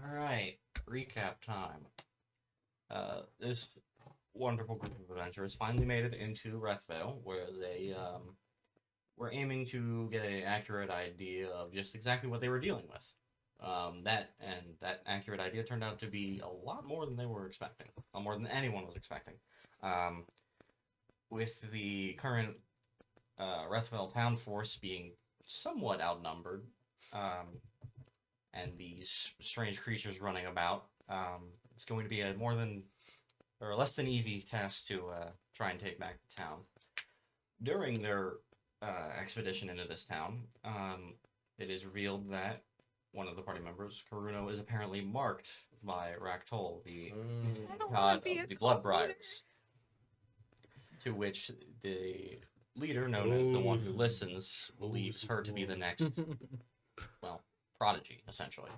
Alright, recap time. This wonderful group of adventurers finally made it into Rethvale, where they were aiming to get an accurate idea of just exactly what they were dealing with. That accurate idea turned out to be a lot more than they were expecting, a lot more than anyone was expecting. With the current Rethvale town force being somewhat outnumbered, and these strange creatures running about, it's going to be a less than easy task to try and take back the town. During their expedition into this town, it is revealed that one of the party members, Karuno, is apparently marked by Raktol, the god of the Blood Bryers, to which the leader, known as the one who listens, believes her to be the next, well, prodigy, essentially.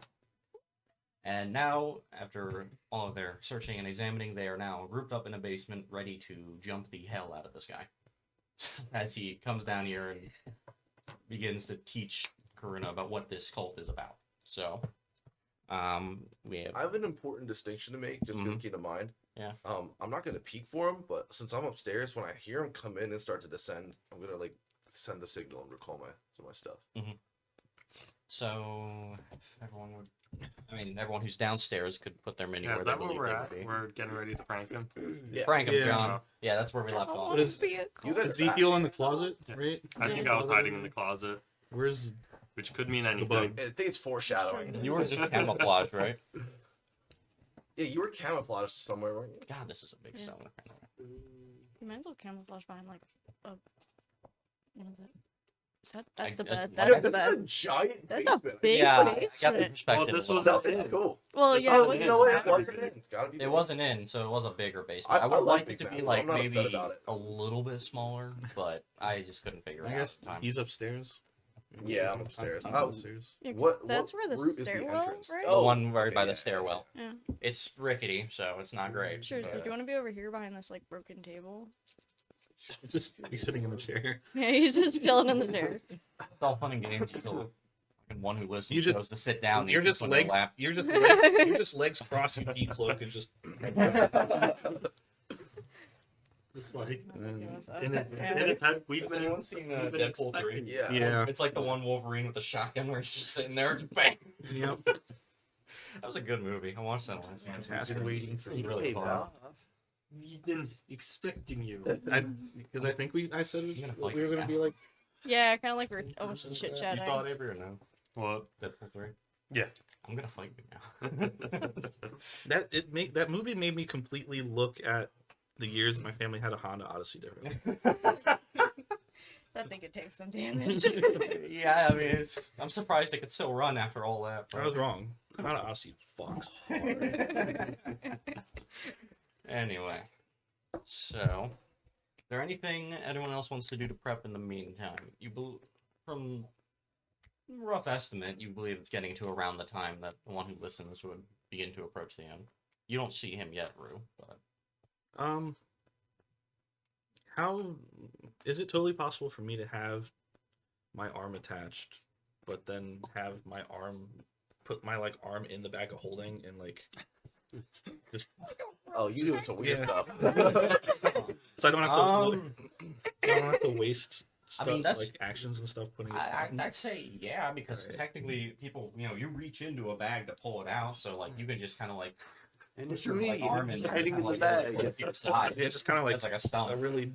And now, after all of their searching and examining, they are now grouped up in a basement, ready to jump the hell out of this guy. As he comes down here and begins to teach Karuna about what this cult is about. So, we have... I have an important distinction to make, just keep in mind. Yeah. I'm not going to peek for him, but since I'm upstairs, when I hear him come in and start to descend, I'm going to, like, send the signal and recall my stuff. So, everyone who's downstairs could put their menu where they believe they would be. We're getting ready to prank him. Yeah. Prank him, John. Yeah, that's where we left off. What is You guys Ezekiel in the closet, right? I think I was hiding in the closet, Where's which could mean anything. I think it's foreshadowing. You were just camouflage, right? Yeah, you were camouflaged somewhere, weren't you? God, this is a big stone. You might as well camouflage behind like a. What is it? Is that I- that's a that's- bed? I- That's a That's a bed. giant That's basement. a big Yeah, I got the basement. perspective. Well, this a was little a- bit. That's cool. Well, yeah, it Oh, wasn't. you know what? It exactly wasn't big. in. It's gotta be. It wasn't in, so it was a bigger basement. I I would like like it Big to Mac, be but like I'm not maybe upset about it. a little bit smaller, but I just couldn't figure it I out guess at the time. he's upstairs. Yeah, I'm upstairs. I'm Oh, upstairs. Yeah, what that's where the route is stairwell, entrance? right? The one right okay, by the yeah, stairwell. Yeah. It's rickety, so it's not great. Sure. but- Do you want to be over here behind this like broken table? He's sitting in the chair. Yeah, he's just chilling in the chair. It's all fun and games until fucking one who listens You just- goes to sit down. and You're you just put on their legs. lap. You're just legs crossed. You decloak and just. Just like. In his head, we've Has been, anyone seen we've been Deadpool 3? expecting. Yeah. Yeah. It's like the one Wolverine with the shotgun where he's just sitting there, just bang. Yep. That was a good movie. I watched that last night. Fantastic. Waiting for It's really fun. We've been expecting you. Because I think I said You gonna it, fight we were me gonna now? be like. Yeah, kind of like we're almost chit You chatting. saw it, Avery, or no? What? Deadpool 3? Yeah. I'm gonna fight you now. That movie made me completely look at the years that my family had a Honda Odyssey differently. I think it takes some damage. Yeah, I mean, I'm surprised it could still run after all that. I was wrong. Honda Odyssey fucks hard. Anyway, so, is there anything anyone else wants to do to prep in the meantime? From rough estimate, you believe it's getting to around the time that the one who listens would begin to approach the end. You don't see him yet, Rue, but... How is it totally possible for me to have my arm attached, but then have my arm put my arm in the bag of holding and just Oh, you doing some weird Yeah. stuff. so I don't have to I don't have to waste stuff I mean, that's- like actions and stuff putting it I'd say yeah, because Right. technically people, you reach into a bag to pull it out, so you can just kind of And put it's your me arm in there, hiding in the put bag. it to your side. Yeah, just kind of It's like a stump. a really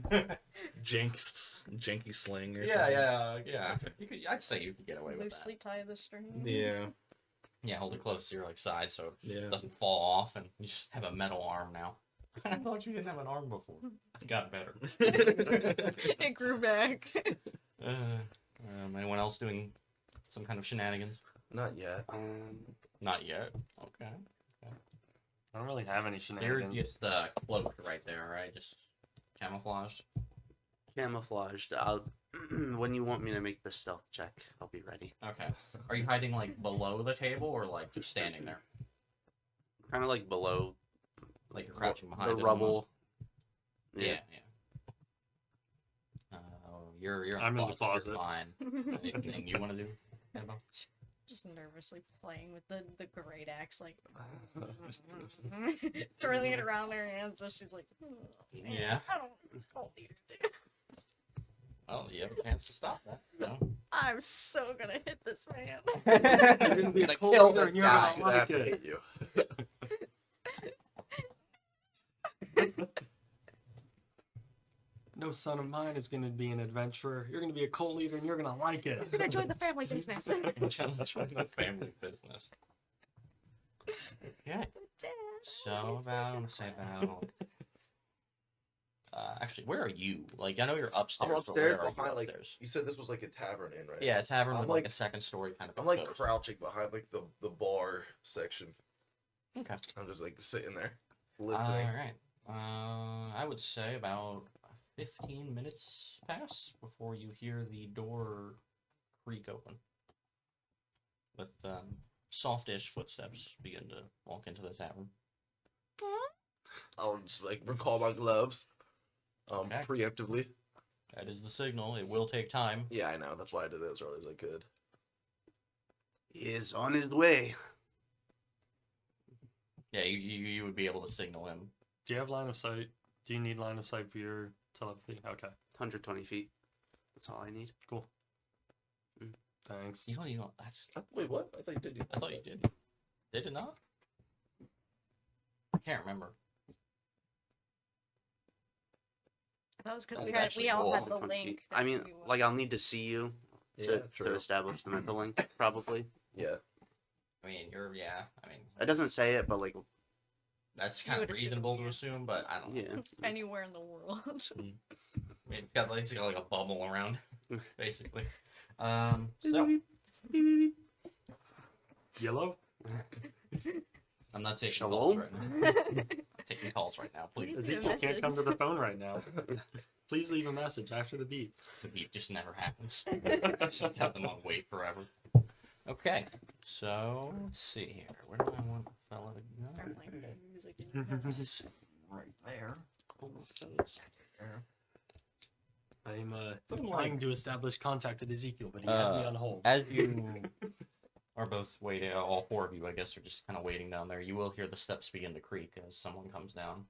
janky sling or Yeah. Okay. You could, I'd say you could get away with that. Loosely tie the string. Yeah. Yeah, hold it close to your side so Yeah. it doesn't fall off, and you just have a metal arm now. I thought you didn't have an arm before. It got better. It grew back. Anyone else doing some kind of shenanigans? Not yet. Not yet. Okay. I don't really have any You're shenanigans. just cloaked right there, right? Just camouflaged. Camouflaged. When you want me to make the stealth check, I'll be ready. Okay. Are you hiding below the table or just standing there? Kind of below Like you're crouching behind the it rubble. almost? Yeah. You're I'm in the You're closet. fine. Anything you want to do, Annabelle? just nervously playing with the great axe, like twirling it around her hands. So she's like, man, Yeah. I don't need to do. Well, you have a chance to stop that. So. I'm so gonna hit this man. You're gonna be a Gonna cold kill leader this and you're guy. gonna like Have to it. hit you. No son of mine is gonna be an adventurer. You're gonna be a cold leader and you're gonna like it. You're gonna join the family business. Challenge from the family business. Okay. Dad, So I'm gonna say about. Actually, where are you? Like, I know you're upstairs. I'm but upstairs where are you behind like upstairs? you said this was like a tavern inn, right? Yeah, a tavern I'm with like like- a second story kind of. I'm like closed. crouching behind like the bar section. Okay. I'm just like sitting there, All listening. right. I would say about 15 minutes pass before you hear the door creak open. With softish footsteps begin to walk into the tavern. I'll just like recall my gloves. Okay. Preemptively. That is the signal. It will take time. Yeah, I know. That's why I did it as early as I could. He is on his way. Yeah, you would be able to signal him. Do you have line of sight? Do you need line of sight for your telepathy? Okay, 120 feet. That's all I need. cool. Thanks. You don't even. That's. Wait, what? I thought you did. I thought you did. Did it not? I can't remember. That was because That we is had actually we all cool. had the 120 link. feet. I mean, like I'll need to see you Yeah, to establish the mental link, probably. Yeah. I mean, yeah. I mean, It doesn't say it, but like, that's You kind would of assume, reasonable to yeah. assume, but I don't know. yeah. anywhere in the world. I mean, it's got like a bubble around, basically. So Yellow? I'm not taking Shalom? calls right now. I'm taking calls right now, please. Please. Leave a Ezekiel can't come to message. the phone right now. Please leave a message after the beep. The beep just never happens. Just have them on wait forever. Okay, so let's see here. Where do I want the fella to Start go? playing the music in your head. Right there. I'm Put him trying like to establish contact with Ezekiel, but he has me on hold. as you are both waiting. All four of you, I guess, are just kind of waiting down there. You will hear the steps begin to creak as someone comes down.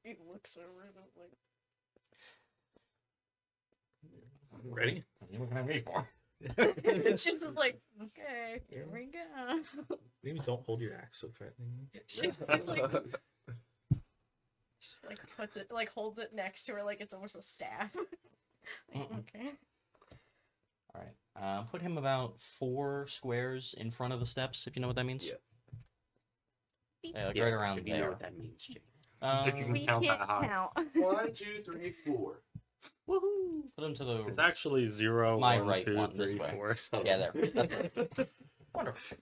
He looks over and I'm like, Ready? What are you looking at me for? she's just like, okay, here we go. Maybe don't hold your axe so threateningly. She's like puts it, like holds it next to her like it's almost a staff. Like, Mm-mm. okay. All right. Put him about 4 squares in front of the steps, if you know what that means. Yeah. Yeah, like Yeah, right around if you know there. what that means, Jake. If you can We count can't that high. count. 1, 2, 3, 4. Woohoo! Put him to the. It's actually 0, My 1, right 2, one, this 3, way. 4. Yeah, there. That's right. Wonderful.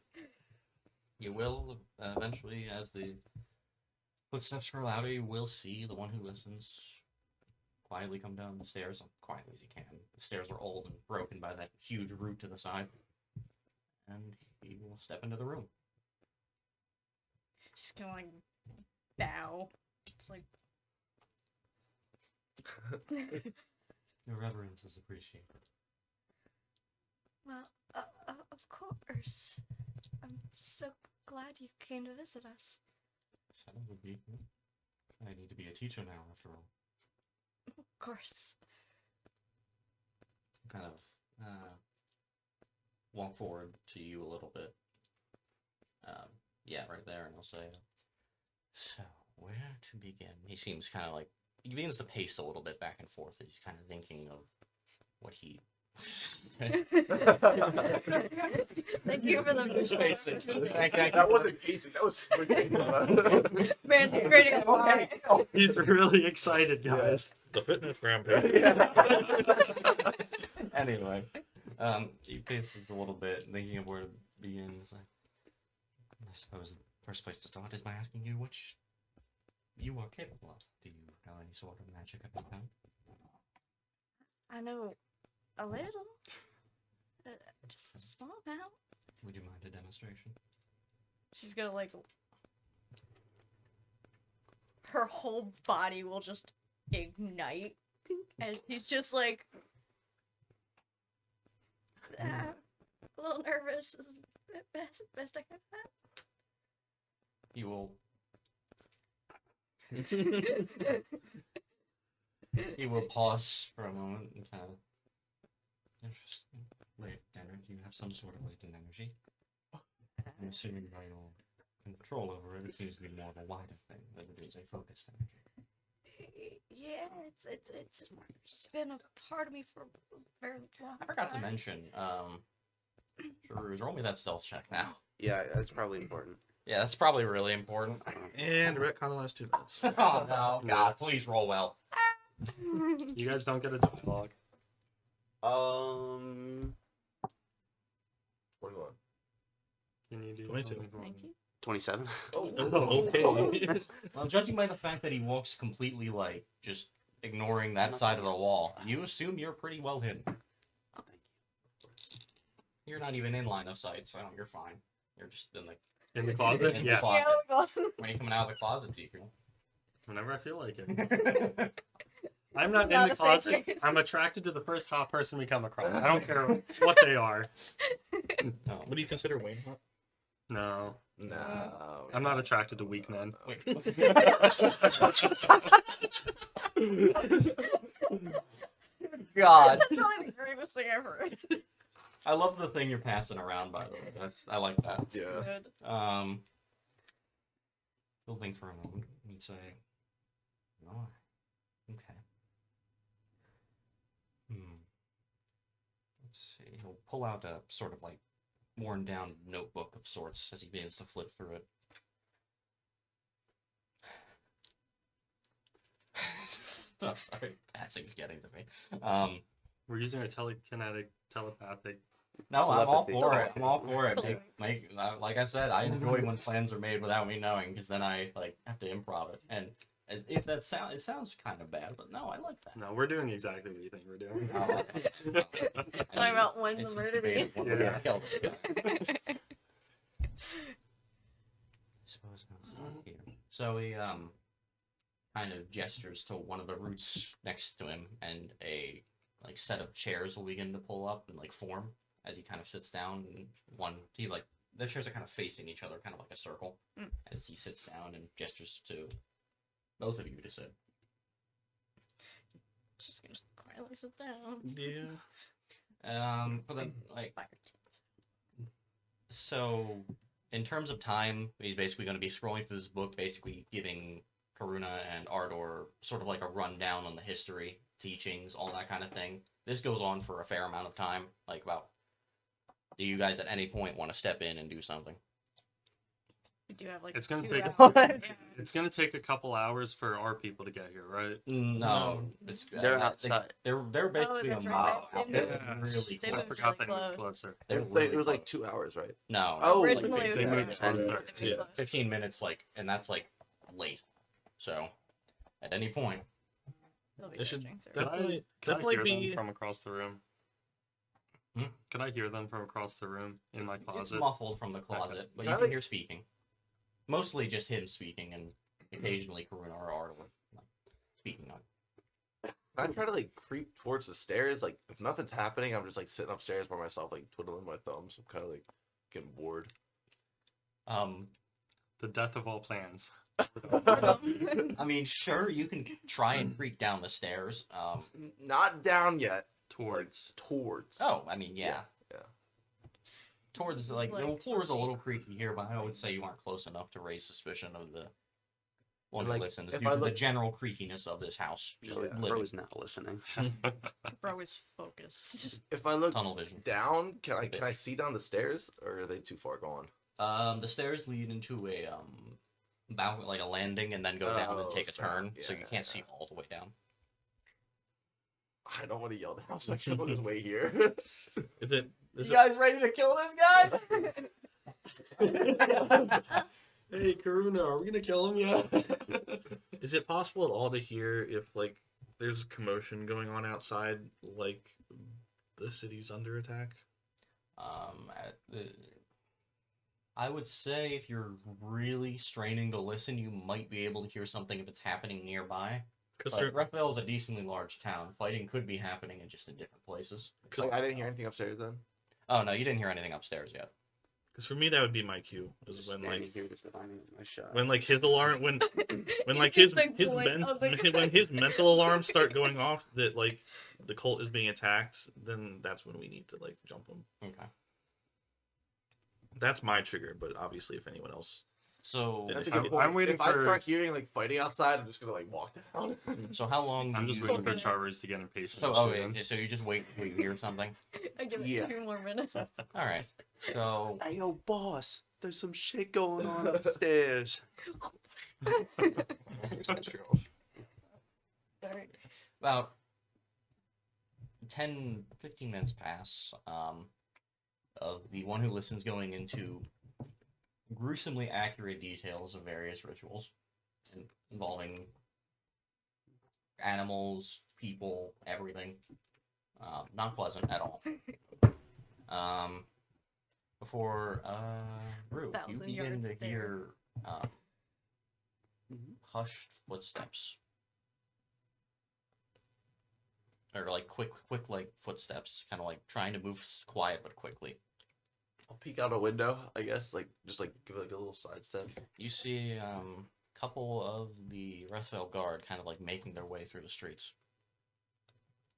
You will eventually, as the footsteps grow louder, you will see the one who listens quietly come down the stairs, as quietly as he can. The stairs are old and broken by that huge root to the side. And he will step into the room. She's gonna like bow. It's like Your reverence is appreciated. well, of course. I'm so glad you came to visit us. Said it would be. I need to be a teacher now, after all. Of course. Kind of walk forward to you a little bit. Yeah, right there, and I'll say, so, where to begin? He seems kind of like, he begins to pace a little bit back and forth as he's kind of thinking of what he... Thank you for the That wasn't pacing. That was swinging. Man, creating a line. He's really excited, guys. The fitness rampage. Anyway, he paces a little bit, thinking of where to begin. He's like, I suppose the first place to start is by asking you what you are capable of. Do you know any sort of magic of your own? I know a little. Just a small amount. Would you mind a demonstration? She's gonna like. Her whole body will just ignite. And she's just like. a little nervous. This is the best I can He will. He will pause for a moment and kind of. Interesting. Latent, you have some sort of latent energy. I'm assuming by your control over it, it seems to be more of a wider thing than it is a focused energy. Yeah, it's been a part of me for a very long I forgot to time. mention, roll me that stealth check now. Yeah, that's probably important. Yeah, that's probably really important. And retcon the last 2 minutes. Oh no, God, please roll well. You guys don't get a dialogue. 21. Can you do 22. something for me? 19? 27. Oh, Okay. Well, judging by the fact that he walks completely, like, just ignoring that side of the wall, you assume you're pretty well hidden. Oh, thank You're not even in line of sight, so you're fine. You're just in the, In the closet? in the Yeah. closet. Yeah, When are you coming out of the closet, Tiku? Whenever I feel like it. I'm not in Not the a safe closet. space. I'm attracted to the first hot person we come across. I don't care what they are. No. What do you consider Wayne hot? No. no. I'm not attracted to weak men. Wait. God. That's probably the greatest thing ever. I love the thing you're passing around, by the way. I like that. Yeah. Good. He'll think for a moment and say, "Oh, okay. Let's see." He'll pull out a sort of like worn down notebook of sorts as he begins to flip through it. I'm sorry, passing's getting to me. We're using our telekinetic, telepathic. No, I'm all Telepathy. for it. I'm all for it. Like I said, I enjoy when plans are made without me knowing, because then I like have to improv it. And as if that it sounds kind of bad, but no, I like that. No, we're doing exactly what you think we're doing. Talking about when the murder be. Yeah. Suppose here. So he kind of gestures to one of the roots next to him, and a like set of chairs will begin to pull up and like form as he kind of sits down. And the chairs are kind of facing each other, kind of like a circle, as he sits down and gestures to both of you to sit. Just gonna quietly sit down. Yeah. But then like Fire teams. so in terms of time, he's basically going to be scrolling through this book, basically giving Karuna and Ardor sort of like a rundown on the history, teachings, all that kind of thing. This goes on for a fair amount of time. Like about, do you guys at any point want to step in and do something? We do have like. It's gonna 2 take hours. It's gonna take a couple hours for our people to get here, right? No, it's They're outside. They're basically that's a right, mile they out. moved. They're really They I close. moved forgot they really moved close. closer. They're It really was like close. 2 hours, right? No, Oh, Originally, like it they was moved like 10 10 minutes, minutes. yeah. 15 minutes, like, and that's like late. So, at any point, It'll be They should stretching through. Could I, Definitely- could I definitely hear be- them from across the room? Hmm? Could I hear them from across the room in my it's closet? muffled from the closet, but Can you I, can like- hear speaking. Mostly just him speaking, and occasionally Karuna or Ardor like, speaking on. I try to like creep towards the stairs. Like if nothing's happening, I'm just like sitting upstairs by myself, like twiddling my thumbs. I'm kind of like getting bored. The death of all plans. I mean, sure, you can try and creak down the stairs. Not down yet. Towards. Towards. Oh, I mean, yeah. Yeah. Towards like the Like, floor is a little creaky here, but I would say you aren't close enough to raise suspicion of the one who Like, listens if due I to the look- general creakiness of this house. Just Yeah. living. Bro is not listening. Bro is focused. If I look Tunnel vision. down, can I see down the stairs, or are they too far gone? The stairs lead into a like a landing and then go down and Oh, take a snap. turn, so you Yeah. can't see all the way down. I don't want to yell down, so I should just wait here. Is it? Is it? guys ready to kill this guy? Hey, Karuna, are we gonna kill him yet? Is it possible at all to hear if like there's commotion going on outside, like the city's under attack? I would say if you're really straining to listen, you might be able to hear something if it's happening nearby. Because But Rethville is a decently large town. Fighting could be happening in just in different places. Like, I didn't hear anything upstairs then. Oh no, you didn't hear anything upstairs yet. Because for me, that would be my cue. Is Just when standing like here just lining up my shot. when like his alarm when like It's his just a glint of the- when his mental alarms start going off that like the cult is being attacked, then that's when we need to like jump him. Okay. That's my trigger, but obviously if anyone else, So That's a I'm- good point. I'm waiting if I for- start hearing like fighting outside, I'm just gonna like walk down. so how long? I'm do just you... waiting for Charvers to get impatient. So and shoot him. okay, so you just wait till you hear something. I give it Yeah. 2 more minutes. All right. So Hey, yo, boss, there's some shit going on upstairs. Sorry. about 10, 15 minutes pass. Of the one who listens going into gruesomely accurate details of various rituals involving animals, people, everything. Not pleasant at all. Before Rue, you 1,000 begin yard to stare. hear hushed footsteps. Or like quick like footsteps, kind of like trying to move quiet but quickly. I'll peek out a window, I guess, like just like give it like a little sidestep. You see a couple of the Rethville guard kind of like making their way through the streets.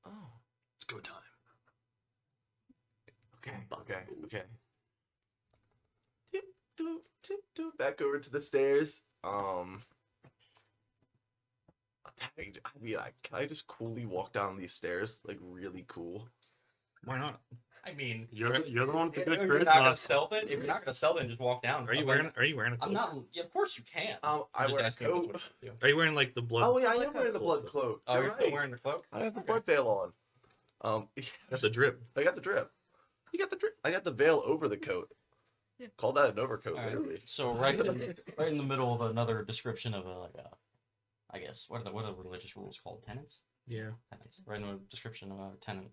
Oh, It's go time. okay. Tip, back over to the stairs. Can I just coolly walk down these stairs, like really cool? why not? I mean, You're the one with the good if you're not gonna charisma. stealth it, if you're not gonna stealth it, just walk down. Are you wearing a cloak? I'm not. Yeah, of course you can. I I'm just wear a asking if that's coat. what you do. Are you wearing like the blood? Oh yeah, I Blood am wearing the blood cloak. Oh, you're still right. wearing the cloak? I have the Okay. blood veil on. That's a drip. I got the drip. You got the drip. I got the veil over the coat. Yeah. Call that an overcoat, All right. literally. So right in the middle of another description of I guess what are the religious rules called? Tenets. Yeah. Tenants. Right in the description of a tenant.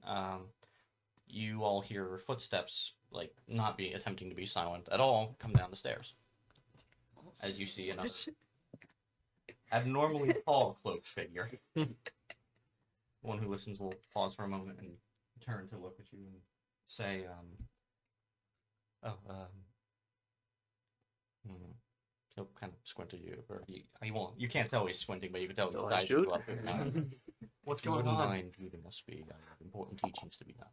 You all hear footsteps, like not be attempting to be silent at all, come down the stairs. As you see another abnormally tall cloaked figure. One who listens will pause for a moment and turn to look at you and say, he'll kind of squint at you, or he won't. You can't tell he's squinting, but you can tell Do his I eyes shoot? go up. What's You going wouldn't on? mind leaving us be. I have important teachings to be done.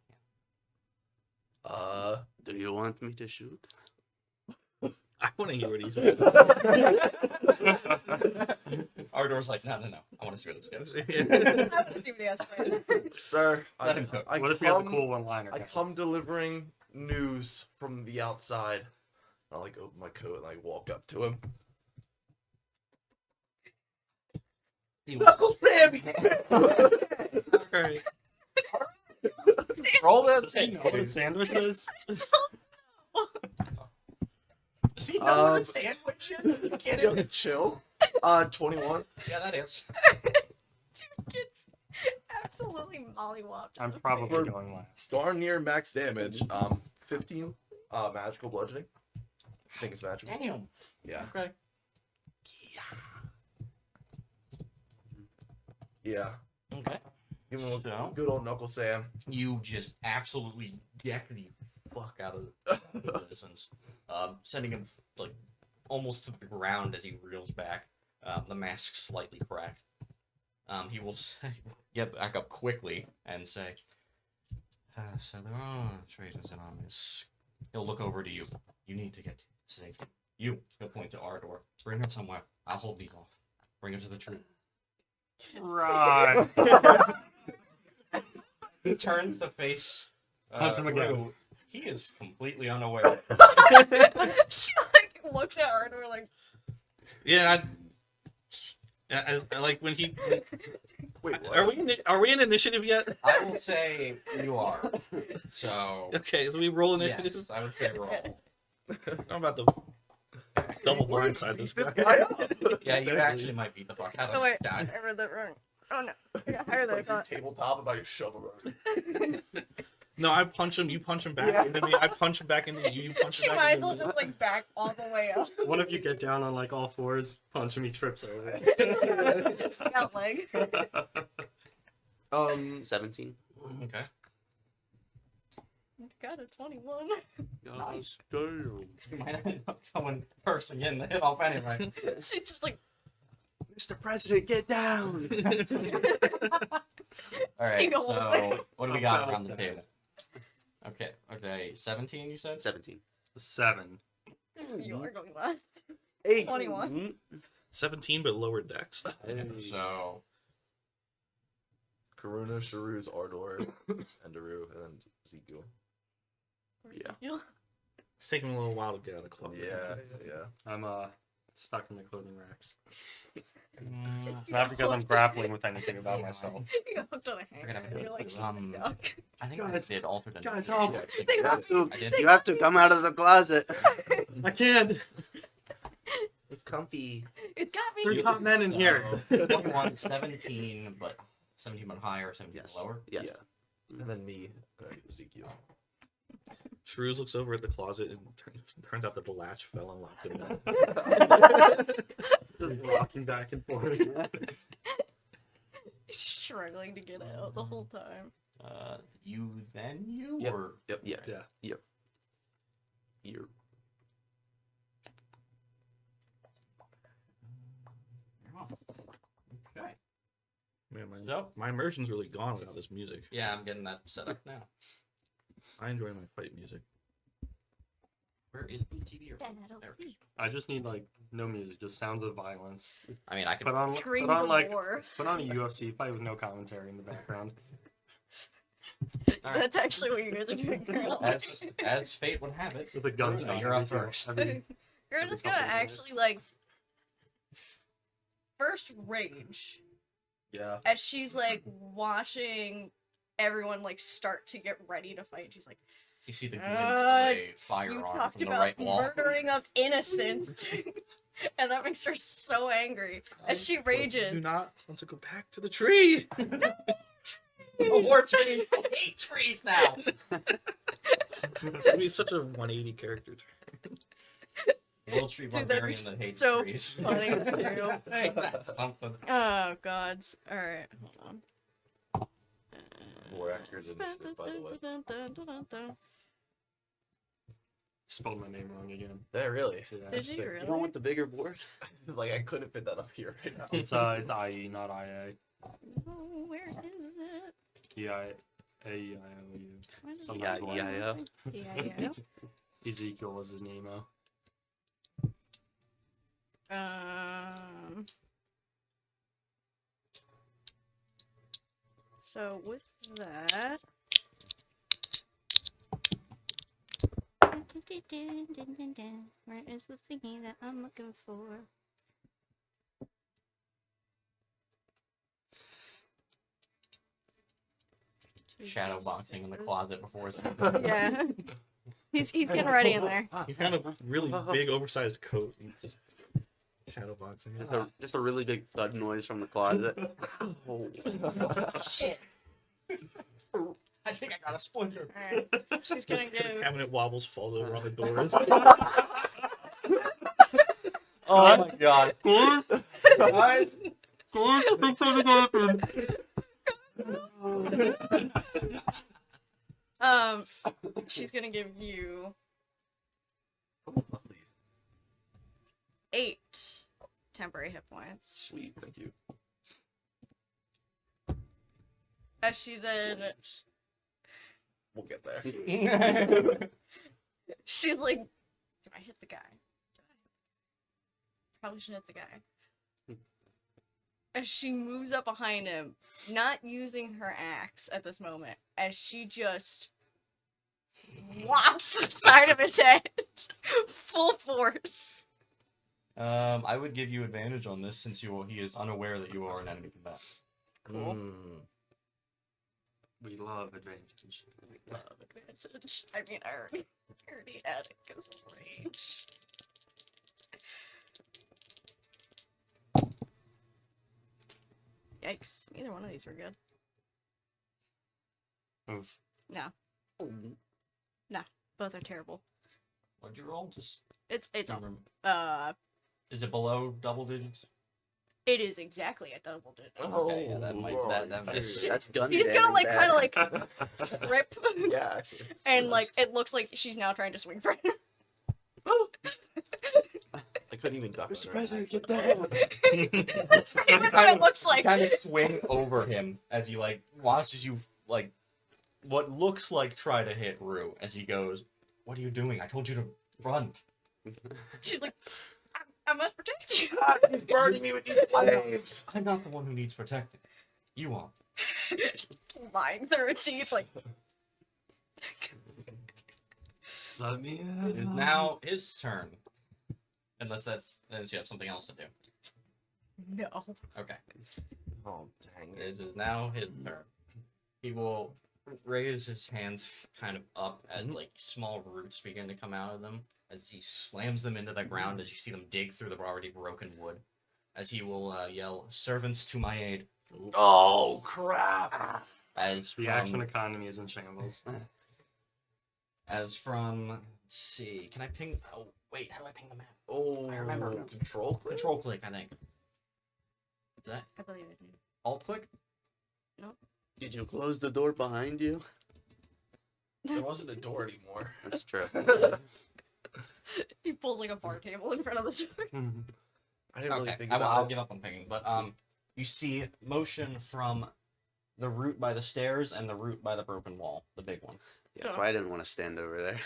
Do you want me to shoot? I want to hear what he said. Ardor's like, no. I want to see where this goes. I want to see what he has planned. Sir, Let him cook. What if we have a cool one-liner? I come delivering news from the outside. I'll like open my coat and like walk up to him. He was- Knuckle Sammy! Alright. Roll that Does he know what a sandwich is? Does he know what a sandwich is? You can't Yo, even... chill. 21. Yeah, that is. Dude gets absolutely mollywopped. I'm probably going last. Darn near max damage. 15 magical bludgeoning. I think it's magical. Damn. Yeah. Okay. Yeah. Okay. Give him a So? good old Knuckle Sam. You just absolutely deck the fuck out of the citizens, sending him like almost to the ground as he reels back. The mask slightly cracked. He will get back up quickly and say, "So there are traitors in our midst." He'll look over to you. You need to get to safety. You. He'll point to Ardor. Bring her somewhere. I'll hold these off. Bring her to the troop. Right. He turns to face. Punch him again. Rue. He is completely unaware. She like looks at Ardor like, Yeah, I like when he. Wait, what? Are we in initiative yet? I will say you are. So Okay, so we roll initiative. yes, I would say roll. I'm about to double blindside this guy. Yeah, you actually might beat the fuck out oh of wait, this I guy. read that wrong. Oh no, I got higher than I Like thought. tabletop about your shovel. No, I punch him. You punch him back into me. I punch him back into you. You punch She him might back as into well me. just like back all the way up. One of you get down on like all fours, punch him, he trips over. Stick out leg. 17. Okay. Got a 21. Nice. Damn. You might end up going first again to hit off anyway. She's just like, Mr. President, get down. All right. You know what I'm saying? So what do we got around the table? Okay. 17. You said. 17. 7. you are going last. 8. 21. 17, but lower dex. So Karuna, Sharu's, Ardor, Enderu, and then Ezekiel. Yeah. It's taking a little while to get out of the club. Yeah. I'm stuck in the clothing racks. It's not because I'm grappling with anything about myself. You got hooked on a We're gonna hanger. have to You're like do, stuck. I think Guys, I did alternate. guys, nature help. checks. They You have to. I did. You have to come out of the closet. I can't. It's comfy. It's got me. There's hot men in here. 21, 17, but 17 but higher, 17 Yes. but lower. Yes. Yeah. And then me, and then Ezekiel. Shrews looks over at the closet and turns out that the latch fell and locked him in. Just rocking back and forth. Struggling to get out the whole time. You then you Yep. or Yep. Yeah. Yeah. You're okay. Man, Nope. my immersion's really gone without this music. Yeah, I'm getting that set up now. I enjoy my fight music. Where is the TV? Or there. I just need like no music, just sounds of violence. I mean, I can. Put on Scream put on of like war. put on a UFC fight with no commentary in the background. All right. That's actually what you guys are doing, girl. As fate would have it, With a gunshot. Karuna, you're up every- first. every- You're every just gonna couple of actually minutes. like first rage yeah. as she's like watching everyone like start to get ready to fight. She's like, you see the glint of Uh, a "You firearm talked from the about right wall. murdering of innocents," and that makes her so angry as she rages. Do not want to go back to the tree. Oh, more trees! I hate trees now. It'd be such a 180 character turn. Little tree Dude, that'd be barbarian that hates so trees. funny too. Hey, that's something. Oh gods. Alright, hold on. More accurate initiative, by the way. Spelled my name wrong again. Yeah, really? Yeah. Did you Interesting. You don't really? want the bigger board? Like, I couldn't fit that up here right now. It's IE, not IA. Oh, where is it? EIAEIOU. Where is it? Sometimes one. EIO. EIO. Ezekiel was his name. So with that, where is the thingy that I'm looking for? Shadow boxing in the closet before his. Yeah, he's getting ready in there. You found a really big, oversized coat. And just shadow boxing it. Just a really big thud noise from the closet. Oh. Shit. I think I got a splinter. Alright, she's gonna give. Cabinet wobbles, falls over on the doors. Oh my god. Guys, guys, I think something happened. She's gonna give you Lovely. 8 temporary hit points. Sweet, thank you. As she then We'll get there. she's like, "Do I hit the guy? Probably should hit the guy." As she moves up behind him, not using her axe at this moment, as she just whops the side of his head, full force. I would give you advantage on this since he is unaware that you are an enemy combatant. Cool. Mm. We love advantage. Love advantage. I mean, I already had it because of rage. Yikes! Neither one of these were good. Oof. Both are terrible. What'd you roll? Just It's is it below double digits? It is exactly a double digit. Okay, yeah, that might that Bro, makes That's gun She's gonna jamming like bad. kind of like rip, Yeah, actually. and like it looks like she's now trying to swing for him. I couldn't even duck. Mr. under an President, sit accent. down. That's pretty much what it looks like. kind of swing over him as he like watches you like what looks like try to hit Rue as he goes, "What are you doing? I told you to run." She's like, I must protect you. He's burning me with these flames. I'm not the one who needs protecting. You are. Lying through her teeth, like Let me. It is now his turn. Unless you have something else to do. no. Okay. Oh, dang It it. is now his turn. He will raise his hands kind of up as like small roots begin to come out of them. As he slams them into the ground, as you see them dig through the already broken wood. As he will yell, "Servants to my aid!" Oh, crap. As The from, action economy is in shambles. let's see, can I ping? Oh wait, how do I ping the map? Oh, I remember. Control click? Control click, I think. Is that I believe it. alt click? Did you close the door behind you? There wasn't a door anymore. That's true. He pulls like a bar table in front of the door. I didn't really Okay, think I'll about it. give up on pinging. But you see motion from the root by the stairs and the root by the broken wall, the big one. Yeah, that's why I didn't want to stand over there.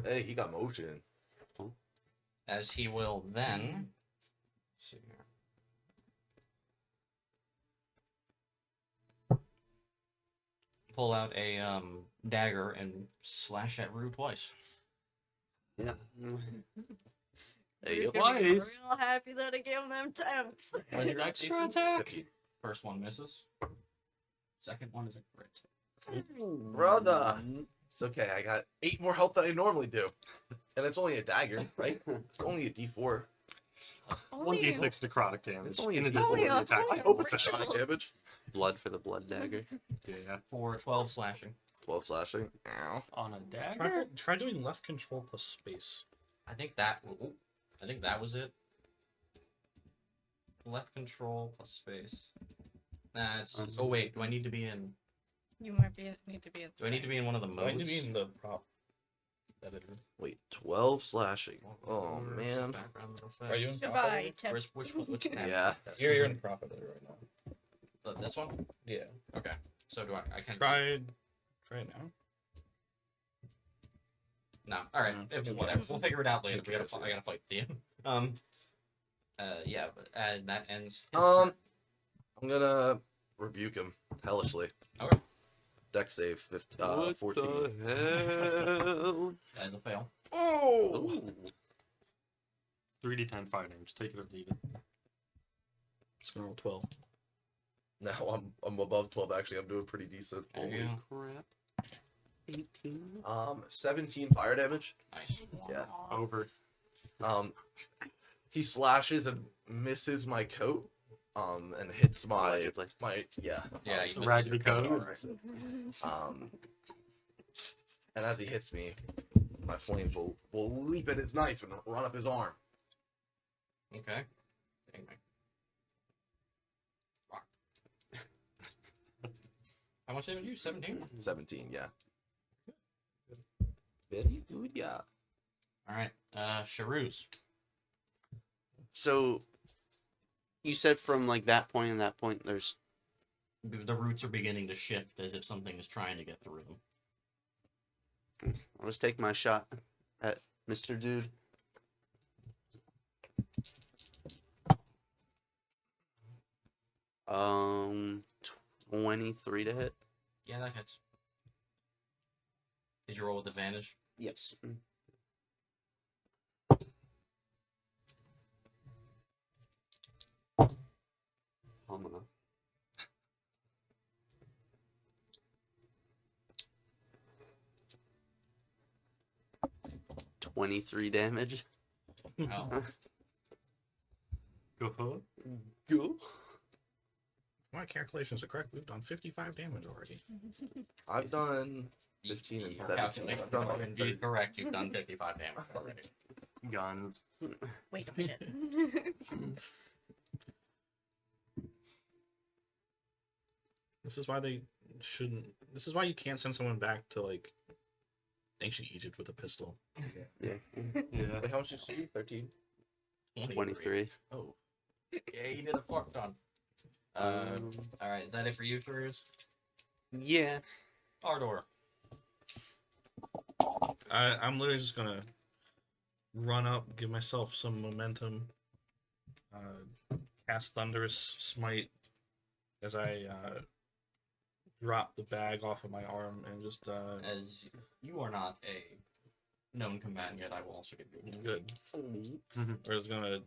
Hey, he got motion. As he will then. Let's see here. Pull out a dagger and slash at Rue twice. Yeah. There You're you go. gonna be Twice. real happy that I gave him them temps. What's your Extra DC? attack. 50. First one misses. Second one is a crit. Brother. It's okay. I got 8 more health than I normally do. And it's only a dagger, right? It's only a D4. One Only- d6 necrotic damage. It's only in a addition only to the a- attack. only I a hope it's a Rachel. shot damage. Blood for the blood dagger. Yeah. For 12 slashing. 12 slashing. Ow. On a dagger. Try doing left control plus space. I think that was it. Left control plus space. Nah, it's. Oh wait, do I need to be in? You might need to be. Do I need to be in one of the modes? Going to be in the prop editor. Wait, 12 slashing. Oh, man. Are you in prop Goodbye, editor? Tim. Which tab? Yeah. You're in prop editor right now. This one? Yeah. Okay. So do I can Try it now. No. All right. Okay. Whatever. We'll figure it out later. Okay, I gotta fight the. Yeah, but that ends. his I'm turn. gonna rebuke him hellishly. Okay. Dex save what 14. the hell? That'll fail. Oh! Ooh. 3d10 fire damage. Take it or leave it. It's gonna roll 12. Now I'm above 12 actually. I'm doing pretty decent. There you Holy go. crap. 18. 17 fire damage. Nice. Yeah. Over. He slashes and misses my coat. And hits my Allegedly. yeah. Yeah, you missed Rag your the coat. And as he hits me, my flames will leap at his knife and run up his arm. Okay. Dang me. Fuck. How much damage you? 17? 17, yeah. Very good, yeah. Alright. Charuz. So, you said from like that point and that point, there's The roots are beginning to shift as if something is trying to get through them. I'll just take my shot at Mr. Dude. Um, 23 to hit. Yeah, that hits. Did you roll with advantage? Yes. I'm gonna. $23 damage. Oh. Go. Go. My calculations are correct. We've done 55 damage already. I've done 15 and Your 17. calculations I've done are like indeed correct. You've done 55 damage already. Guns. Wait a minute. This is why they shouldn't. This is why you can't send someone back to like ancient Egypt with a pistol. Yeah. Yeah. Wait, how much is you? 13? 23. Oh. Yeah, he did a fuck ton. Alright, is that it for you, Cruz? Yeah. Ardor. I'm literally just gonna run up, give myself some momentum, cast Thunderous Smite as I drop the bag off of my arm and just As you are not a known combatant yet, I will also give you a good. We're just gonna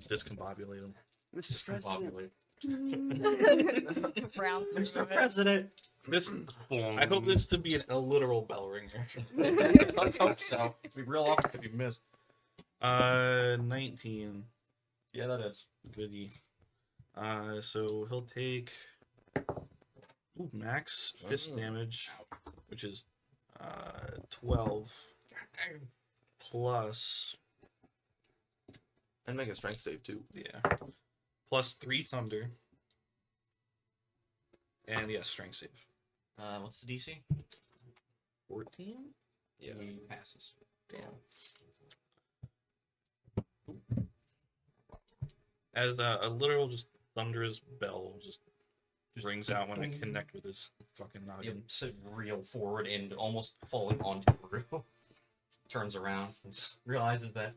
discombobulate him. Mr. President. Discombobulate. Round through Mr. it. President! This I hope this to be a literal bell ringer. Let's hope so. We real often could be missed. 19. Yeah, that is. Goodie. So he'll take max fist damage, which is 12 plus And make a strength save too. plus 3 thunder. And yeah, strength save. What's the DC? 14? Yeah. He passes. Damn. As a literal just thunderous bell just rings out when I connect with his fucking You noggin. reel forward and almost falling onto Rue. Turns around and realizes that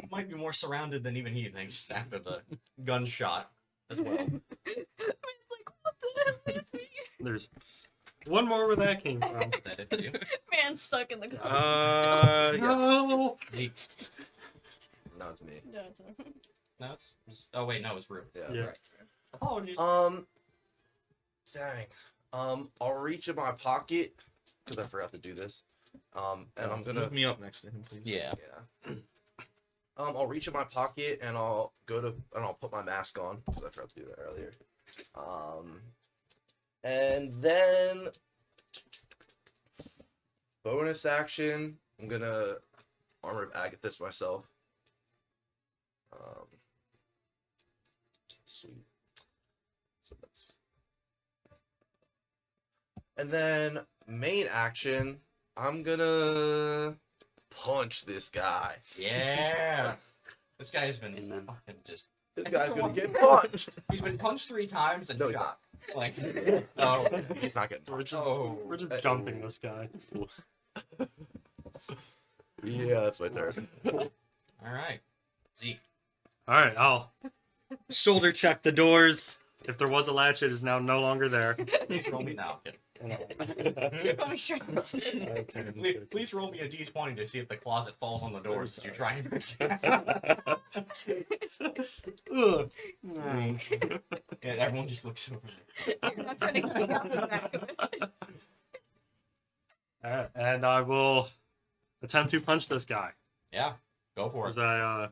he might be more surrounded than even he thinks after the gunshot as well. It's like, what the hell hit me? There's one more where that came from. Is that it for you? Man stuck in the car. No. Zeke. No, it's me. No, it's No, it's oh wait, no, it's Rue. Yeah. Yeah. Right. Apologies. Dang. I'll reach in my pocket because I forgot to do this. And I'm gonna Move me up next to him, please. Yeah. yeah. I'll reach in my pocket and I'll I'll put my mask on because I forgot to do that earlier. And then bonus action, I'm gonna Armor of Agathis myself. Sweet. So that's. And then main action, I'm gonna punch this guy. Yeah. This guy's been Amen. fucking just. This guy's gonna get punched. He's been punched 3 times and No, he's shot. not. Like, oh, He's not getting punched. oh. We're just jumping this guy. Yeah, that's my turn. All right, Zeke. All right, I'll shoulder check the doors. If there was a latch, it is now no longer there. Please roll me now. Oh, my strength. Please roll me a d20 to see if the closet falls on the doors as you try and. Ugh. Yeah, everyone just looks over. You're not trying to kick out the back of it. All right, and I will attempt to punch this guy. Yeah, go for As it.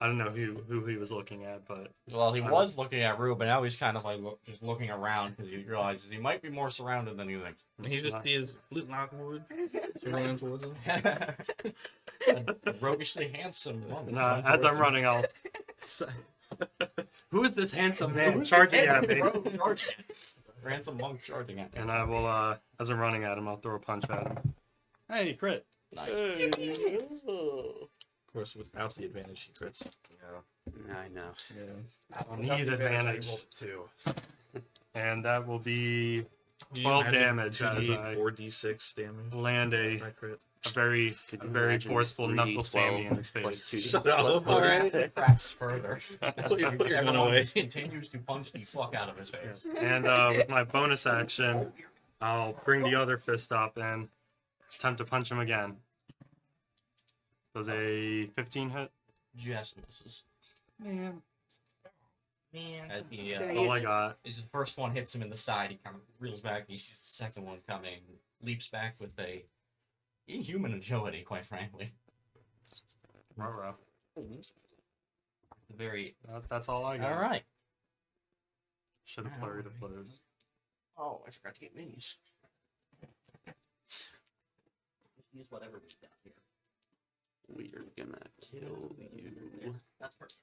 I don't know who he was looking at, but Well, he was looking at Rue, but now he's kind of like just looking around because he realizes he might be more surrounded than you think. And he just sees Flint Lockwood running towards him. A roguishly handsome woman. as I'm running, I'll. Who is this handsome man charging at me? Ransom monk charging at me. And I will, as I'm running at him, I'll throw a punch at him. Hey, crit! Nice. Of course, without the advantage, he crits. Yeah. I know. Yeah. I'll need advantage. Too. And that will be You 12 imagine damage as 2d8, I 4d6 damage. land a By crit. very, Could you very imagine forceful 3d12 knuckle sammy in his plus face. 2d6? Shut up. All right. Cracks further. Put your gun Everyone away. just continues to punch the fuck out of his face. Yes. And with my bonus action, I'll bring the other fist up and attempt to punch him again. Does a 15 hit? Just misses. Man. As he, That's all I got. as the first one hits him in the side, he kind of reels back. And he sees the second one coming, leaps back with a inhuman agility, quite frankly. Ruh-roh. Very. That's all I got. All right. Should have flurried of blows. Oh, I forgot to get minis. Use whatever we got here. We are gonna kill you. That's perfect.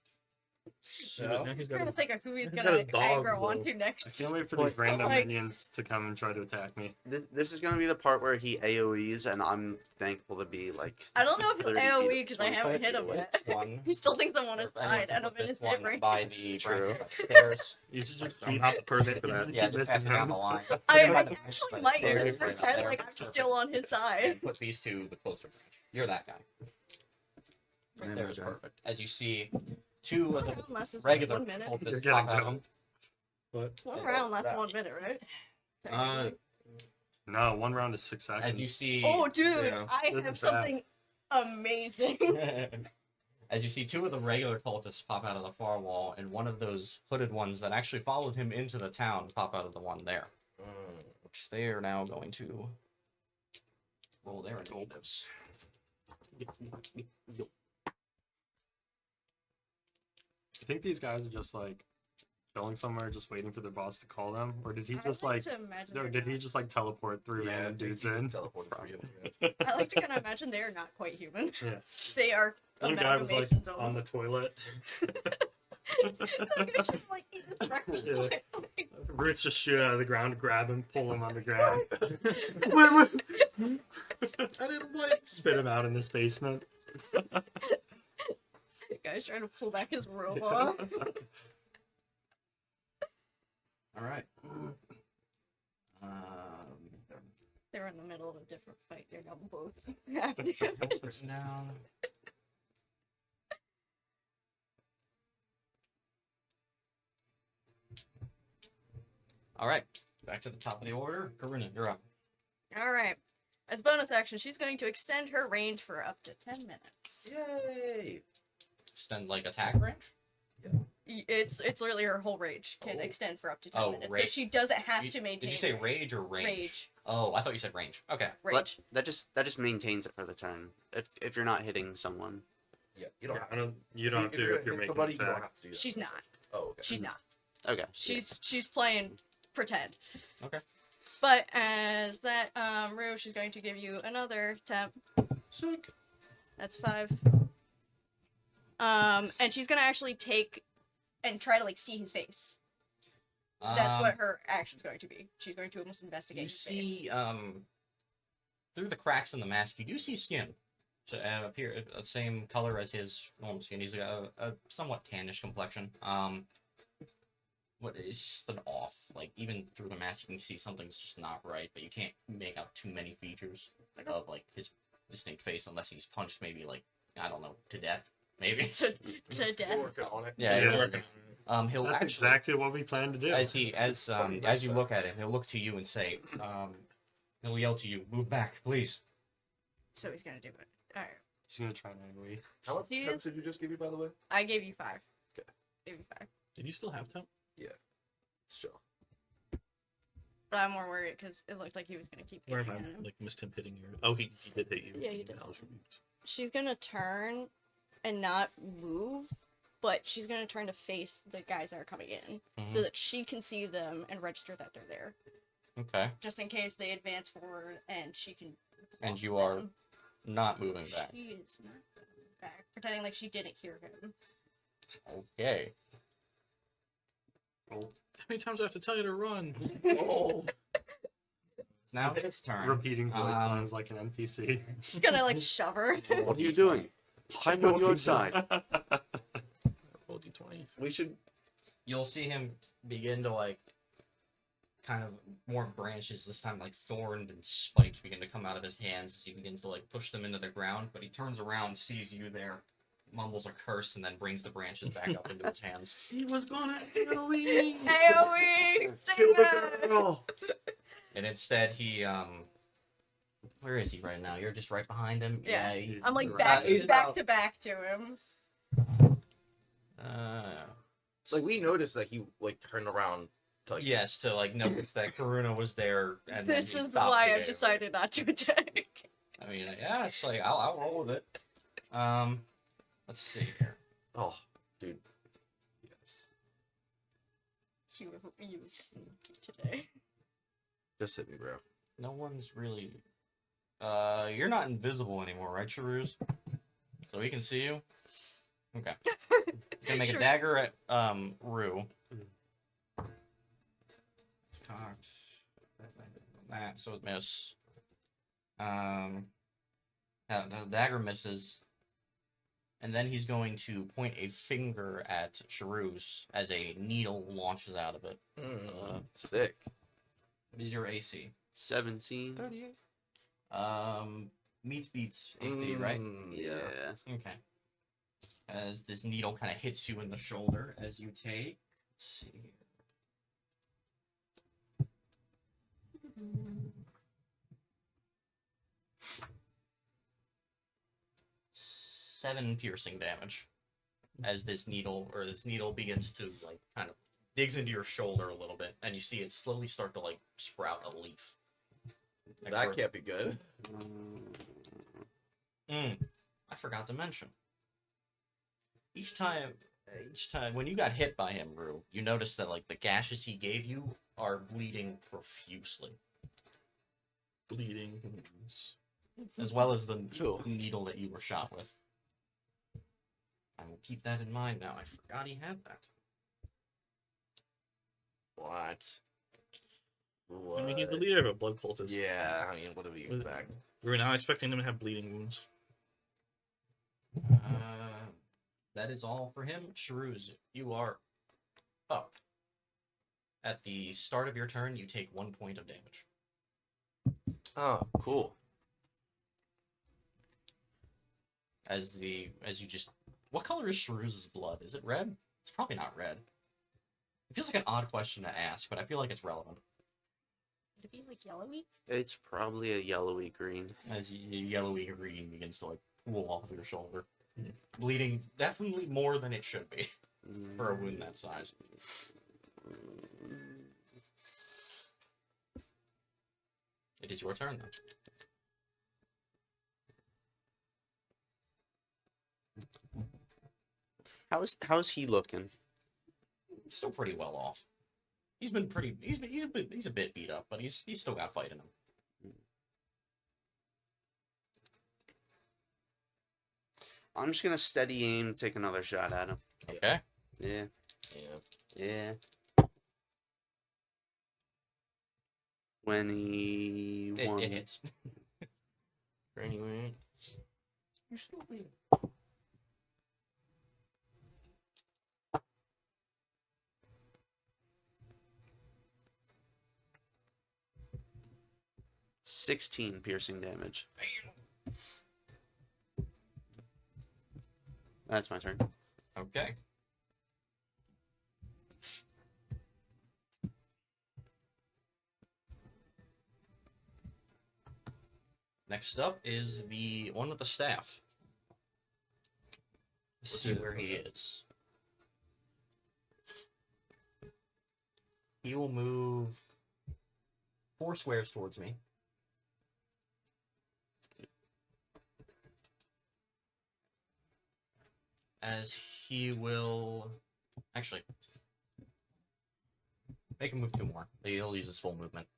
So, Now he's I'm trying to got think of who he's he's got gonna a dog, aggro though. onto I next. can't wait for these random Like- minions to come and try to attack me. This is gonna be the part where he AoEs, and I'm thankful to be like. I don't know if he'll 30 feet AoE up. because I haven't hit him yet. one. He still thinks I'm on Or his if anyone side, can and I'm put in this his hit one range. by the True. branch upstairs. You should just I'm keep, not the person for that. Yeah, keep just pass missing it down him. the line. I By the branch, actually by the might stairs, just right up pretend there. like I'm That's still on his side. And put these two the closer branch. You're that guy. Right I'm there that is guy. perfect. As you see, two of the One lasts us regular 1 minute. cultists You're pop getting out of jumped. What? One round lasts 1 minute, right? Technically. No, 1 round is 6 seconds. As you see, Oh, dude, Yeah, I this have is bad. something amazing. as you see two of the regular cultists pop out of the far wall, and one of those hooded ones that actually followed him into the town pop out of the one there, which they are now going to roll their initiatives. I think these guys are just like chilling somewhere, just waiting for their boss to call them, or did he I just like like, to imagine or they're did he not- just like teleport 3 random dudes in? Teleported for you. I like to kind of imagine they are not quite human. Yeah. They are One guy was like amalgamations on the toilet. Like, I should, like, eat this breakfast. Yeah. Like, Roots just shoot out of the ground, grab him, pull him on the ground, I didn't like. spit him out in this basement. the guy's trying to pull back his robe off. All right. They were in the middle of a different fight. They're now both half damage. Written down. All right, back to the top of the order. Karuna, you're up. All right. As bonus action, she's going to extend her range for up to 10 minutes. Yay! Extend like attack range. It's literally her whole range can Oh. extend for up to 10 Oh, minutes. rage. But she doesn't have You- to maintain. Did you say range. rage or range? Rage. Oh, I thought you said range. Okay. Rage. That just maintains it for the turn. If you're not hitting someone. Yeah, you don't Yeah, have I don't. You don't have if to you're if you're gonna hit making somebody, an you don't attack. have to do that. She's not. Oh, okay. She's not. Okay. She's playing pretend. Okay. But as that Rue, she's going to give you another temp. Sick. That's 5. And she's gonna actually take and try to like see his face. That's what her action's going to be. She's going to almost investigate you his see. face. Through the cracks in the mask, you do see skin. So, appear same color as his normal skin. He's got a somewhat tannish complexion. What it's just an off. Like even through the mask, you can see something's just not right, but you can't make out too many features of like his distinct face unless he's punched maybe like I don't know to death, maybe. to We're death. working on it. Yeah, Yeah. you're working. He'll That's actually exactly what we plan to do. as you look at him, he'll look to you and say, he'll yell to you, "Move back, please." So he's gonna do it. All right. He's gonna try and AoE. How much He temps is- did you just give me, by the way? I gave you 5. Okay. Gave you 5. Did you still have temp? It's chill. But I'm more worried because it looked like he was gonna keep Where getting am at I? him. Like missed him hitting you. Oh, he did hit you. Yeah, he did. That was removed. She's gonna turn and not move, but she's gonna turn to face the guys that are coming in so Mhm. that she can see them and register that they're there, Okay. just in case they advance forward and she can. And block you are them. not moving back. She is not going back, pretending like she didn't hear him. Okay. How many times do I have to tell you to run? Oh, It's now his turn. Repeating voice Um, lines like an NPC. She's gonna like shove her. What are you doing? I'm on your side. Roll d20. we should. You'll see him begin to like kind of more branches this time like thorns and spikes begin to come out of his hands as he begins to like push them into the ground, but he turns around, sees you there, mumbles a curse, and then brings the branches back up into his hands. He was gonna AoE. AoE! Save Kill the her! girl. And instead he where is he right now? You're just right behind him? Yeah. he- I'm like he's back about- to back to him. Like we noticed that he like turned around. To, like, yes, to like notice that Karuna was there and then This he is stopped why the I've AoE. decided not to attack. I mean, yeah, it's like I'll roll with it. Let's see here. Oh, dude. Yes. You today. Just hit me, bro. No one's really. You're not invisible anymore, right, Sharouz? So we can see you. Okay. He's gonna make Sure. a dagger at Rue. It's cocked. That, so it miss. The dagger misses. And then he's going to point a finger at Sharuz as a needle launches out of it. Sick. What is your AC? 17. Meets beats AC, right? Yeah. Okay. As this needle kind of hits you in the shoulder as you take. Let's see here. 7 piercing damage as this needle begins to like kind of digs into your shoulder a little bit, and you see it slowly start to like sprout a leaf. That can't be good. I forgot to mention. Each time when you got hit by him, Rue, you notice that like the gashes he gave you are bleeding profusely, Bleeding. as well as the Cool. needle that you were shot with. I will keep that in mind now. I forgot he had that. What? I mean, he's the leader of a blood cultist. Yeah, I mean, what do we expect? We're now expecting him to have bleeding wounds. That is all for him. Sharuz, you are up. At the start of your turn, you take 1 point of damage. Oh, cool. As you just... What color is Sharuz's blood? Is it red? It's probably not red. It feels like an odd question to ask, but I feel like it's relevant. Would it be like yellowy? It's probably a yellowy green. As yellowy green begins to like pool off of your shoulder. Bleeding definitely more than it should be for a wound that size. It is your turn then. How's he looking? Still pretty well off. He's a bit beat up, but he's still got fight in him. I'm just gonna steady aim, take another shot at him. Okay. Yeah. Yeah. 21. It hits. Anyway. You're still bleeding. $16 piercing damage. That's my turn. Okay. Next up is the one with the staff. Let's see where he is. He will move 4 squares towards me. As he will... Actually, make him move 2 more. He'll use his full movement.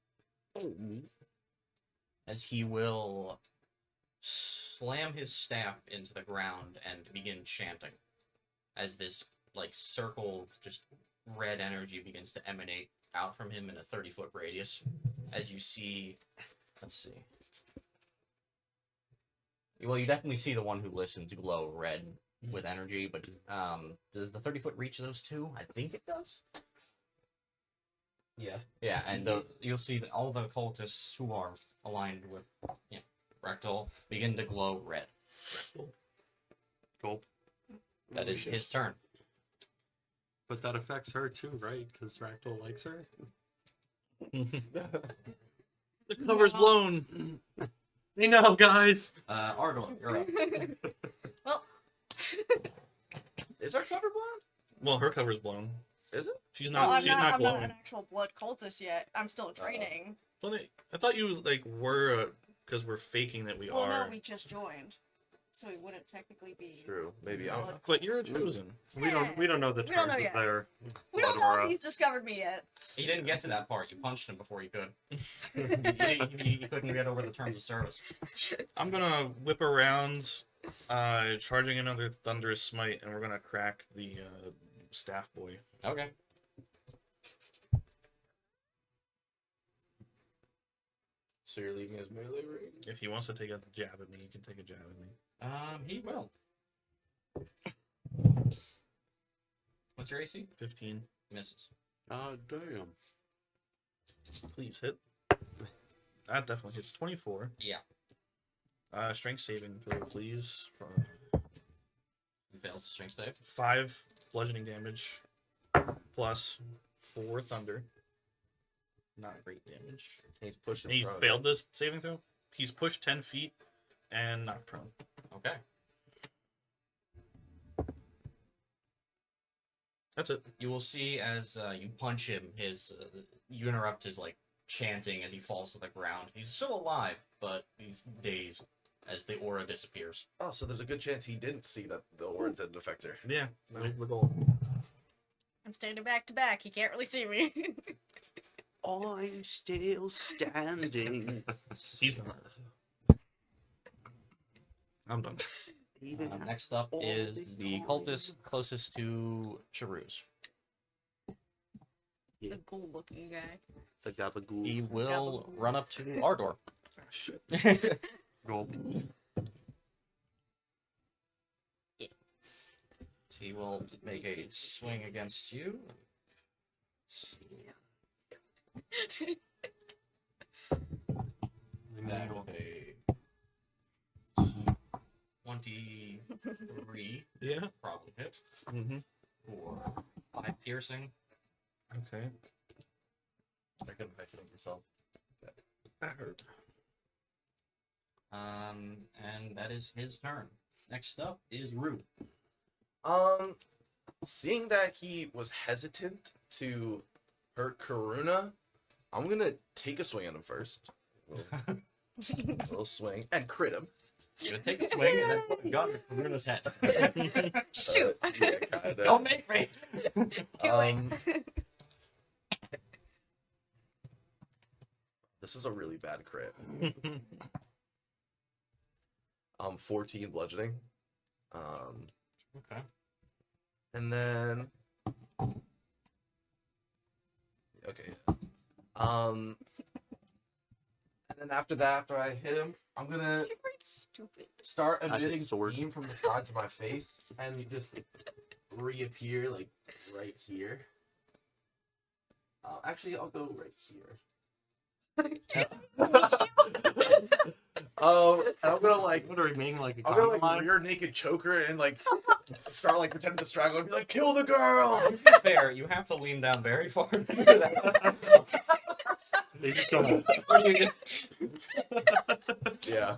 As he will slam his staff into the ground and begin chanting. As this, like, circle of just red energy begins to emanate out from him in a 30-foot radius. As you see... Let's see. Well, you definitely see the one who listens glow red with energy, but does the 30-foot reach those 2? I think it does. Yeah. Yeah, and you'll see that all the cultists who are aligned with Rectal begin to glow red. Cool. That is his turn. But that affects her too, right? Because Ractal likes her. The cover's blown. They know, guys. Ardor, you're up. Well, Is our cover blown? Well, her cover's blown. Is it? She's well, not. I'm she's not, not I'm not glowing. an actual blood cultist yet. I'm still in training. I thought you like were because we're faking that we Well, are. no, we just joined, so we wouldn't technically be. True. Maybe I'm. But you're a chosen. We don't know the We don't terms know of yet. their We blood don't know aura. if he's discovered me yet. He didn't get to that part. You punched him before you could. You couldn't get over the terms of service. I'm gonna whip around Charging another thunderous smite, and we're gonna crack the staff boy. Okay. So you're leaving his melee range? If he wants to take a jab at me, he can take a jab at me. He will. What's your AC? 15. Misses. Oh, damn. Please hit. That definitely hits. 24. Yeah. Strength saving throw, please. For He fails the strength save. 5 bludgeoning damage plus 4 thunder. Not great damage. He's pushed him. And he's prone. failed this saving throw. He's pushed 10 feet and not prone. Okay. That's it. You will see as you punch him, you interrupt his like chanting as he falls to the ground. He's still alive, but he's dazed as the aura disappears. Oh, so there's a good chance he didn't see that the aura didn't affect her. Yeah, that was the goal. I'm standing back to back. He can't really see me. I'm still standing. He's not. I'm done. Even Next up all is this the time. cultist closest to Charuz. The cool looking guy. the gabagool. He will run up to Ardor. Ah, shit. Gold. He will make a swing against you. Let's see. That with a 23 Yeah. probably hit Mm-hmm. for 5 piercing. Okay. I couldn't make it up yourself. That hurt. And that is his turn. Next up is Rue. Seeing that he was hesitant to hurt Karuna, I'm gonna take a swing at him first. Little swing and crit him. He's gonna take a swing and then put a gun to Karuna's head. Shoot. Yeah, kinda. Don't make me! Kill it. This is a really bad crit. 14 bludgeoning. Okay. And then okay. And then after that, after I hit him, I'm gonna You're quite stupid. start That's a emitting sword. steam from the sides of my face and just reappear like right here. Actually, I'll go right here. And I'm gonna like What are we making like a I'm gonna common like line? rear naked choke her and like start like pretending to strangle and be like, kill the girl. To be fair, you have to lean down very far to do that. They just go. Or you just Yeah.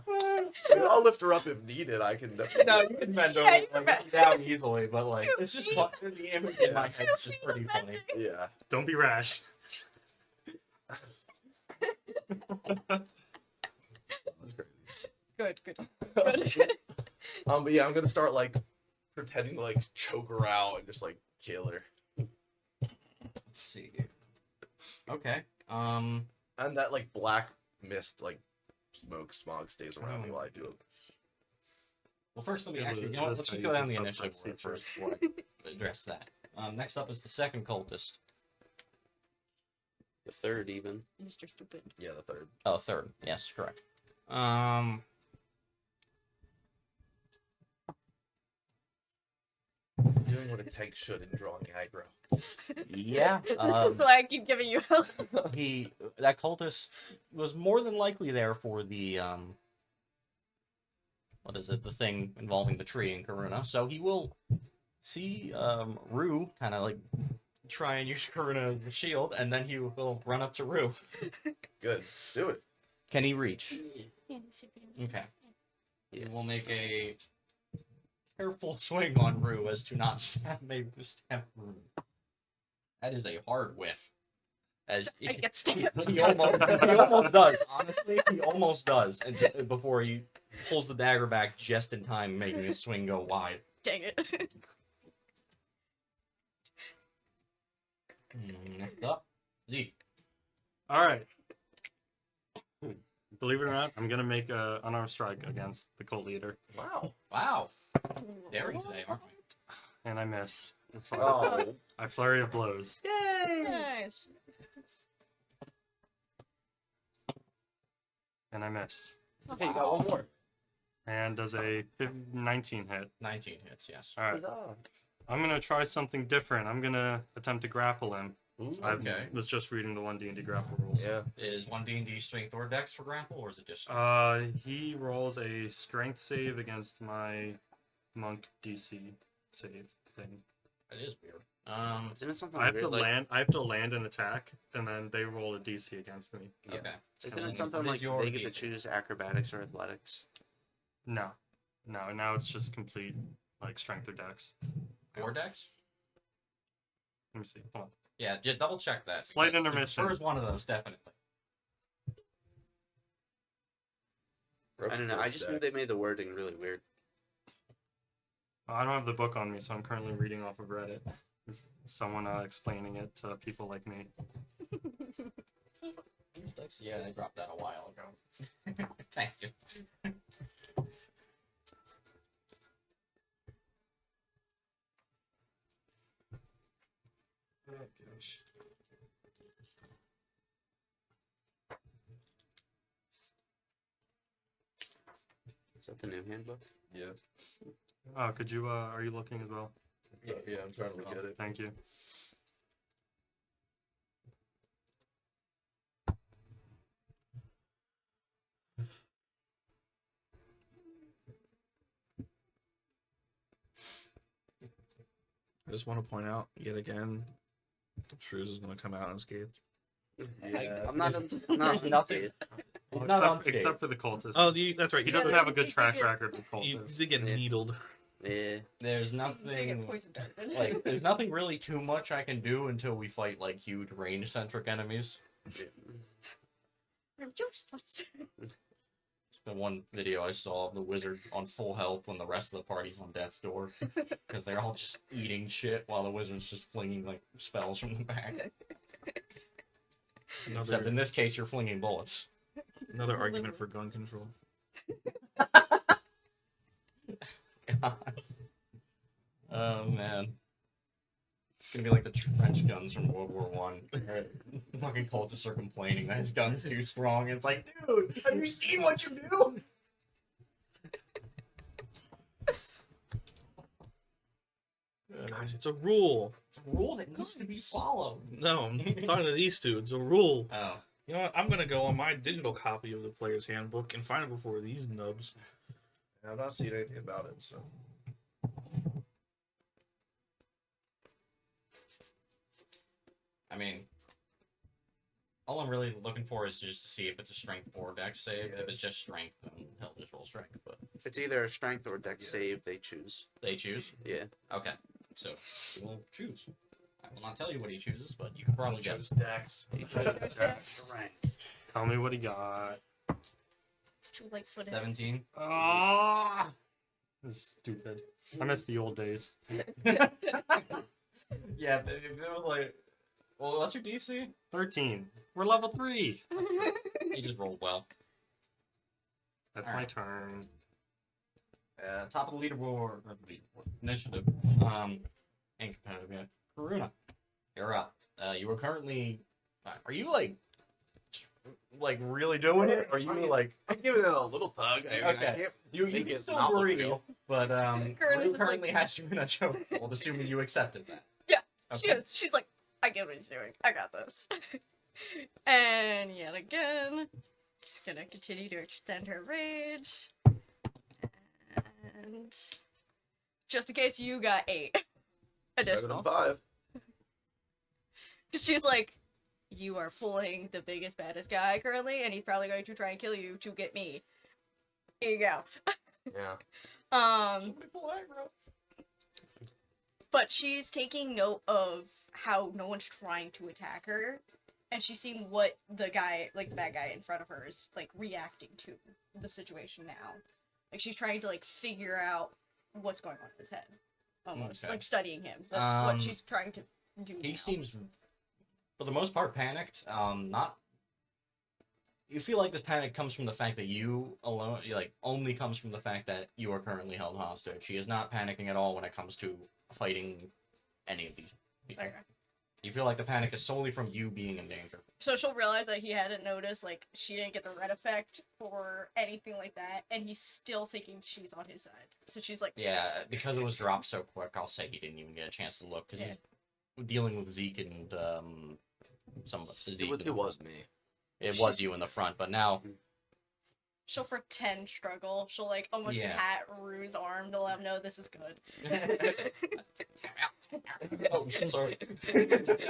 I'll lift her up if needed. I can definitely. no, you can bend over Yeah, you like, can down easily, but like You it's just feet. fun. The image in my head is just feet pretty of funny. Yeah. Don't be rash. That's crazy. Good, good, good. But yeah, I'm gonna start like pretending to like choke her out and just like kill her. Let's see. Okay. And that like black mist, like smoke smog stays around me while I do it. Well, first let me Yeah, actually. but You know what? that's Let's how just you go down can the initiative sometimes order feature. first before I address that. Next up is the second cultist. The third, even. Mr. Stupid. Yeah, the third. Oh, third. Yes, correct. Doing what a tank should in drawing aggro. Yeah. That's why I keep giving you help. That cultist was more than likely there for the what is it? The thing involving the tree in Karuna. So he will see Rue kind of like try and use Karuna as a shield, and then he will run up to Rue. Good. Do it. Can he reach? Okay. He will make a careful swing on Rue as to not stab Rue. That is a hard whiff. As I get stabbed. he almost does. Honestly, he almost does. And before he pulls the dagger back just in time, making his swing go wide. Dang it. Next up, Zeke. All right. Believe it or not, I'm gonna make a unarmed strike against the cult leader, Wow. Wow. Daring today, aren't we? and I miss. So Oh. I flurry of blows, Yay! Nice. and I miss. Okay, you got one more. And does a 19 hit. 19 hits, yes. All right, Huzzah. I'm gonna try something different. I'm gonna attempt to grapple him. Ooh, I Okay. was just reading the 1D&D grapple rules. Yeah. Is one D&D strength or dex for grapple, or is it just? He rolls a strength save against my monk DC save thing. It is weird. Isn't it something I have weird? to Like, land. I have to land an attack, and then they roll a DC against me. Yeah. Okay. isn't What it something is like your they get to DC? choose acrobatics or athletics? No, now it's just complete like strength or dex. Or dex? Let me see. Hold on. Yeah, just double check that. Slight because intermission. First one of those, definitely. I don't know. I just knew they made the wording really weird. I don't have the book on me, so I'm currently reading off of Reddit. Someone explaining it to people like me. Yeah, I dropped that a while ago. Thank you. Oh gosh. Is that the new handbook? Yeah. Oh, could you? Are you looking as well? Yeah, I'm trying to look at it. Thank you. I just want to point out yet again, Shrews is going to come out unscathed. Yeah, I'm not. I'm there's not nothing- Well, Not except, unscathed. except for the cultist. Oh, that's right. He Yeah, doesn't they- have a good they track get- record with He cultists. did get Yeah. needled. Yeah. There's They nothing get poison darted. like there's nothing really too much I can do until we fight like huge range centric enemies. I'm useless. It's the one video I saw of the wizard on full health when the rest of the party's on death's door because they're all just eating shit while the wizard's just flinging like spells from the back. Except in this case, you're flinging bullets. Another argument for gun control. God. Oh man. It's gonna be like the trench guns from World War One. Fucking cultists are complaining that his gun's too strong. It's like, dude, have you seen what you do? Guys, it's a rule. It's a rule that needs to be followed. No, I'm talking to these two. It's a rule. Oh. You know what? I'm going to go on my digital copy of the player's handbook and find it before these nubs. I've not seen anything about it, so. I mean, all I'm really looking for is just to see if it's a strength or dex save. Yeah. If it's just strength, then hell, just roll strength. But It's either a strength or dex Yeah. save they choose. they choose. Yeah. Okay, so he will choose. I will not tell you what he chooses, but you can probably guess. Chose Dex. They choose Dex. Right. Tell me what he got. It's too late footed. 17. Ah, this is stupid. I miss the old days. Yeah, it was like, well, what's your DC? 13. We're level 3. He just rolled well. That's Alright. my turn. Top of the leaderboard, initiative, and competitive, yeah. Karuna, you're up. You are currently, are you like really doing it? Or are you like, I'm giving it a little tug. I mean, I Okay. can't you make can it still not look breathe, real. but Karuna's Karuna like- currently has you in a chokehold, assuming you accepted that. Yeah, Okay. she's like, I get what he's doing. I got this. And yet again, she's gonna continue to extend her rage. And just in case you got 8 Better than additional. 5. She's like, you are pulling the biggest, baddest guy currently, and he's probably going to try and kill you to get me. Here you go. Yeah. But she's taking note of how no one's trying to attack her, and she's seeing what the guy, like the bad guy in front of her, is like reacting to the situation now. Like she's trying to like figure out what's going on in his head, almost Okay. like studying him. That's Um, what she's trying to do. He now. seems, for the most part, panicked. Not you feel like this panic comes from the fact that you alone, like, only comes from the fact that you are currently held hostage. She is not panicking at all when it comes to fighting any of these people. Okay. You feel like the panic is solely from you being in danger. So she'll realize that he hadn't noticed, like, she didn't get the red effect or anything like that, and he's still thinking she's on his side. So she's like, Yeah, because it was dropped so quick, I'll say he didn't even get a chance to look, because Yeah. he's dealing with Zeke and, Zeke. It was me. It was you in the front, but now, she'll pretend struggle. She'll, like, almost Yeah. pat Rue's arm to let him know this is good. oh, I'm sorry.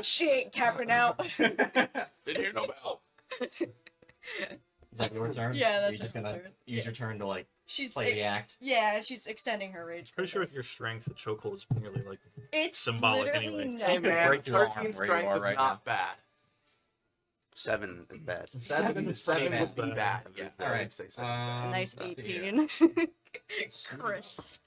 She ain't tapping out. Didn't hear no bell. Is that your turn? Yeah, that's You're just her gonna turn. use Yeah. your turn to, like, She's play the act. yeah, she's extending her rage. Pretty sure further. with your strength, the chokehold is merely like It's symbolic literally anyway. Hey nothing. man, break your arm 13 where you strength are is right not bad. 7 is bad. 7 would be bad. bad. Yeah, All I right. would say 7. A nice let's see here. 18. see. Crisp.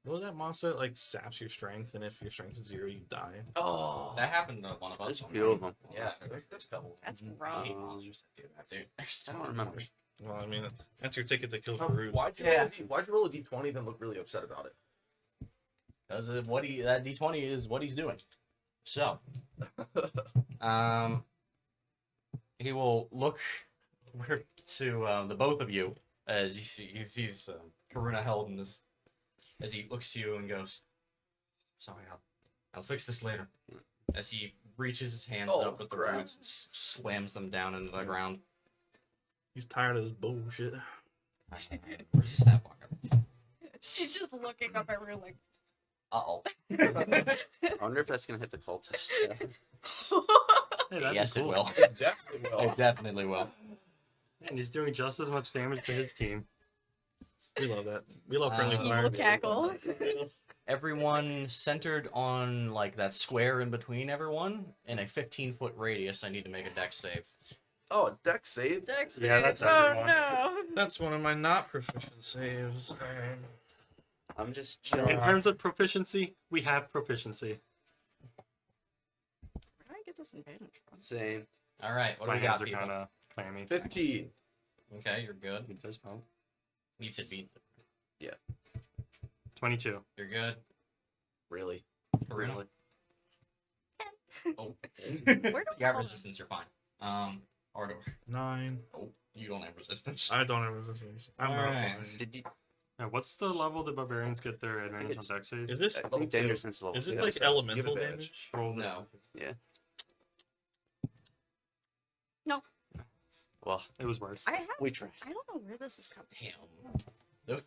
What was that monster that like saps your strength, and if your strength is 0, you die? Oh, That happened to one of us. There's a few of them. yeah. There's a couple. That's I rough. hate monsters that do that, dude. They're so I don't remember. Well, I mean, that's your ticket to kill Farouz. Why'd you roll a d20 then look really upset about it? Because of what that D20 is what he's doing. So, he will look to the both of you as he sees Karuna held in this. As he looks to you and goes, "Sorry, I'll fix this later." As he reaches his hands Oh, up with the crap. roots and slams them down into the ground. He's tired of this bullshit. Where's your snap walker? She's just looking up at Rue like, Uh-oh. I wonder if that's gonna hit the cultist. Hey, that'd Yes, be it cool. will. It definitely will. It definitely will. And he's doing just as much damage to his team. We love that. We love friendly Evil fire. cackle. Everyone centered on, like, that square in between everyone in a 15-foot radius. I need to make a dex save. Oh, deck save. Dex Yeah, that's save. Oh everyone. no. That's one of my not proficient saves. I'm just In chilling. terms of proficiency, we have proficiency. Where did I get this advantage from? Same. All right, what do My we hands got, are people? kind of clammy. 15. Okay, you're good. Good fist bump. You should beat. 22. You're good. Really? Karuna? Really? Oh. Where do You all got the- resistance, you're fine. Ardor. 9. Oh, you don't have resistance. I don't have resistance. I'm not Alright. fine. Did you? Yeah, what's the level the barbarians get their advantage on it's- dex saves? Is this I Level think 2. danger sense is level is it 2. like Give elemental advantage. damage? Roll the- No. Well, It was worse. I have. we tried. I don't know where this is coming. Damn.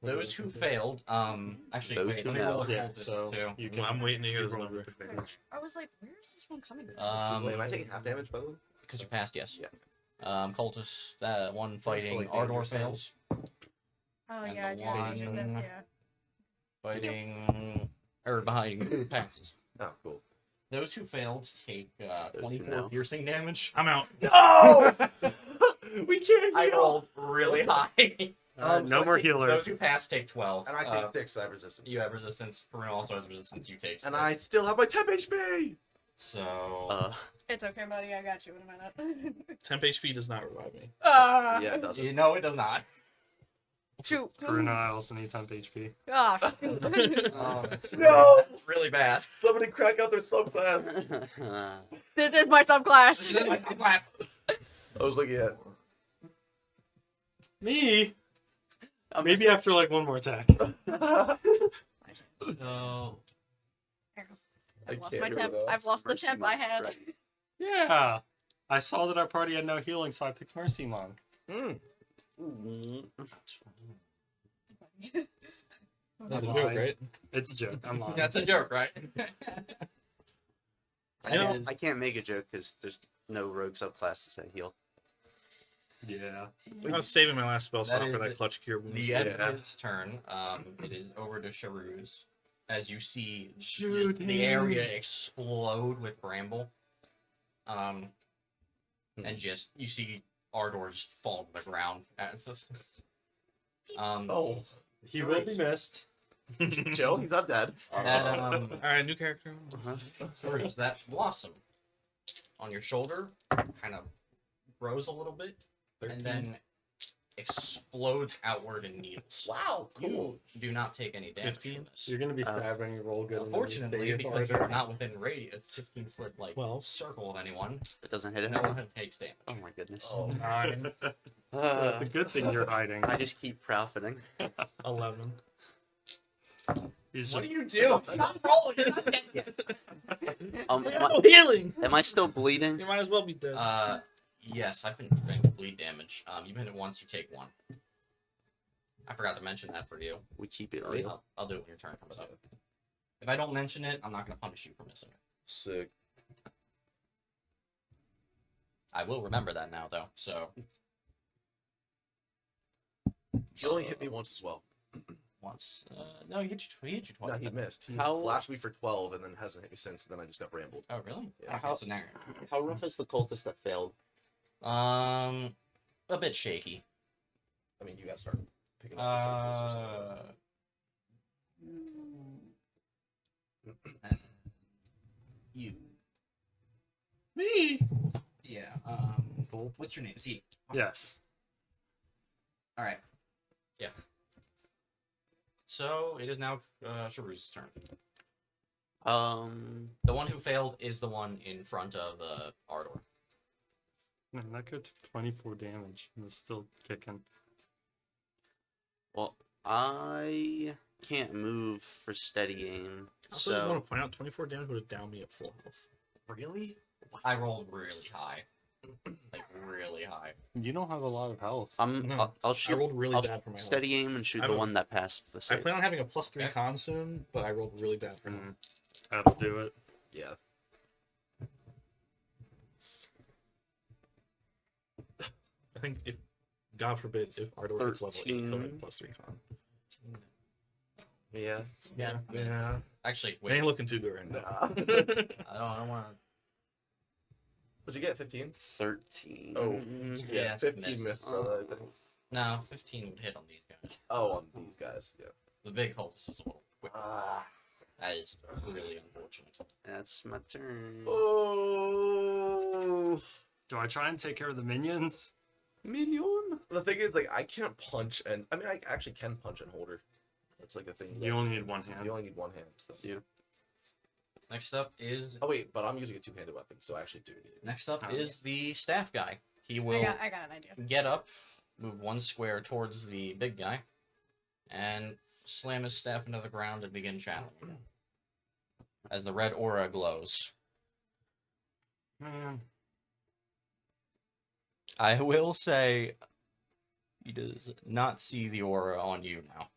Those who failed, actually, Those wait, who let me roll know. the Yeah, cultist, so too. you Well, I'm waiting to hear you the roll number. with advantage. I was like, where is this one coming from? Wait, am I taking half damage, by the way? Because you passed, yes. Yeah. Cultist, that one fighting like Ardor danger fails. Oh And yeah, I the do. That's, one- yeah. Fighting, or behind passes. Oh, cool. Those who failed take Those who 24 know. piercing damage. I'm out. No! We can't I heal! rolled really high. Alright, so no I more take- Those healers. who pass take 12. And I take 6, I have resistance. You have resistance. Karuna also has resistance. You take And 6. I still have my temp HP! So, It's okay, buddy. I got you in a minute. Temp HP does not revive me. Ah. Yeah, it doesn't. you know it does not. Shoot. Karuna also needs temp HP. Ah, shoot. No! It's really bad. Somebody crack out their subclass! This is my subclass. I was looking at. Me? Maybe after like one more attack. So, I've lost can't my hear temp. it all. I've lost the Mercy temp I monk, had. right. Yeah. I saw that our party had no healing, so I picked Mercy Monk. Mm. That's a I'm joke, lying. right? It's a joke. I'm lying. that's a joke, right? I can't make a joke because there's no rogue subclasses that heal. Yeah. I was saving my last spell That slot for is that clutch cure wound. The end Yeah. of his turn, it is over to Sharuz. As you see Shoot the area explode with bramble. And just, you see Ardor's fall to the ground. Oh. He will be missed. Chill, he's not dead. That, Alright, new character. Uh-huh. Sharuz, that Blossom. on your shoulder kind of grows a little bit, 13. and then explodes outward in needles. Wow, cool. You do not take any damage 15? from this. You're gonna be sad when you roll good. and then you Unfortunately, stay because farther. you're not within radius, 15-foot like 12. circle of anyone, It doesn't hit no anything. one takes damage. Oh my goodness. Oh, 9, It's a good thing you're hiding. I just keep profiting. 11. He's What just do you do? Stop rolling! You're not dead yet. Healing! Am I still bleeding? You might as well be dead. Yes, I've been preventing bleed damage. You hit it once, you take 1. I forgot to mention that for you. We keep it real. I'll do it when your turn comes up. If I don't mention it, I'm not going to punish you for missing it. sick. I will remember that now, though. So He only hit me once as well. once, no, he hit you twice. No, he missed. He How- flashed me for 12 and then hasn't hit me since. And then I just got rambled. Oh, really? Yeah. Okay, so now How rough is the cultist that failed? a bit shaky. I mean, you guys start picking up the You. Me! Yeah. Cool. What's your name? See. Yes. All right. Yeah. So it is now Sharuz's turn. The one who failed is the one in front of Ardor. Man, that could do 24 damage and it's still kicking. Well, I can't move for steady aim, I also just so want to point out 24 damage would have downed me at full health. Really? I rolled really high. Like really high. You don't have a lot of health. No, I'll I shoot. rolled really I'll bad for my steady aim and shoot I the don't- one that passed the health. I save. plan on having a +3 Okay. con soon, but I rolled really bad for him. That'll do it. Yeah. I think if, God forbid, if Ardor hits level 8, he'll 13. have a +3 con. Yeah. Yeah. Yeah. Actually, It wait. ain't looking too good right now. I don't want to. What'd you get? 15? 13. Oh. Yeah, Yes, 15 misses. missed. So No, 15 would hit on these guys. oh, on these guys. Yeah. The big cultist is a little quicker. That is really unfortunate. That's my turn. Oh. Do I try and take care of the minions? Minion. The thing is, like, I can't punch, and I mean, I actually can punch and hold her. That's like a thing. You only need one hand. You only need one hand. So. Yeah. Next up is Oh wait, but I'm using a two-handed weapon, so I actually do need it. next up Oh, is the staff guy. He will I got an idea. get up, move 1 square towards the big guy, and slam his staff into the ground and begin channeling as the red aura glows. Man, I will say he does not see the aura on you now,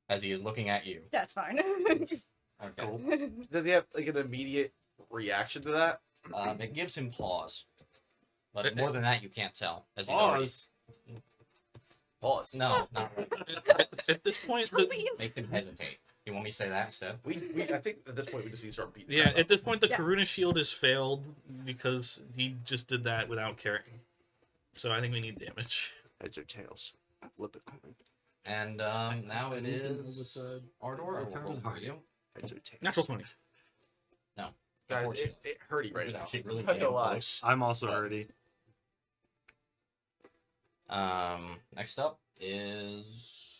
as he is looking at you. That's fine. Okay. cool. Does he have like an immediate reaction to that? It gives him pause, but more than that, you can't tell. As he's already... Pause. Pause. No, not really. At this point, Don't be Makes him hesitate. You want me to say that instead? I think at this point we just need to start beating. yeah, that at this point, the Yeah. Karuna shield is failed because he just did that without caring. So I think we need damage. Heads or tails? Flip a coin. And now it is Ardor. I will turn roll is for hard. you. Heads or tails? Natural 20. No, Guys, unfortunately. it hurty right It was now. actually really I'm not gonna damn lie. close. I'm also already. Next up is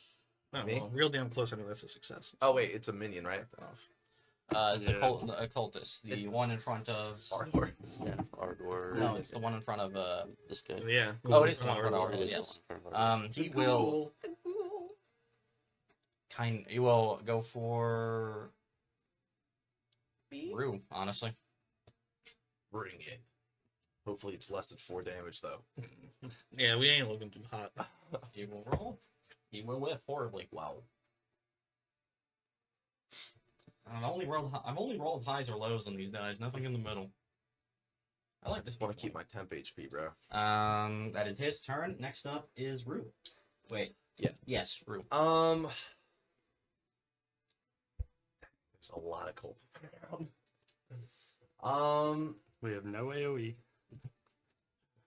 Oh, Me? well, real damn close. I know that's a success. Oh wait, it's a minion, right? Take that off. it's Yeah. the occultist, the It's- one in front of. Ardor. Staff Ardor. No, it's the one in front of This guy. Yeah. Oh, it is the one Ardor. for Ardor, It is the yes. one for Ardor. He will he will go for Rue, honestly. Bring it. Hopefully it's less than 4 damage though. Yeah, we ain't looking too hot. He will roll. He will whiff horribly. Wow. I've only rolled highs or lows on these dice. Nothing in the middle. I I like just want to keep my temp HP, bro. That is his turn. Next up is Rue. Wait. Yeah. Yes, Rue. There's a lot of cultists around. We have no AoE.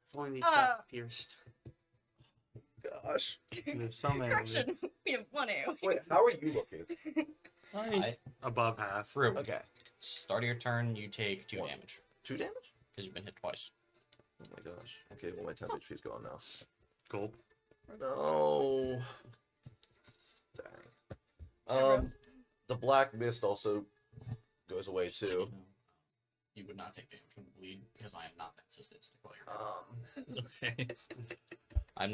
If only these Uh, shots pierced. Gosh. We have some AoE. Correction. We have 1 AoE. Wait, how are you looking? Above half. Rue. Okay. Start of your turn, you take 2 One. damage. 2 damage? because you've been hit twice. Oh my gosh. Okay, well my 10 HP is gone now. Cool. No. Dang. The black mist also goes away too. You would not take damage from the bleed because I am not that statistical. Okay. I'm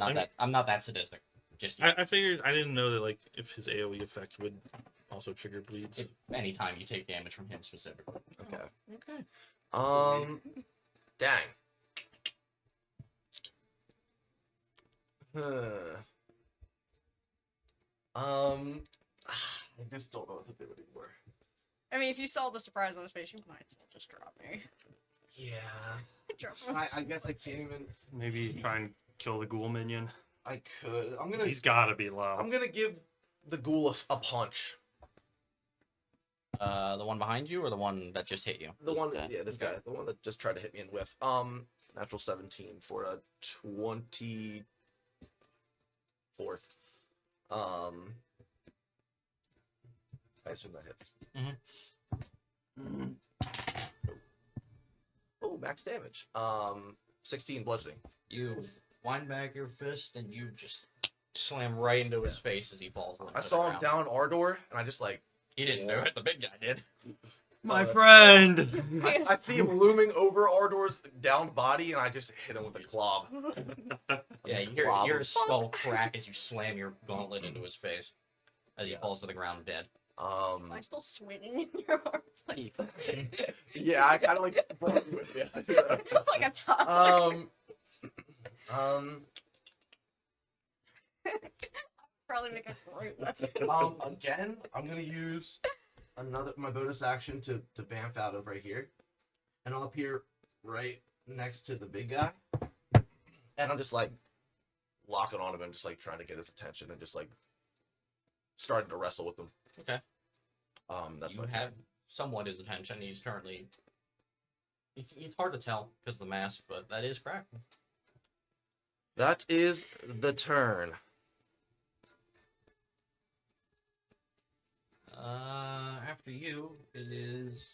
not that sadistic. Just I figured I didn't know that like if his AoE effect would also trigger bleeds. if anytime you take damage from him specifically. Okay. Okay. Dang. Huh. I just don't know what to do anymore. I mean, if you saw the surprise on his face, you might as well just drop me. Yeah. Drop him. I guess I can't even. Maybe try and kill the ghoul minion. I could. He's gotta be low. I'm gonna give the ghoul a punch. The one behind you or the one that just hit you? The This one, guy. yeah, this guy, the one that just tried to hit me in with. Natural 17 for a 24. I assume that hits. Oh, max damage. 16 bludgeoning. You wind back your fist and you just slam right into his face as he falls. I saw him down Ardor, and I just like He didn't do it. The big guy did. My friend! I see him looming over Ardor's downed body, and I just hit him with a club. Yeah, you hear his skull crack as you slam your gauntlet into his face as he falls to the ground dead. Am I still swinging in your arms? Like, Yeah, I kind of like broke with you. like a toddler. Probably make a great weapon. Again, I'm gonna use my bonus action to bamf out of right here, and I'll appear right next to the big guy, and I'm just like locking on him and just like trying to get his attention and just like starting to wrestle with him. Okay. That's You my have somewhat his attention. He's currently. It's hard to tell because of the mask, but that is cracked. That is the turn. After you, it is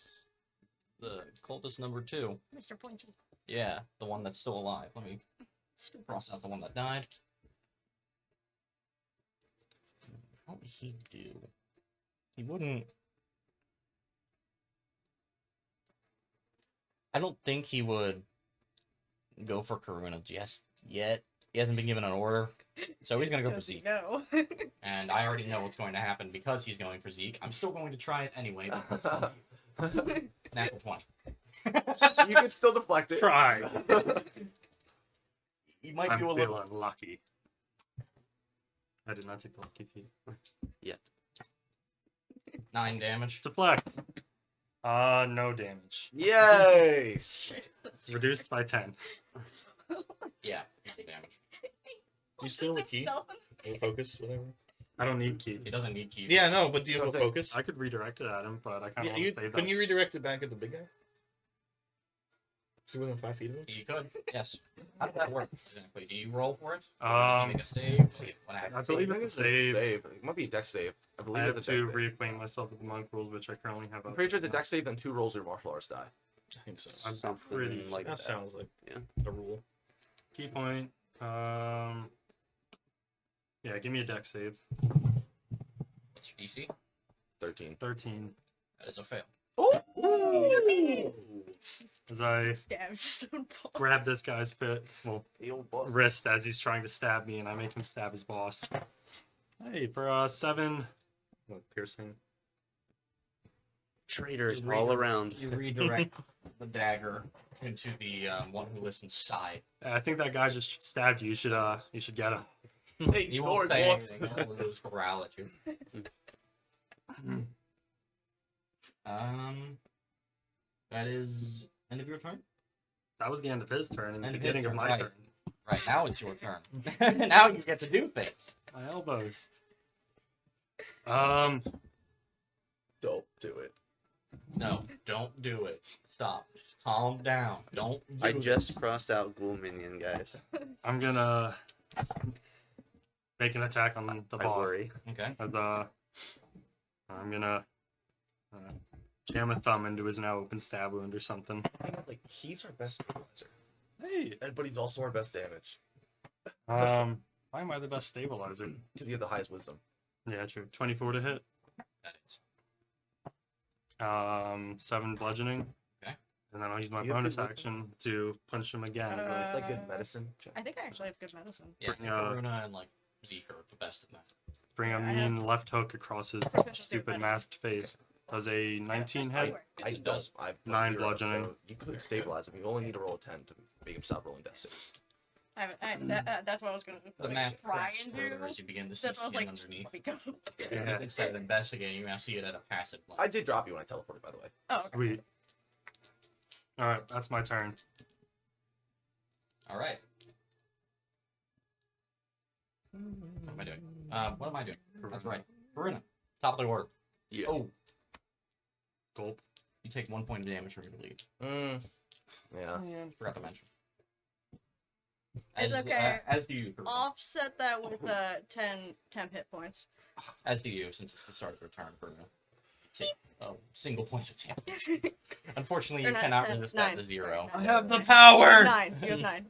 the cultist number 2. Mr. Pointy. Yeah, the one that's still alive. Let me Stupid. cross out the one that died. What would he do? He wouldn't. I don't think he would go for Karuna just yet. He hasn't been given an order, so he's gonna go for Does he Zeke. know? And I already know what's going to happen because he's going for Zeke. I'm still going to try it anyway. But it's natural 20. You can still deflect it. Try! You might I'm do a little. feeling lucky. I did not take the lucky feat. 9 damage. Deflect! No damage. Yay! Reduced by 10. Yeah, 9 damage. Do you still have a key? Or focus, whatever. I don't need key. He doesn't need key. Yeah, no, but do you have a Okay. focus? I could redirect it at him, but I kind of Yeah, want to save couldn't that. you redirect it back at the big guy? Because he wasn't 5 feet of him? You could, yes. How does that work exactly? Do you roll for it? Or does he Um, make a save? What I happens? believe it's a save. It might be a dex save. I I believe have it's a to dex save. reacquaint myself with the monk rules, which I currently have. I'm pretty sure it's a dex save, then 2 rolls your martial arts die. I think so. I'm Something pretty like That that. sounds like Yeah. a rule. Key point. Yeah, give me a dex save. What's your DC? 13. 13. That is a fail. As I Stabs his own ball. grab this guy's wrist as he's trying to stab me, and I make him stab his boss. Hey, for 7 piercing. Traitors You all redirect- around. You redirect the dagger into the one who listens side. I think that guy just stabbed you. You should get him. Hey, He won't sword, say boy. anything. He'll just growl at you. That is end of your turn. That was the end of his turn and the End of his beginning of turn, my right. turn. Right now it's your turn. Now you get to do things. My elbows. Don't do it. No, don't do it. Stop. Just calm down. Don't. Do I it. just crossed out ghoul minion, guys. I'm gonna make an attack on the I boss. worry. Okay. As, I'm gonna jam a thumb into his now open stab wound or something. Like, he's our best stabilizer. Hey, But he's also our best damage. Why am I the best stabilizer? Because you have the highest wisdom. Yeah, true. 24 to hit. That is. 7 bludgeoning. Okay. And then I'll use my You have bonus good wisdom? action to punch him again. Like good medicine check. I think I actually have good medicine. Yeah, Bring, Karuna and like Zeke are the best in that. Bring a I mean left hook across his Proficiency with stupid medicine. masked face. Does a 19 hit? I It does. I've 9 0, bludgeoning. so you could stabilize him. You only need to roll a 10 to make him stop rolling death saves. That's what I was gonna The like, map try cracks and further do. as you begin to see That's what I was skin like, underneath. let me go. Yeah. Instead of investigating, you now see it at a passive level. I did drop you when I teleported, by the way. Oh, okay. Sweet. Alright, that's my turn. All right. What am I doing? What am I doing? That's right. Karuna, top of the order. Yeah. Oh, Gulp. you take 1 point of damage from your bleed. Yeah. Forgot to mention. It's okay. As do you, Karuna. Offset that with 10 hit points. As do you, since it's the start of your turn, Karuna. You take a single point of damage. Unfortunately, Or you not cannot 10, resist 9, that to 0. sorry, I have 9. the power! 9. You have 9.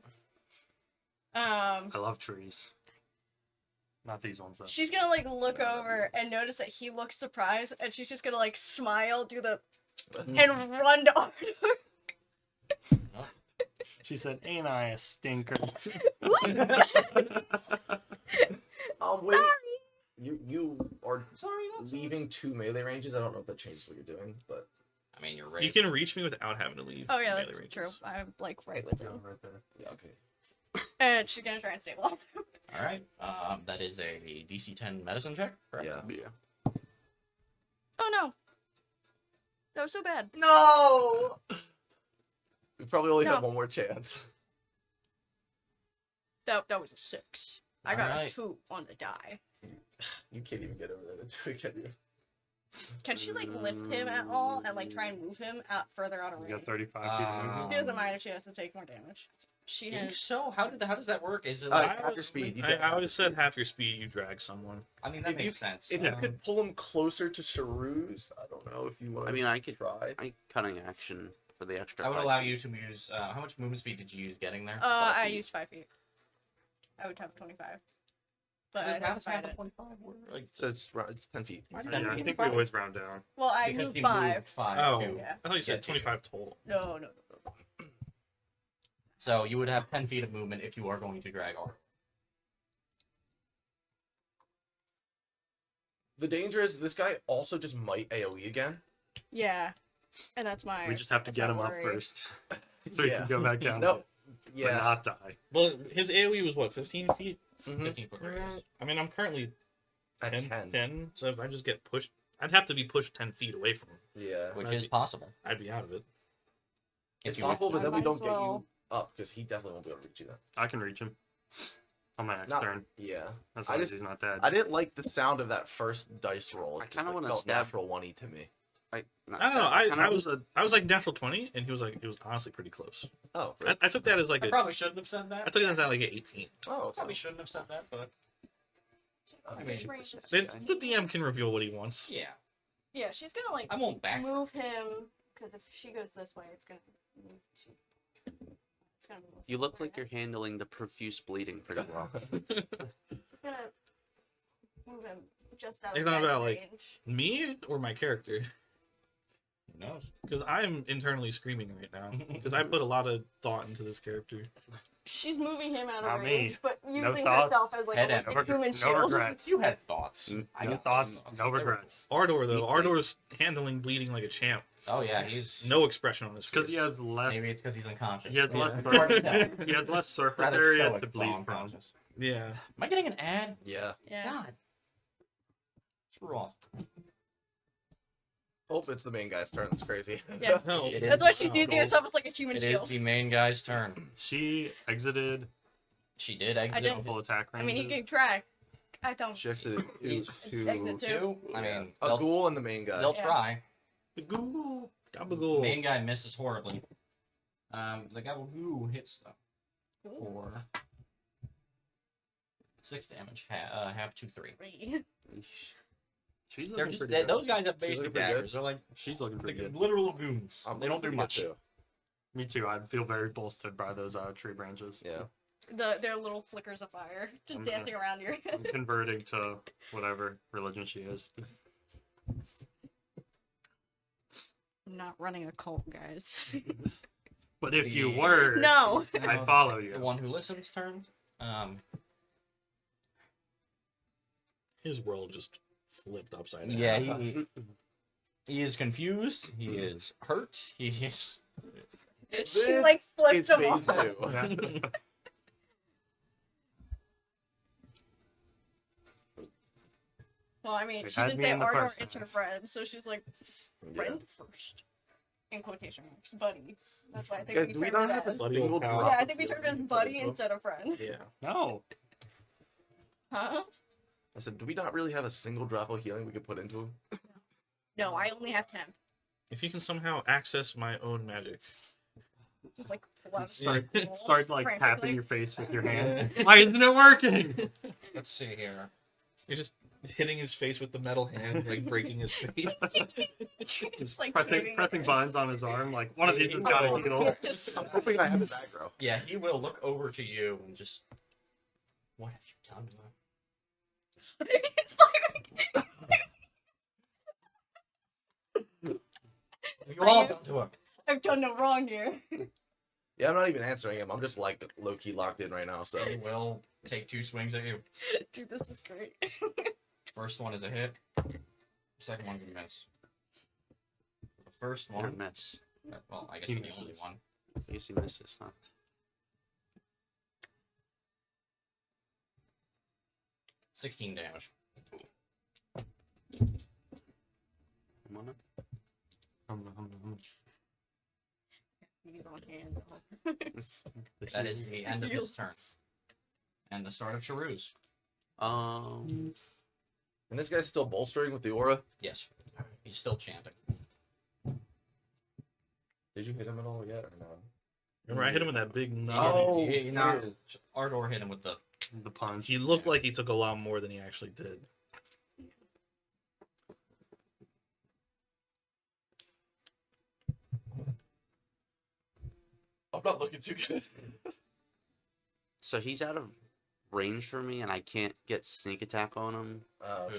I love trees. Not these ones though. She's gonna like look over and notice that he looks surprised, and she's just gonna like smile, do the and run to Arthur. She said, "Ain't I a stinker?" Wait. You are Sorry, not leaving 2 melee ranges. I don't know if that changes what you're doing, but I mean, you're right. you can reach me without having to leave. Oh yeah, melee that's ranges. true. I'm like right with him, right there. Yeah. Okay. and she's gonna try and stabilize him. All right. That is a DC 10 medicine check. Correct? Yeah. Yeah. Oh no, that was so bad. No. We probably only have No. one more chance. That was a 6. I got Alright. a 2 on the die. You can't even get over there, can you? Can she like lift him at all and like try and move him out further out of You got range? 35 feet of movement. She doesn't mind if she has to take more damage. She You think has. so? How does that work? Is it Uh, like? half your speed. You I get always said half your speed, you drag someone. I mean, that if makes you- sense. If you could pull him closer to Sharu's, I don't know if you want. I mean, I could try. cutting action for the extra. I would 5 allow feet. you to use. How much movement speed did you use getting there? 5 I feet. used 5 feet. I would have 25. But Does I'd have half to find a it. 25? Like, So it's 10 feet. Why did Yeah, I you think five? we always round down. Well, I because moved you 5. moved 5 Oh, too. Yeah. I thought you said Yeah, 25 total. No. So you would have 10 feet of movement if you are going to drag R. The danger is this guy also just might AoE again. Yeah. And that's my. We just have to that's get my him up worry. first, so he Yeah. can go back down. No. but Yeah. not die. Well, his AoE was what, 15 feet? 15-foot radius. I mean, I'm currently At 10, 10. so if I just get pushed, I'd have to be pushed 10 feet away from him. Yeah. Which I'd is be- possible. I'd be out of it. It's you wish possible, to. but then we Might don't as get you well. up because he definitely won't be able to reach you then. I can reach him on my next Not- turn. Yeah. As I long as just- he's not dead. I didn't like the sound of that first dice roll. I It just, kinda like, wanna felt stab- natural 1-y to me. Not I don't know. stab, kinda I was like natural 20, and he was like, it was honestly pretty close. Oh, I took that as like I a, probably shouldn't have said that. I took it as like an 18. oh, Probably shouldn't have said that, but I mean, shoot the stab The, guy. the DM can reveal what he wants. yeah, Yeah, she's gonna like I won't back. move him because if she goes this way, it's gonna move to. It's gonna move. You look this way. like you're handling the profuse bleeding pretty well. It's gonna move him just out You're of talking that about, like- range. Me or my character? Who knows? Because I'm internally screaming right now. Because I put a lot of thought into this character. She's moving him out of Not me. range, but No using thoughts. herself as like Head almost in. a human No shield. regrets. You had thoughts. Mm, No thoughts, no regrets. Ardor though, Ardor's handling bleeding like a champ. Oh yeah, he's. No expression on his It's because face. he has less. Maybe it's because he's unconscious. He has less. Yeah. Hard to tell. He has less surface Rather area stoic to than bleed from. unconscious. Yeah. Am I getting an ad? Yeah. Yeah. God. Screw off. Oh, it's the main guy's turn. That's crazy. Yeah. No. It That's why she's Oh, using cool. herself as like a human It is shield. the main guy's turn. She exited She did exit. didn't- full attack I ranges. mean, he can try. I don't. She exited He's to exit Two. I yeah, mean, a they'll, ghoul and the main guy. they'll Yeah. try. The ghoul. The Gabagool. main guy misses horribly. The guy who hits though for 6 damage. Have 2-3. Eesh. She's They're looking just, pretty they, good. those guys have She's basic looking pretty good. daggers. They're like She's looking pretty good. literal goons. I'm They don't do looking much. too. Me too. I feel very bolstered by those tree branches. Yeah. Their little flickers of fire just Mhm. dancing around your I'm head. converting to whatever religion she is. I'm not running a cult, guys. But if you The- were, No. I follow The you. one who listens turn. His world just flipped upside down. Yeah, he is confused. He is hurt. He is. She like flips It's him me off. too. Yeah. Well, I mean, They she had did me say in the Ardor first is her time. friend, so she's like, Yeah. friend first. In quotation marks, buddy. That's why I think Guys, we do we termed not it have a as. Buddy single old pal. drop? Yeah, I of think we termed it healing as we put buddy into him? instead of friend. Yeah. No. Huh? I said, do we not really have a single drop of healing we could put into him? No, I only have 10. If you can somehow access my own magic. Just like pull out Start like frantically. tapping your face with your hand. Why isn't it working? Let's see here. You're just hitting his face with the metal hand, like breaking his face. just like pressing moving it. buttons on his arm, like one of these has got to heal. Just I'm hoping I have his aggro. Yeah, he will look over to you and just. What have you done to him? it's firing. You all done to him. I've done no wrong here. Yeah, I'm not even answering him. I'm just like low key locked in right now. So He will take 2 swings at you. Dude, this is great. First one is a hit. Second one is a miss. The first Or one. miss. Well, I guess He you're the only misses. one. I guess he misses, huh? 16 damage. I'm on it. He's on hand. That is the end of his turn. And the start of Charu's. Um, and this guy's still bolstering with the aura. Yes. He's still chanting. Did you hit him at all yet or no? Remember, I hit him with that big nut. Oh, he knocked- Ardor hit him with the. the punch. He looked like he took a lot more than he actually did. I'm not looking too good. so he's out of range for me, and I can't get sneak attack on him.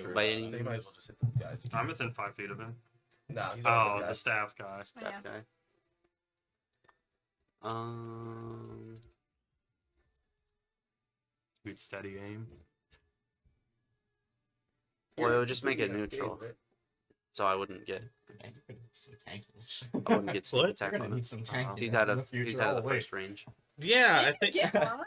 True. By So any you might as well just hit the guys. I'm within 5 feet of him. No, he's on Oh, the this guy. staff guy. That guy. Good steady aim. Well, it would just make it Yeah, neutral, right? so I wouldn't get Man, you're gonna need some tankiness. I wouldn't get sneak What? You're attack gonna on him. need some tankiness. He's out in the of future. he's out of the Oh, wait. first range. Yeah, I Did you think get armor?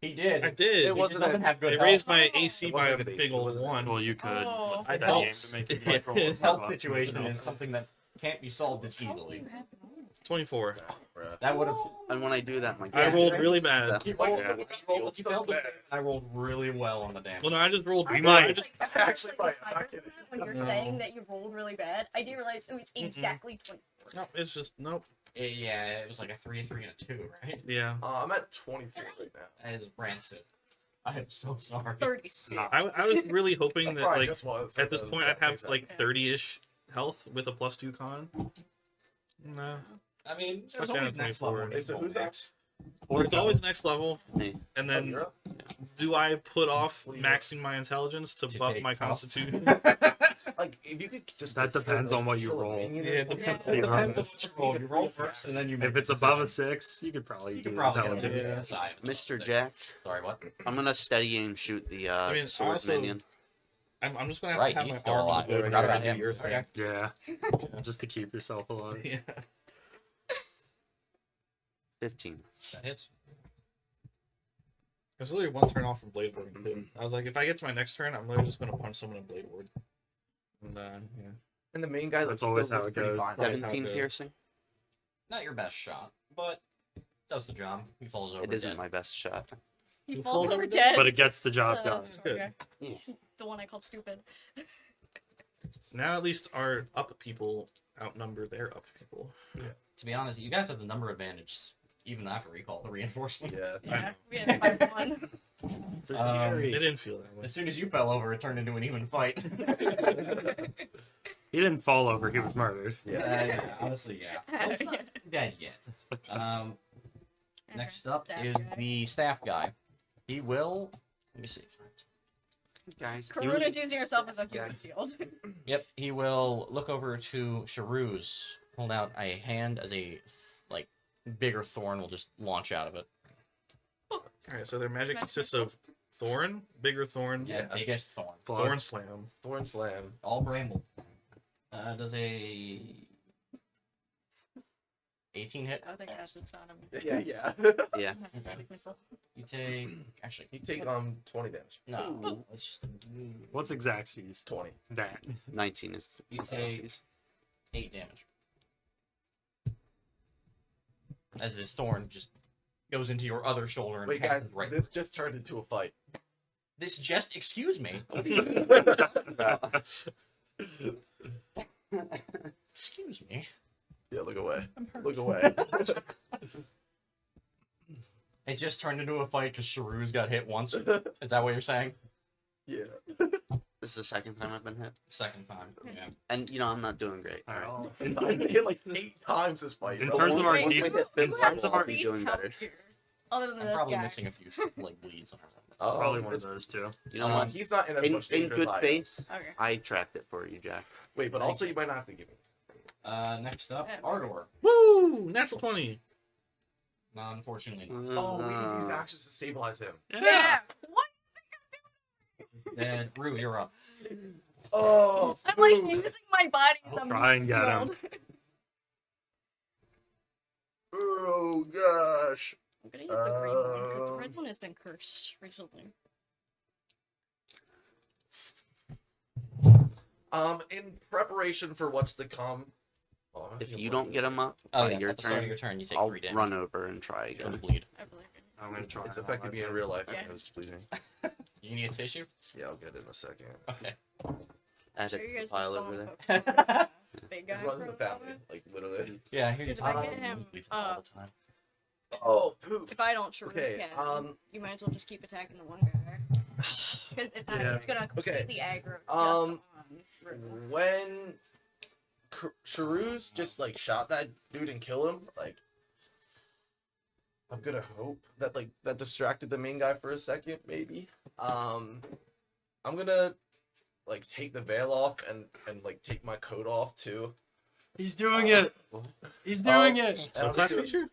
He did. I did. It wasn't doesn't a- have good They health. raised my Oh. AC It by a wasn't an big AC, old wasn't it? one. Well, you could. Oh. What's I that don't- aim to make you like roll a His health step up? situation is something that can't be solved as How do easily. you have armor? 24. Bruh. That would have. And when I do that, my I rolled character- really bad. He rolled, Yeah. he failed to- I rolled really well on the damage. Well, no, I just rolled. We no, I might. just Like, Actually, actually, right, higher I'm not than kidding. that when you're No. saying that you rolled really bad. I didn't realize it was exactly 24. no. It's just nope. Yeah, it was like a 3, 3, and a 2, right? Yeah. I'm at 24 right now. That is rancid. I am so sorry. 36. Nah. I was really hoping that Probably like just was. at this point I'd That have makes like sense. 30-ish health with a +2 con. No. I mean, Stuck there's always down at next 24. level. Is it who's next? Or it's always next level. Me. And Oh, then you're up? do I put off What do you maxing my intelligence to To buff take my tough. constitution? Like, if you could just. That depends on what you kill a roll. minion or Yeah, it something. depends It Yeah. depends on what you roll. You roll first, and then you make If it's the above a decision. 6, you could probably You do could probably get intelligence. it inside. Mr. Jack, Sorry, what? I'm gonna steady aim shoot the I mean, sword also- minion. I'm just gonna have Right, to have he's my still arm alive. move over Forgot here about and do him. your thing. Okay. Yeah. Just to keep yourself alive. Yeah. 15. That hits. I was literally one turn off from blade warding too. I was like, if I get to my next turn, I'm literally just gonna punch someone in blade ward. And yeah. And the main guy That's like, always still how looks it pretty goes. fine. Right. 17 how it goes. piercing. Not your best shot, but does the job. He falls over. It isn't dead. my best shot. He You falls fall over over dead. But it gets the job done. Good. Okay. Yeah. The one I called stupid. Now at least our up people outnumber their up people. To be honest, you guys have the number advantage, even after recall the reinforcement. Yeah. Yeah, we had 5-1. It didn't feel that way. As soon as you fell over, it turned into an even fight. He didn't fall over. He was murdered. Yeah, honestly, yeah. Well, he's not dead yet. Next up Staff is guy. the staff guy. He will. Let me see. Guys, Karuna's using herself as a human shield. Yep, he will look over to Sharuz, hold out a hand as a like bigger thorn will just launch out of it. Alright, so their magic consists of thorn, bigger thorn, Biggest thorn. thorn slam. Thorn slam. All bramble. Does a 18 hit? I think acid's not a Yeah, yeah. yeah. Okay. You take actually You take 20 damage. no. It's just What's Xaxes? 20. That. 19 is. you take 8 damage. As this thorn just goes into your other shoulder and Wait, guys, passes right. this just turned into a fight. This just excuse me. Excuse me. Yeah, look away. Look away. It just turned into a fight because Sharuz got hit once. Is that what you're saying? Yeah. This is the second time I've been hit. Second time. Yeah. And, I'm not doing great. All right. Alright. I've been hit like 8 times this fight. In bro. terms of our Once team- we hit Who fifth has level, the I'll be least doing health better. here? Other than I'm this probably guy. missing a few like bleeds on her. Probably one of it's- those two. You know what? He's not in as In, much in danger good as I am. faith, Okay. I tracked it for you, Jack. Wait, but also you might not have to give me. Next up, Yeah. Ardor. Woo! Natural 20. No, unfortunately not. Oh, we can use Uh, actions to stabilize him. Yeah. What? Then Rue, you're up. Oh, I'm like using my body as I'll a try and get him. shield. oh gosh. I'm gonna use the green one because the red one has been cursed recently. In preparation for what's to come. If you don't get him up Oh by yeah, your at the start of turn, your turn, you take I'll 3 damage. run over and try You're gonna again. bleed. I believe in you. I'm gonna try. It's it on affected my me in turn. real life. Yeah. I was bleeding. You need a tissue? Yeah, I'll get it in a second. Okay. Add Sure it you to the guys pile don't over there. focus on the big guy Run for the a family, moment. like literally. Yeah, here you Because if I get him, bleeds all the time. Oh, poop. if I don't sure Okay, you might as well just keep attacking the one guy. Because if not, Yeah. it's gonna Okay, completely aggro just um, on Rue. When Sharuz just like shot that dude and kill him, like I'm gonna hope that like that distracted the main guy for a second, maybe. I'm gonna like take the veil off and like take my coat off too. He's doing it. He's doing it. And I'm, Class doing- feature?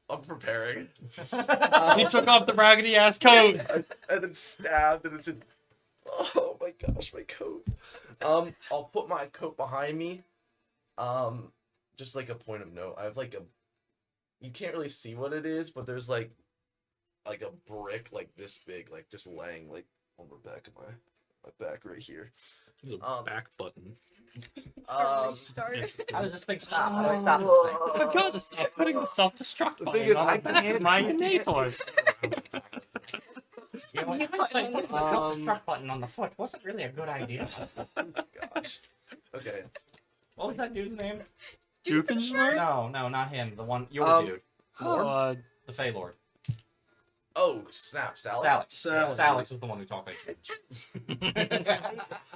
I'm preparing. He took off the raggedy ass coat. And then stabbed, and it's just, oh my gosh, my coat. I'll put my coat behind me. Just like a point of note, I have like a, you can't really see what it is, but there's like a brick like this big, like just laying like on the back of my back right here. There's a Um, back button. Restart. How does this thing stop? How do I stop this thing? I've got to stop putting the self-destruct The thing button is, on I the back can't- of my I can't- innators. You know, in hindsight, putting the truck button on the foot wasn't really a good idea. Gosh. Okay. What was that dude's name? Dukenschmerz? No, not him. The one, your Um, dude. The Fey Lord. Oh snap, Salix. Salix. Salix is the one who talked like I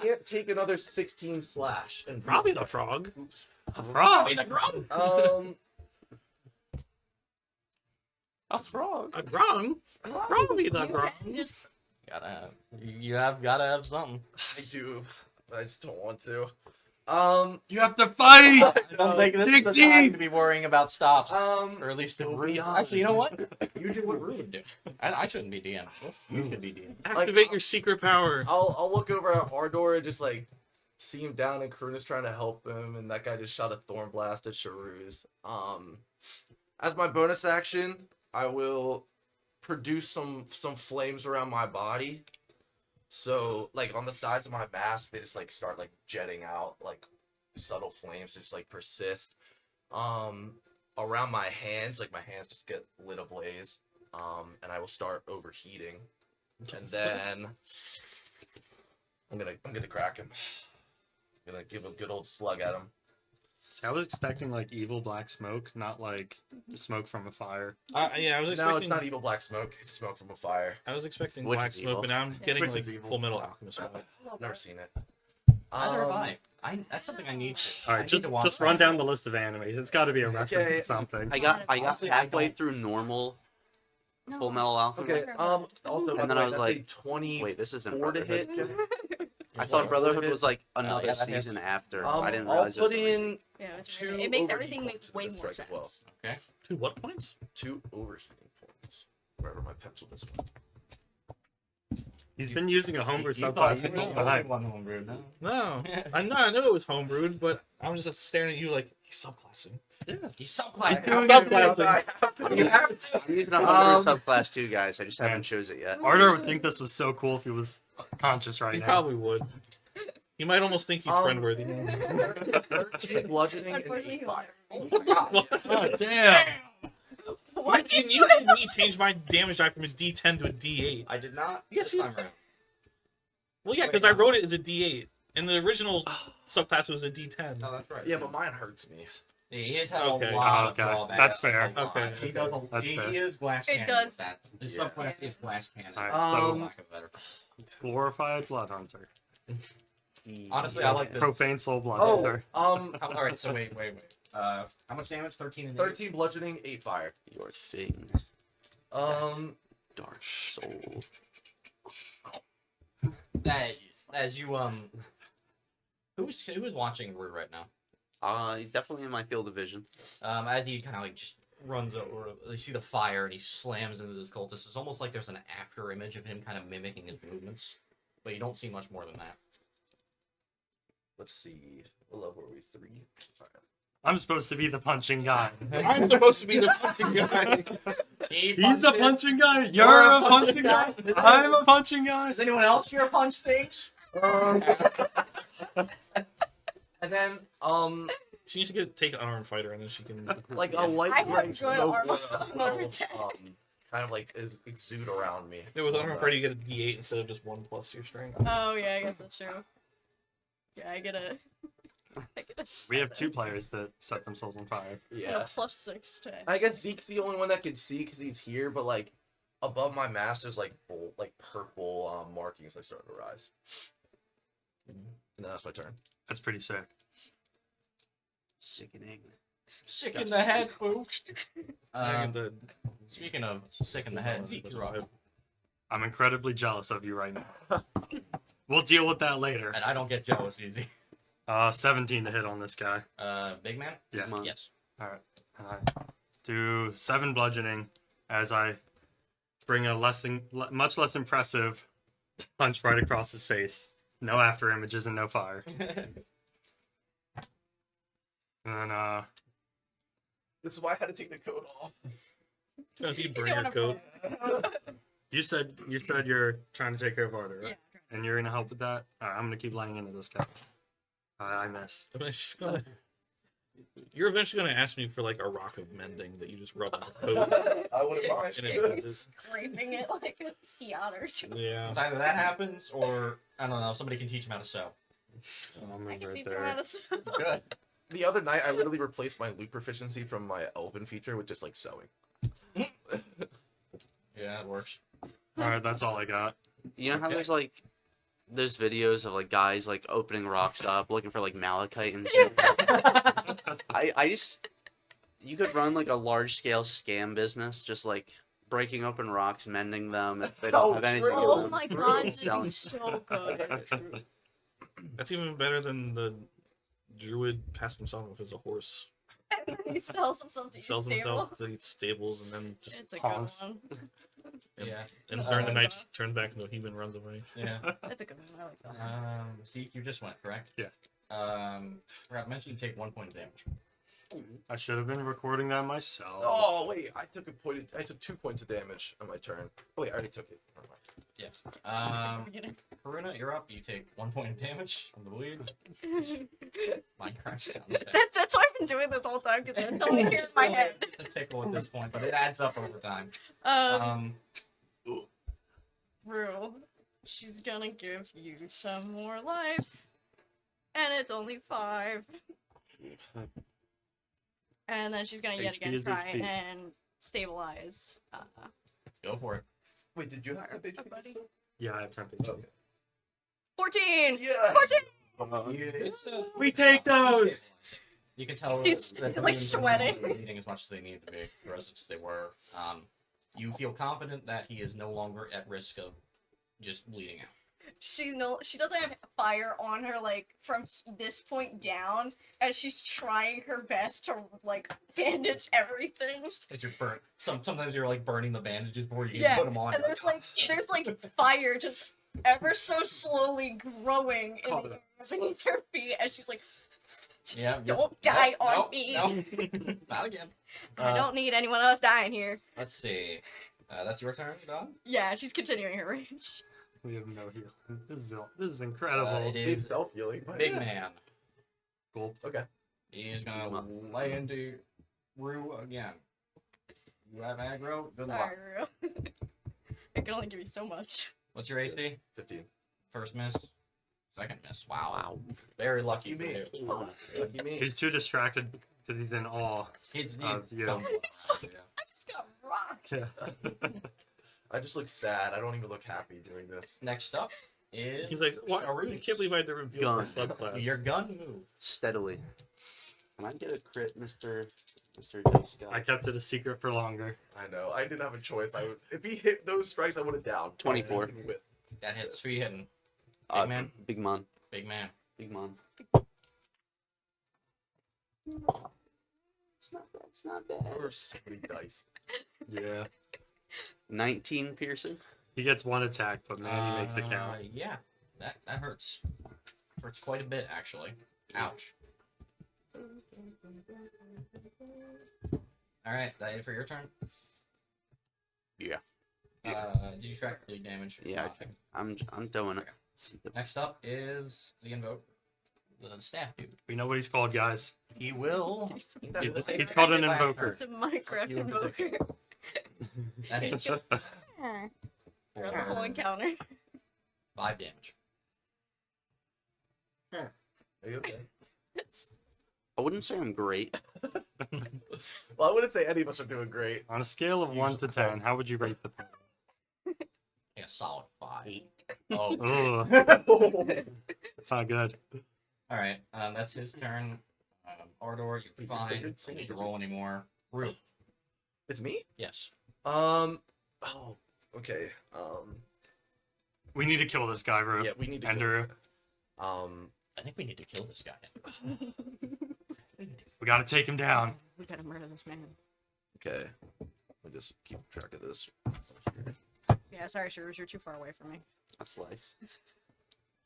can't take another 16 slash. And Probably the frog. A frog. the grub. A frog. A grung? Probably the grung. Just You have gotta have something. I do. I just don't want to. You have to fight. I don't think this is the Dig time deep. to be worrying about stops. Or at least if go Rue. beyond. Actually, you know what? You do what Rue would do. I shouldn't be DM. You could be DM. Activate your secret power. I'll look over at Ardor and just like see him down, and Karuna's trying to help him, and that guy just shot a thorn blast at Sharuz. As my bonus action, I will produce some flames around my body. So like on the sides of my mask, they just like start like jetting out like subtle flames, just like persist. Around my hands, like my hands just get lit ablaze. And I will start overheating, and then I'm gonna crack him. I'm gonna give a good old slug at him. See, I was expecting like evil black smoke, not like smoke from a fire. Yeah, I was expecting. No, it's not evil black smoke. It's smoke from a fire. I was expecting Which black is smoke, evil. but now I'm getting Which like is evil. Full Metal Alchemist smoke. Never seen it. Neither have I. That's something I need. All I right, need just to watch. just run down the list of animes. It's got to be a reference Okay. to something. I got Honestly, I halfway don't- through normal No. Full Metal Alchemist. Okay. Also, by And the then way, I was that's like, a 20 Wait, this isn't four to Brotherhood. hit. I thought Brotherhood hit. was like another yeah, that hits. season after. I'll I didn't realize put it was a in Yeah, it's two really, it makes overheat everything make points way into more this sense. strike as well. Okay. 2 what points? 2 overheating points. Wherever my pencil is. He's been using a homebrew You thought subclass you this were whole the only time. one homebrewed, no? No, I knew it was homebrewed, but I'm just staring at you like he's subclassing. He's subclass. doing subclassing. You have to. I'm using a homebrew subclass too, guys. I just Man. haven't chose it yet. Arthur would think this was so cool if he was conscious right He now. probably would. He might almost think he's friend-worthy. 13 bludgeoning and Unfortunately, 8 he'll fire. never Oh, damn. Why You did you? made me change my damage die from a D10 to a D8. I did not. Yes, this you time did. around. Well, yeah, Wait, because I no. wrote it as a D8. In the original subclass, it was a D10. No, that's right. Yeah, but mine hurts me. Yeah, he has had Okay. a lot of Okay. drawbacks. That's fair. A lot. Okay. He does. That's He fair. is glass It cannon. does. With that. His Yeah. subclass is glass cannon. Alright, for so- lack of a better. Glorified blood hunter. Honestly, I like this. Profane soul blood Oh, hunter. All right. So wait. How much damage? 13 and 13 bludgeoning, 8 fire. Your thing, Dark Soul. That as you who's watching Rue right now? Definitely in my field of vision. As he kind of like just runs over, you see the fire and he slams into this cultist. It's almost like there's an after image of him kind of mimicking his movements, but you don't see much more than that. Let's see. What level are we? 3? Fire. I'm supposed to be the punching guy. I'm supposed to be the punching guy. He's a punching guy. You're a punching guy. I'm a punching guy. Does anyone else here punch things? And then, She needs to take an unarmed fighter, and then she can. like a I light have gray good smoke armor- will, armor attack. kind of like exude around me. Yeah, with unarmed fighter, you get a D8 instead of just 1 plus your strength. Oh yeah, I guess that's true. Yeah, I get a. I get a. We have 2 7. players that set themselves on fire. And Yeah. a +6 to. I guess Zeke's the only one that can see because he's here, but like above my mask, there's like purple markings that start to rise. And then that's my turn. That's pretty sick. Sickening. Sick in the head, folks. I get the- Speaking of sick in the head, Zeke, you're up. I'm incredibly jealous of you right now. We'll deal with that later. And I don't get jealous easy. 17 to hit on this guy. Big man? Yeah. Come on. Yes. All right. And I do 7 bludgeoning as I bring a much less impressive punch right across his face. No after images and no fire. And then This is why I had to take the coat off. Don't you You burn don't your wanna coat? you said you're trying to take care of Arthur, right? Yeah. And you're gonna help with that. All right, I'm gonna keep laying into this guy. I miss. I'm just gonna- You're eventually gonna ask me for like a rock of mending that you just rub on the coat. I wouldn't mind. And You're it- scraping it like a sea otter. Yeah. It's either that happens or, I don't know, somebody can teach him how to sew. I'll I move can right teach him how there. to sew. Good. The other night, I literally replaced my loot proficiency from my elven feature with just like sewing. Yeah, it works. All right, that's all I got. You know how Okay. there's videos of like guys like opening rocks up looking for like malachite and shit. I just you could run like a large scale scam business, just like breaking open rocks, mending them if they don't Oh, have anything in true. Oh them. my True. god, this Selling. is so good. That's even better than the druid passing himself off as a horse. And then he sells himself to He each sells stable. himself to stables and then just It's a haunts. good one. and, Yeah. and during the night Uh, just turns back into a human and runs away. Yeah. That's a good one. I like that. Zeke, you just went, correct? Yeah. Forgot to mention you take 1 point of damage. I should have been recording that myself. Oh wait, I took 2 points of damage on my turn. Oh wait, I already took it. Never mind. Beginning. Karuna, you're up. You take 1 point of damage from the bleed. Minecraft sound effect. That's what I've been doing this whole time because that's all I hear in my head. Just a tickle at this point, but it adds up over time. Rue, she's gonna give you some more life, and it's only 5. And then she's gonna yet HP again is try HP. and stabilize. Go for it. Wait, did you have our that page? buddy. Yeah, I have 10 Okay. 14. Yeah. 14. It's We take those! You can tell She's, that the like, wounds are sweating. not bleeding as much as they need to be, or as they were. You feel confident that he is no longer at risk of just bleeding out. She doesn't have fire on her like from this point down, and she's trying her best to like bandage everything. As you're burnt, sometimes you're like burning the bandages before you Yeah, even put them on. And You're there's like fire just ever so slowly growing in Call the it air beneath her feet, and she's like, yeah, "Don't die on no, me. No, not again. I don't need anyone else dying here." Let's see. That's your turn, Don. Yeah, she's continuing her rage. We have no heal. This is incredible. It Big is self-healing. but big yeah. man. Cool. Okay. He is gonna lay into Rue again. You have aggro. Good luck. Sorry, Rue. I can only give you so much. What's your AC? 15. First miss. Second miss. Wow. Wow. Very lucky You for me. you. Lucky me. He's too distracted because he's in awe. He's Yeah. stumbling. He's like, I just got rocked. Yeah. I just look sad. I don't even look happy doing this. Next up is He's like, what? I Sharu. can't believe I had to reveal Gun. my subclass. Your gun move. Steadily. Can I get a crit, Mr. Dice Guy? I kept it a secret for longer. I know. I didn't have a choice. If he hit those strikes, I would have downed. 24. Even with- That hits. Who you hitting? Big man? Big man. Big man. Big man. It's not bad. Or so many dice. Yeah. 19 piercing. He gets one attack, but man, he makes it count. Yeah, that hurts. Hurts quite a bit, actually. Ouch. All right, that it for your turn. Yeah. Did you track bleed damage? Yeah, I'm doing it. Next up is the invoke, the staff dude. We know what he's called, guys. He will. He's called an invoker. It's a Minecraft You in invoker. That hits Throughout the whole encounter. 5 damage. Are you okay? I wouldn't say I'm great. Well, I wouldn't say any of us are doing great. On a scale of 1 to 10, how would you rate the pain? Yeah, solid 5. Oh. Ugh, it's not good. All right. That's his turn. Ardor, you're fine. Don't need to roll anymore. Rue. It's me? Yes. Oh, okay. We need to kill this guy, Rue. Yeah, we need to Ender. kill I think we need to kill this guy. We gotta take him down. We gotta murder this man. okay. Let me just keep track of this. Yeah, sorry, Shrews, you're too far away from me. That's life.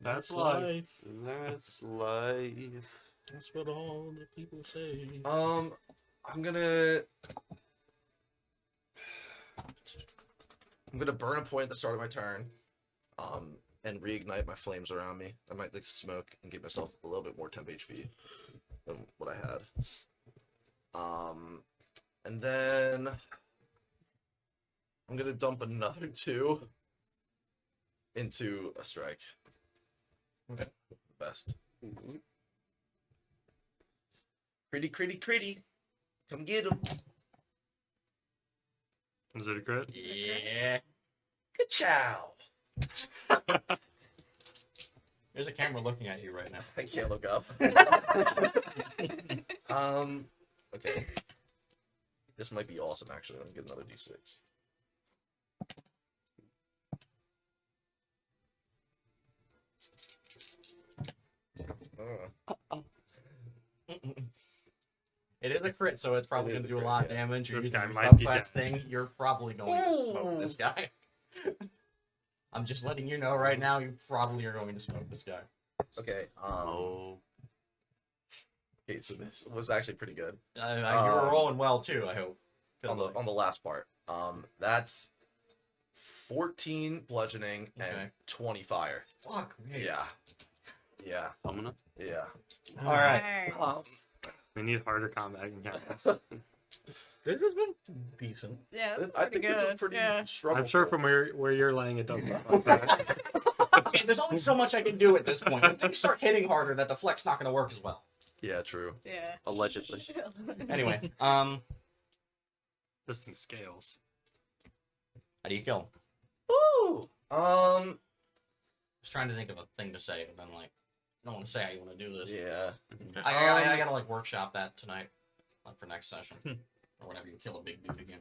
That's life. That's life. That's what all the people say. I'm gonna burn a point at the start of my turn, and reignite my flames around me. I might like smoke and give myself a little bit more temp HP than what I had. And then I'm gonna dump another 2 into a strike. Okay, best. Critty. Come get him. Is it a crit? Yeah. Good chow. There's a camera looking at you right now. I can't look up. Okay. This might be awesome, actually. Let me get another D6. It is a crit, so it's probably It going is to a do a crit, lot of yeah. damage. You're This using guy your might be subclass thing. You're probably going to smoke this guy. I'm just letting you know right now. You probably are going to smoke this guy. Okay. Oh. Okay, so this was actually pretty good You were rolling well too. I hope. on the last part. That's 14 bludgeoning Okay. and 20 fire. Fuck me. Yeah. I'm gonna. Yeah. All right. We need harder combat encounters. This has been decent. Yeah, that's I pretty think this good. is pretty Yeah. struggle. I'm sure from where you're laying it doesn't look like that. Okay, there's only so much I can do at this point. When things start hitting harder, that deflect's not going to work as well. Yeah, true. Yeah. Allegedly. Anyway, This thing scales. how do you kill him? Ooh. I was trying to think of a thing to say, but then like, I don't want to say how you want to do this. Yeah. I gotta like workshop that tonight, like for next session or whatever. You kill a big dude again.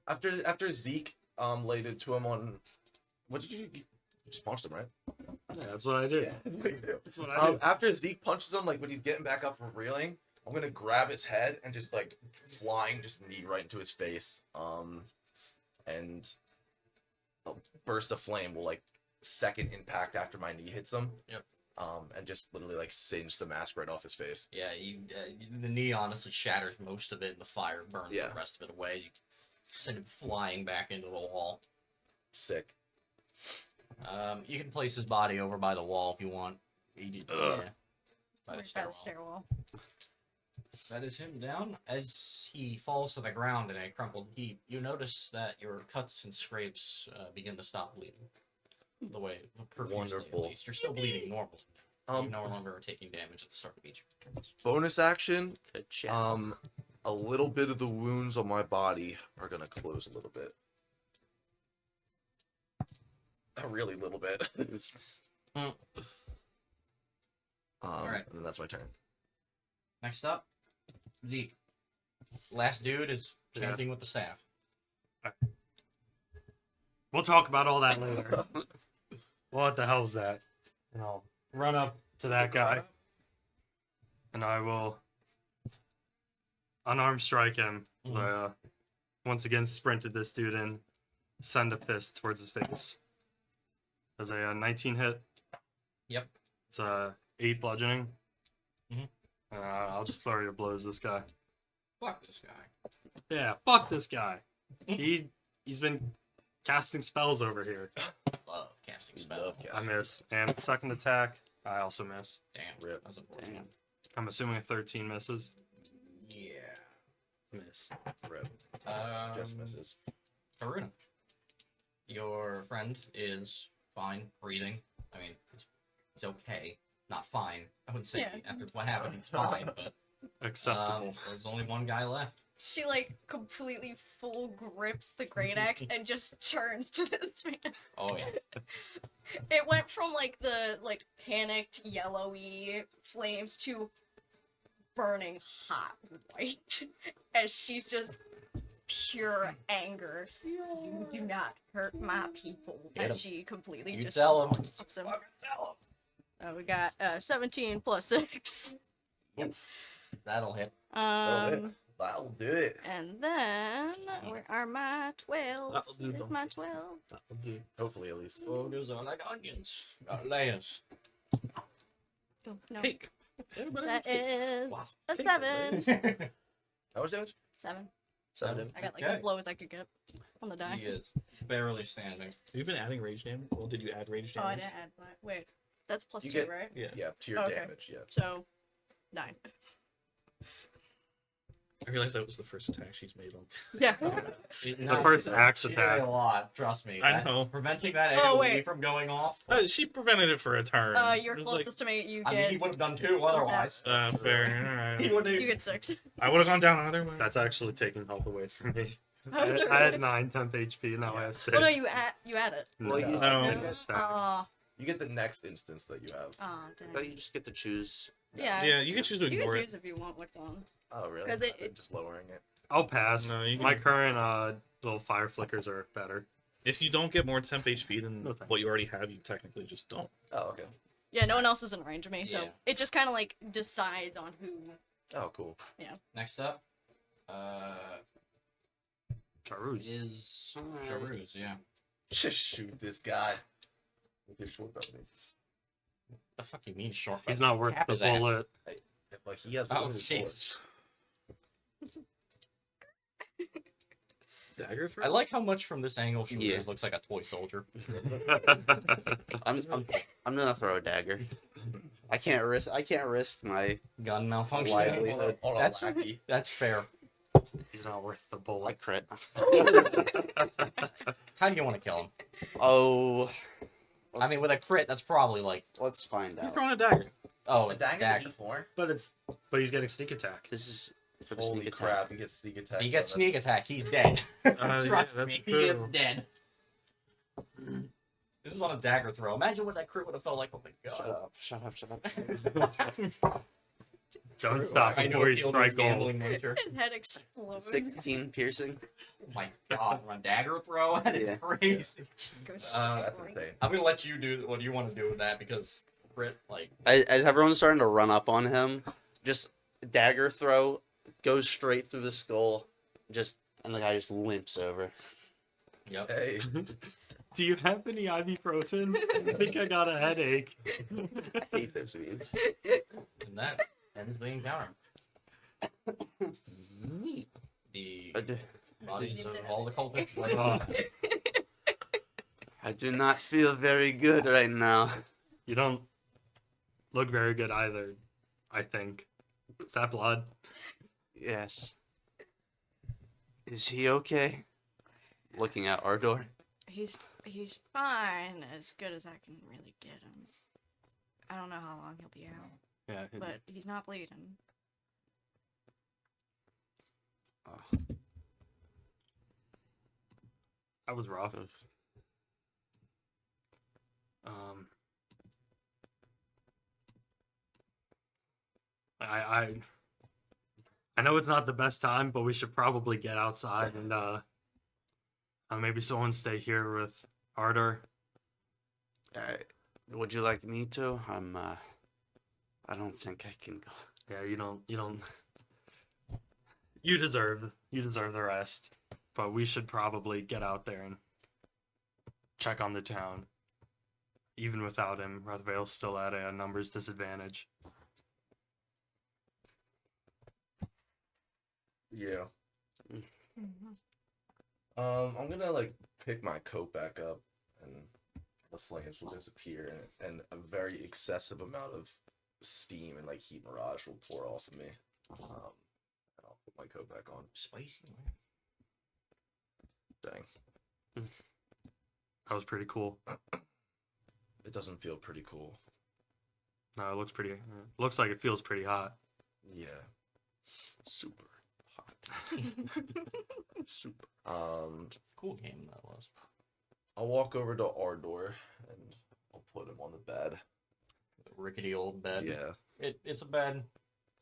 After Zeke laid it to him on, what did you just punched him, right? Yeah, that's what I did. Yeah, that's what you do. That's what I did. After Zeke punches him, like when he's getting back up from reeling, I'm gonna grab his head and just like flying, just knee right into his face. And a burst of flame will like second impact after my knee hits him. Yep. And just literally like singe the mask right off his face. Yeah, the knee honestly shatters most of it, and the fire burns Yeah. the rest of it away as you send him flying back into the wall. Sick. You can place his body over by the wall if you want. Yeah, by the Like stairwell. that stairwell. That is him down. As he falls to the ground in a crumpled heap, you notice that your cuts and scrapes begin to stop bleeding. The way, profusely Wonderful. at least. You're still bleeding normally. You Um, no longer are taking damage at the start of each turns. bonus action. Good job. A little bit of the wounds on my body are gonna close a little bit. A really little bit. Alright. And then that's my turn. Next up, Zeke. Last dude is Yeah. chanting with the staff. We'll talk about all that later. What the hell's that? And I'll run up to that guy. And I will unarmed strike him. As I once again sprinted this dude in, send a fist towards his face. There's a 19 hit. Yep. It's 8 bludgeoning. Mhm. I'll just flurry of blows this guy. Fuck this guy. Yeah, fuck this guy. He's been casting spells over here. Love casting We spells. love I casting. miss. And second attack, I also miss. Damn. Rip. That's unfortunate. I'm assuming a 13 misses. Yeah. Miss. Rip. Just misses. Karuna. Your friend is fine, breathing. I mean, he's okay. Not fine. I wouldn't say Yeah. after what happened he's fine, but Acceptable. there's only one guy left. She like completely full grips the great axe and just turns to this man. Oh yeah. It went from like the like panicked yellowy flames to burning hot white as she's just pure anger. You do not hurt my people. Get 'em. And she completely You just tell him. ups him. We got 17 plus 6. That'll hit. That'll do it. And then where are my 12s? That'll do, Where's don't my it? 12? That'll do. Hopefully, at least. Oh, goes on like onions. Got layers. Oh, no. Cake. Everybody That loves cake. is Wow. a Cake 7. He How much damage? 7. 7. I got like Okay. as low as I could get on the die. is barely standing. Have you been adding rage damage? Well, did you add rage Oh, I damage? didn't add my. Wait, that's plus You 2, get- right? Yeah. Yeah, to your Okay. damage. Yeah. So, 9. I realized that was the first attack she's made on. Yeah. The first axe she did attack. a lot. Trust me. I That- know. Preventing that Oh, AoE wait. from going off. She prevented it for a turn. You're It was like, closest to me. You I mean, he get. would have done 2 otherwise. fair. He Alright. would have. You get 6. I would have gone down either way. That's actually taking health away from me. Oh, I had 9 temp HP, now I have 6. Oh no, you add it. Well, you, No. you, No. get, Oh, you get the next instance that you have. So dang. you just get to choose. Yeah. Yeah, you can choose to You ignore can it. choose if you want which one. Oh, really? 'Cause it- I'm just lowering it. I'll pass. No, you My can- current little fire flickers are better. If you don't get more temp HP than No thanks. what you already have, you technically just don't. Oh, okay. Yeah, no one else is in range of me, so Yeah. it just kind of like decides on who. Oh, cool. Next up, Charuz. is Garuz, yeah. Just shoot this guy. With your short bow. The fuck you mean short? He's not worth Cap the his ass. bullet. Like, he has Oh, limited bullets. Jesus. Dagger throw? I like how much from this angle Shooter Yeah. looks like a toy soldier. I'm gonna throw a dagger. I can't risk my Gun malfunction. livelihood. On a That's- lackey. That's fair. He's not worth the I bullet. crit. How do you want to kill him? Oh. I mean, with a crit, that's probably like Let's find He's out. throwing a dagger. Oh, A it's dagger's dagger. a D4. But he's getting sneak attack. This is for the Holy sneak crap! attack. He gets sneak attack. He gets so sneak attack. He's dead. Yeah, Trust that's me, he is true. dead. This is on a dagger throw. Imagine what that crit would have felt like. Oh my god. Shut up, shut up. Don't stop I know before you Field strike was gold. gambling winter. His head explodes. 16 piercing. Oh my god, on a dagger throw? That is Yeah. crazy. Just goes That's straight. insane. I'm gonna let you do what you want to do with that because crit, like, As everyone's starting to run up on him, just dagger throw, goes straight through the skull, and the guy just limps over. yep. Hey, Do you have any ibuprofen? I think I got a headache. I hate those memes. And that ends the encounter. The bodies of all the cultists lay Oh, I do not feel very good right now. you don't look very good either, I think. Is that blood? Yes. Is he okay? Looking at Ardor. He's fine, as good as I can really get him. I don't know how long he'll be out, Yeah. but he's not bleeding. That was rough. Um, I know it's not the best time, but we should probably get outside and maybe someone stay here with Ardor. Would you like me to? I don't think I can go. Yeah, you don't. You deserve the rest, but we should probably get out there and check on the town. Even without him, Rathvale's still at a numbers disadvantage. yeah. Mm-hmm. I'm gonna like pick my coat back up, and the flames will disappear, and a very excessive amount of steam and like heat mirage will pour off of me. And I'll put my coat back on. Spicy. Dang, That was pretty cool. it doesn't feel pretty cool. No, it looks pretty. Looks like it feels pretty hot. Yeah, Super hot. Super. Cool game that was. I'll walk over to Ardor and I'll put him on the bed. The rickety old bed. Yeah, It's a bed.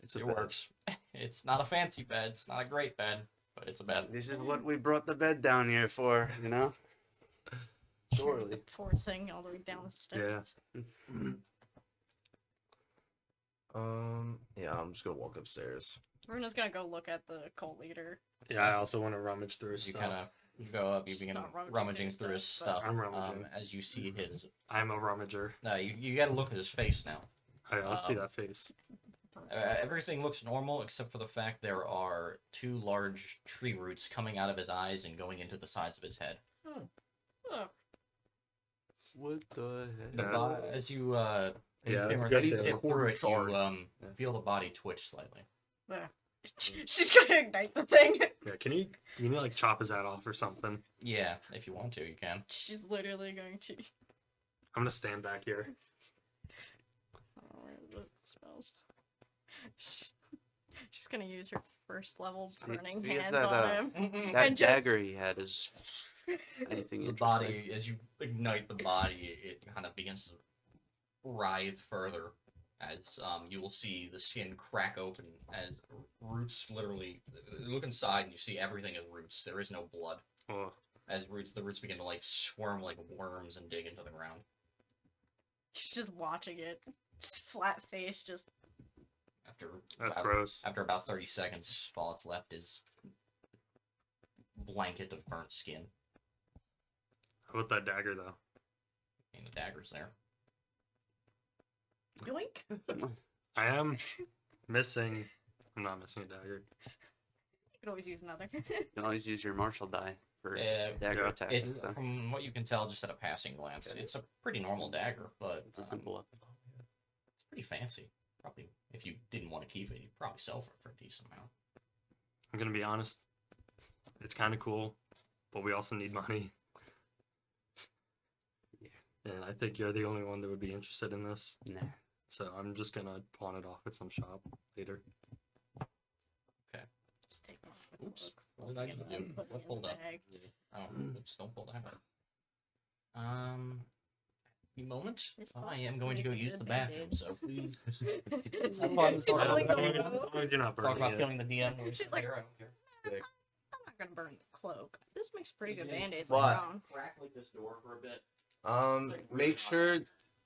it's a It bed. works. It's not a fancy bed. It's not a great bed, but it's a bed. This is what we brought the bed down here for, you know? Surely. Poor thing, all the way down the stairs. Yeah, I'm just gonna walk upstairs. Runa's gonna go look at the cult leader. Yeah, I also want to rummage through his You stuff. kind of go up. You Just begin not rummaging rummaging through through his stuff, stuff. but- I'm rummaging. As you see his. I'm a rummager. No, you got to look at his face now. Oh, yeah, let's see Um, that face. Everything looks normal except for the fact there are two large tree roots coming out of his eyes and going into the sides of his head. Oh, What the The heck? Yeah. as you Yeah, that's as good you to hit through it, charge. you feel the body twitch slightly. there. She's gonna ignite the thing. Yeah, can you like chop his head off or something? Yeah, if you want to, you can. She's literally going to. I'm gonna stand back here. Oh, where are the spells? She's gonna use her first level burning see if hands that, on him. That And just- dagger he had is anything The interesting. body, as you ignite the body, it kind of begins to writhe further. As you will see the skin crack open as roots literally look inside and you see everything is roots. There is no blood. Oh, As the roots begin to like squirm like worms and dig into the ground. She's just watching it. Just flat face, just. After that's about, gross. After about 30 seconds, all that's left is blanket of burnt skin. How about that dagger though? And the dagger's there. Yoink! I am missing. I'm not missing a dagger. You could always use another. You can always use your martial die for dagger Yeah. attack. It's, so from what you can tell, just at a passing glance, Okay. it's a pretty normal dagger, but it's a simple weapon. it's pretty fancy. Probably, if you didn't want to keep it, you'd probably sell for a decent amount. I'm gonna be honest. It's kind of cool, but we also need money. Yeah. And I think you're the only one that would be interested in this. Nah. So I'm just gonna pawn it off at some shop later. Just take one. Oops. What did I just do? What pulled up? Oh, oops, don't pull that up. A moment. This I costs am going to go really use good the bathroom, Band-Aids. so please She's have fun. like, As long as you're not talk burning about it. killing the DM. She's like- later, I don't care. Sick. I'm not gonna burn the cloak. This makes pretty good Yeah. band-aids What? later on. Crack like this door for a bit. Make sure.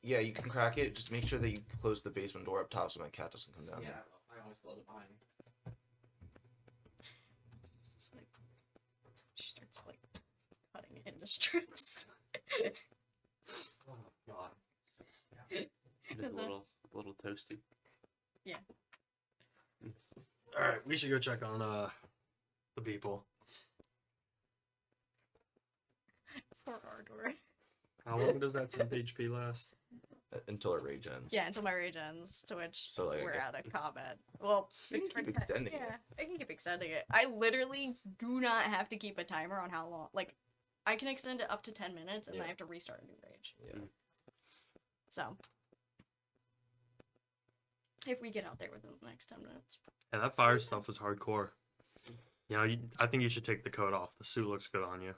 Yeah, you can crack it. Just make sure that you close the basement door up top so my cat doesn't come down. Yeah, I always close it behind me. Just like, she starts like cutting it into strips. Oh god. It is Is a little toasty. All right, we should go check on the people. Poor Ardor. How long does that temp HP last? Until our rage ends. Yeah, until my rage ends, to which So, like, I we're guess- out of combat. Well, You can keep extending it. yeah, I can keep extending it. I literally do not have to keep a timer on how long. Like, I can extend it up to 10 minutes, and then I Yeah. have to restart a new rage. Yeah. So, if we get out there within the next 10 minutes. Yeah, that fire stuff is hardcore. You know, I think you should take the coat off. The suit looks good on you.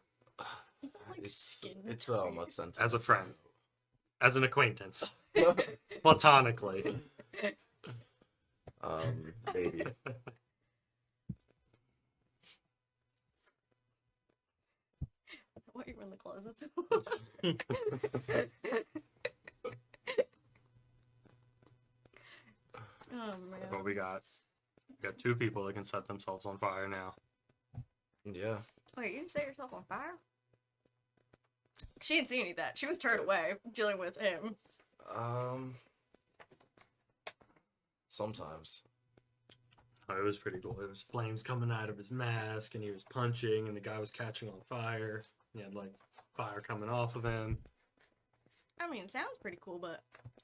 Like It's skin it's tight. almost sentiment. As a friend. As an acquaintance. Platonically. Maybe. What, you're in the closets? Oh man. But we got two people that can set themselves on fire now. Yeah. Wait, you didn't set yourself on fire? She didn't see any of that. She was turned away dealing with him. Sometimes. Oh, it was pretty cool. There was flames coming out of his mask, and he was punching, and the guy was catching on fire. He had like fire coming off of him, I mean, it sounds pretty cool, but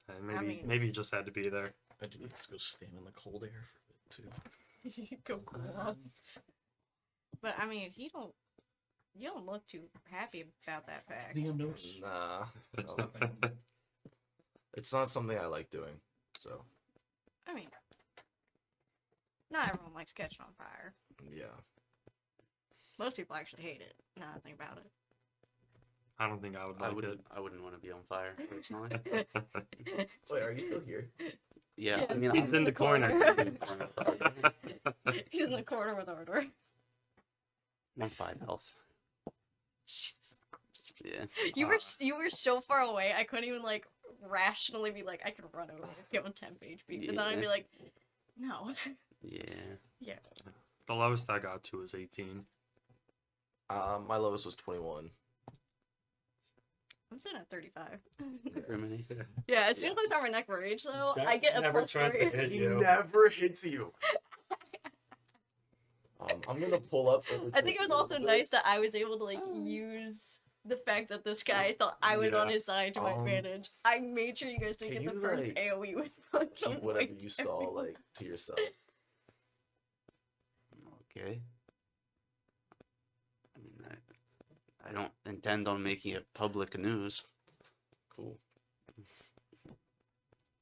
and maybe mean- maybe he just had to be there. I do need to go stand in the cold air for a bit too. go cool off. But I mean, you don't look too happy about that fact. DM notes. Nah. no. It's not something I like doing. So I mean, not everyone likes catching on fire. yeah. Most people actually hate it. Now that I think about it. I don't think I would like it. I wouldn't want to be on fire personally. Wait, are you still here? Yeah, I mean, He's in the corner. He's in the corner with Ardor. I'm on 5 health. Yeah. You were so far away. I couldn't even like rationally be like I could run over and give him 10 HP, but then I'd be Yeah. like, no. Yeah. The lowest I got to was 18. My lowest was 21. I'm sitting at 35. Criminy. Yeah, as soon as I start my neck rage though, I get a never plus tries to 3. hit He you. never hits you. I'm gonna pull up. I think it was also nice that I was able to like use the fact that this guy thought I was on Yeah. his side to my advantage. I made sure you guys didn't can get the you, first like, AoE with fucking Keep whatever white you saw everyone. like to yourself. Okay. I mean, I don't intend on making it public news. Cool.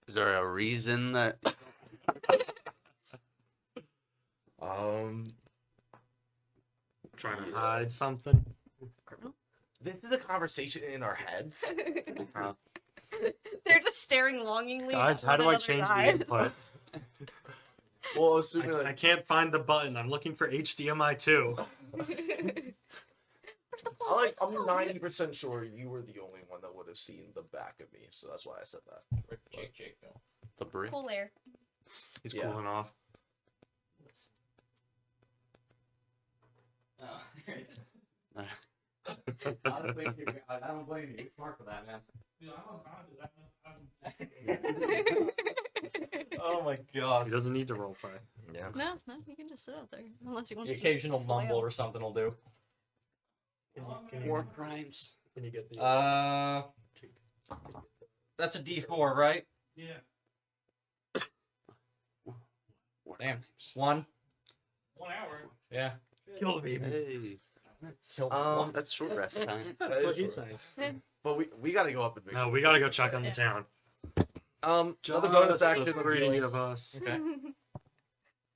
Is there a reason that? Trying to Yeah. hide something. Criminal. This is a conversation in our heads. They're just staring longingly. Guys, at how do one I change the another's input? Well, assuming I like, can't find the button. I'm looking for HDMI 2. eyes. Where's the I'm phone? 90% sure you were the only one that would have seen the back of me, so that's why I said that. Jake, no. The brick. Cool air. He's Yeah. cooling off. Oh, honestly, I don't blame you. You're smart for that, man. Oh my He god. doesn't need to roleplay. Yeah. No, you can just sit out there. Unless you want The to. occasional play mumble out. or something will do. War crimes. Can you get the? That's a D4, right? War Damn. crimes. 1. 1 hour. Yeah. Kill the babies. Hey, that's short rest time. That That's what is he's true. saying. But we gotta go up and No, we gotta go check on the Yeah. town. Another bonus Just action. the of three healing. of us. Okay.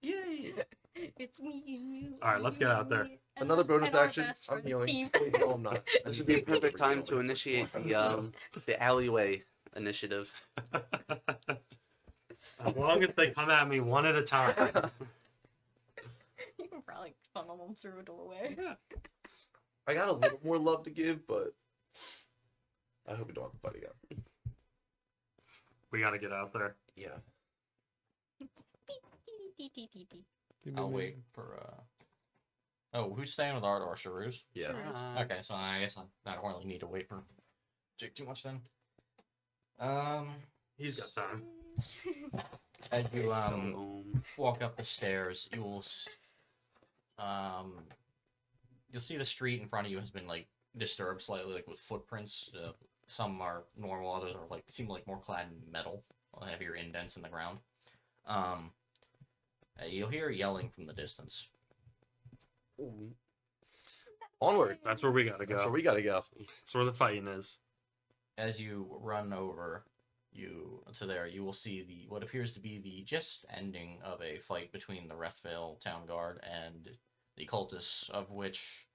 Yay! It's me and you. All right, let's get out there. and Another us bonus and our action. best I'm friend healing. team. Wait, no, I'm not. This would be a perfect time to initiate the alleyway initiative. As long as they come at me one at a time. You can probably funnel them through a doorway. Yeah. I got a little more love to give, but I hope we don't have to fight again. We gotta get out there. Yeah. I'll wait for Oh, who's staying with Ardor? Sharoos? Yeah. Okay, so I guess I don't really need to wait for Jake too much then. He's got time. As you Boom. walk up the stairs, you'll see the street in front of you has been like disturbed slightly, like with footprints. Some are normal, others are like seem like more clad in metal, heavier indents in the ground. You'll hear yelling from the distance. Onward. That's where we gotta That's where go. we gotta go. That's where the fighting is. As you run over to there, you will see what appears to be the just ending of a fight between the Rethvale Town Guard and the cultists, of which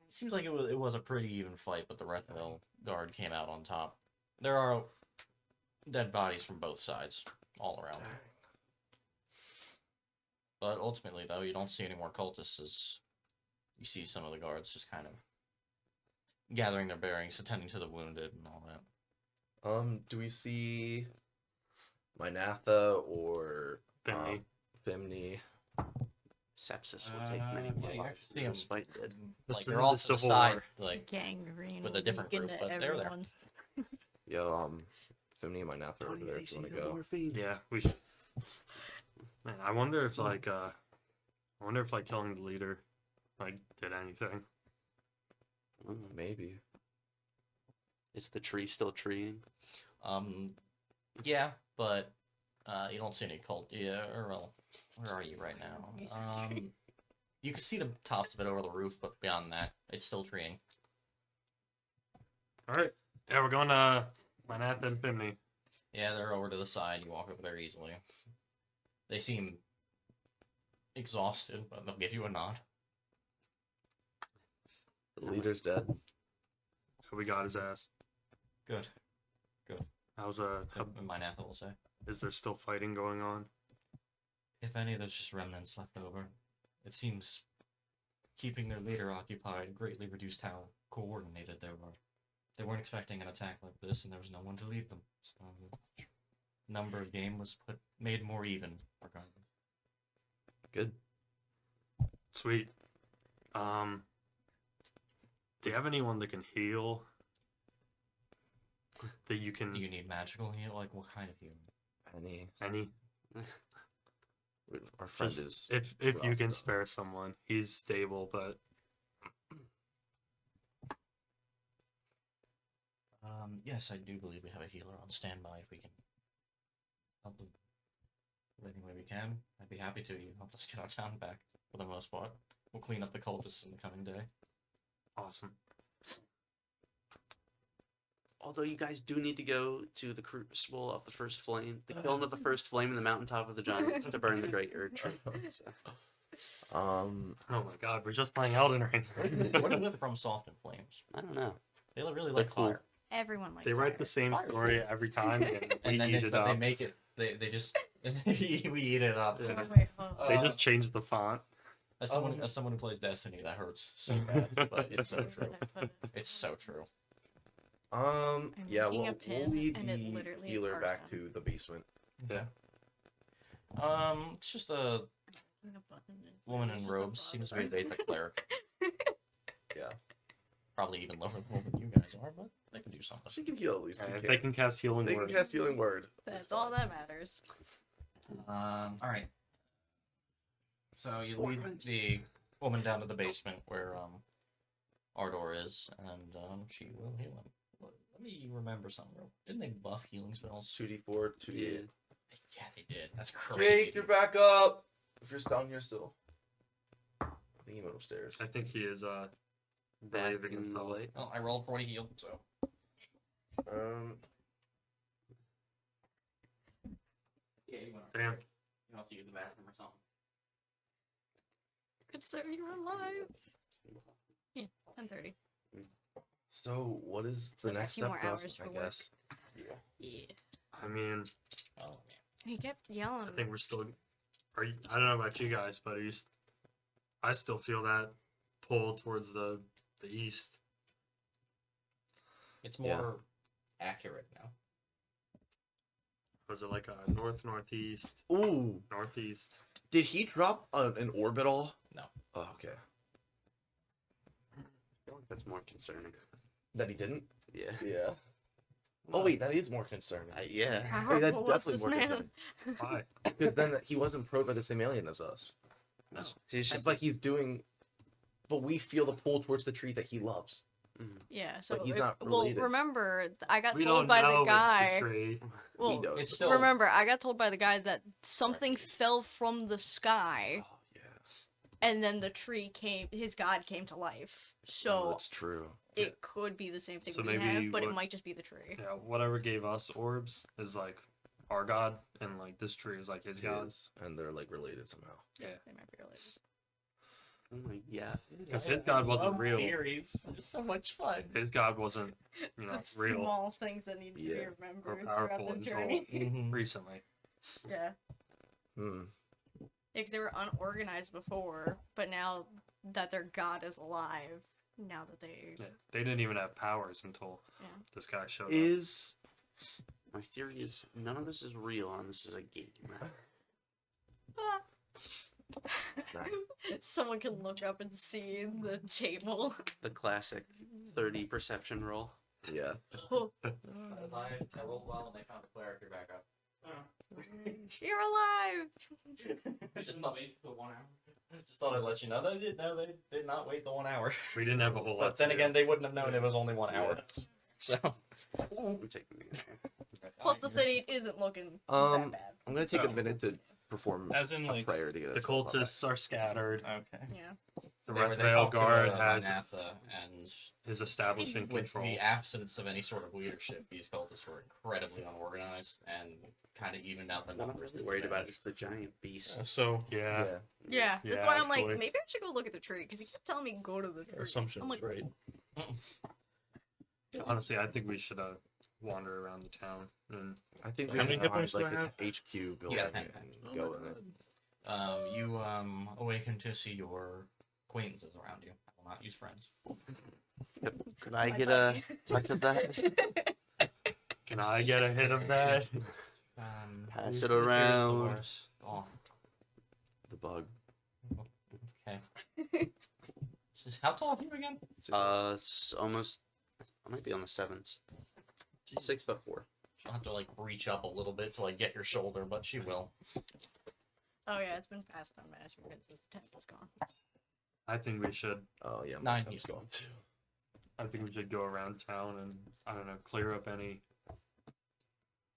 it seems like it was a pretty even fight, but the Rethvale Guard came out on top. There are dead bodies from both sides all around. But ultimately, though, you don't see any more cultists as you see some of the guards just kind of gathering their bearings, attending to the wounded and all that. Do we see Mynatha or Finley. Fimney? Sepsis will take many Yeah, more you lives see than this 'em. fight did. Like This they're is all the to the Civil side, War. like Gangrene with will a different leak group, into but they're there. everyone's- Yo, Fimney and Mynatha are over there if you want to go. Yeah, we should. Man, I wonder if killing the leader did anything. Maybe. Is the tree still treeing? Yeah, but you don't see any cult. Yeah, or well, where are you right now? You can see the tops of it over the roof, but beyond that, it's still treeing. All right. Yeah, we're going to Mynatha and Finley. Yeah, they're over to the side. You walk over there easily. They seem exhausted, but they'll give you a nod. The leader's dead. We got his ass. Good. How's My Natha will say. is there still fighting going on? If any, there's just remnants left over. It seems keeping their leader occupied greatly reduced how coordinated they were. They weren't expecting an attack like this, and there was no one to lead them. So the number of game was made more even, regardless. Good. Sweet. Do you have anyone that can heal? That you can Do you need magical heal? Like, what kind of healing? any? Our friend Just is. if rough, you can though. spare someone, he's stable, but Yes, I do believe we have a healer on standby if we can help them any way we can. I'd be happy to. You helped us get our town back for the most part. We'll clean up the cultists in the coming day. awesome. Although you guys do need to go to the crucible of the first flame, the kiln of the first flame in the mountaintop of the giants to burn the great Erd tree. So, Oh my god, we're just playing Elden Ring. What are with From Soft and Flames? I don't know. They really They're like cool. fire. Everyone likes They write fire. the same Fire. story every time, and we And then eat it but they up. make it. They just we eat it up. Yeah. Oh, wait, hold on. They just change the font. As someone who plays Destiny, that hurts so bad, but it's so true. It's so true. Yeah, looking we'll up him, lead and it the literally healer hurts back him. to the basement. Yeah. It's just a woman in robes. Seems to be a basic cleric. Yeah. Probably even lower level than you guys are, but they can do something. She can heal at least. If we they can. can cast healing They word. can cast healing word. That's all that matters. All right. So you lead the woman down to the basement where Ardor is, and she will heal him. Let me remember something. Didn't they buff healing spells? 2d4, 2d8. Yeah. Yeah, they did. That's crazy. Jake, you're back up. If you're down here still. I think he went upstairs. I think he is Back bathing in the himself. light. Well, I rolled for what he healed, so. Damn. He wants to use the bathroom or something. Good sir, you're alive. Yeah, 10:30. So what is It's the like a next few step more for hours us? for I work. guess. Yeah. I mean, Oh, man. He kept yelling. I think we're still. Are you, I don't know about you guys, but I still feel that pull towards the east. It's Yeah. more accurate now. Was it like a northeast, Ooh, northeast? did he drop an orbital? No. Oh, okay. I feel like that's more concerning. That he didn't. Yeah. Yeah. Oh wait, that is more concerning. Yeah. Wait, that's Powerful was definitely this more man? concerning. Why? Because then he wasn't probed by the same alien as us. No. He's It's just like he's doing, but we feel the pull towards the tree that he loves. Yeah, so he's not well, related. remember, I got We told don't by know the it's guy. the tree. Well, know. It's still remember, I got told by the guy that something fell from the sky, Oh yeah. and then the tree came. His god came to life. Oh, So that's true. it could be the same thing So we maybe have, but it what- might just be the tree. Yeah, whatever gave us orbs is like our god, and like this tree is like his god. His, and they're like related somehow. Yeah. They might be related. yeah. Because his god wasn't real. Theories. They're so much fun. His god wasn't, The real small things that need to be Yeah. remembered powerful throughout the until- journey. Mm-hmm. recently. Yeah. Hmm. Because they were unorganized before, but now that their god is alive, now that they. Yeah, they didn't even have powers until Yeah. this guy showed up. Is My theory is none of this is real and this is a game. Ah. Right. Someone can look up and see the table. The classic 30 perception roll. yeah. I rolled well and they found the cleric. You're back up. You're alive! I just thought the 1 hour. Just thought I'd let you know. They did not wait the 1 hour. We didn't have a whole lot. But then to do. again, they wouldn't have known it was only 1 hour. Yes. So. I'm taking the Plus, the city isn't looking that Um, bad. I'm gonna take a Oh. minute to perform As in, a like, prayer to get the us all back. cultists are scattered. Okay. Yeah. The They Red Veil talked to Guard the has Manatha, and is establishing with control. the absence of any sort of leadership, these cultists were incredibly unorganized and kind of evened out the I'm not numbers. really worried about is the giant beast. So Yeah. Yeah, Yeah, that's why I'm like, actually. maybe I should go look at the tree, because he kept telling me go to the tree. assumption I'm was like, right. Honestly, I think we should wander around the town and I think How we many can hit find points do like I an have? HQ building Yeah, 10. and go in it. You awaken to see your acquaintances around you. I will not use friends. Could I my get a buddy. touch of that? can I get a hit of that? Pass who's- it who's yours, around. Dolores? Oh, The bug. okay. How tall are you again? Almost. I might be on the 7s. 6'4". She'll have to like reach up a little bit to like get your shoulder, but she will. oh yeah, it's been past 10 minutes because this temple's gone. I think we should. Oh yeah, my 9 time's yeah. gone too. I think we should go around town and I don't know, clear up any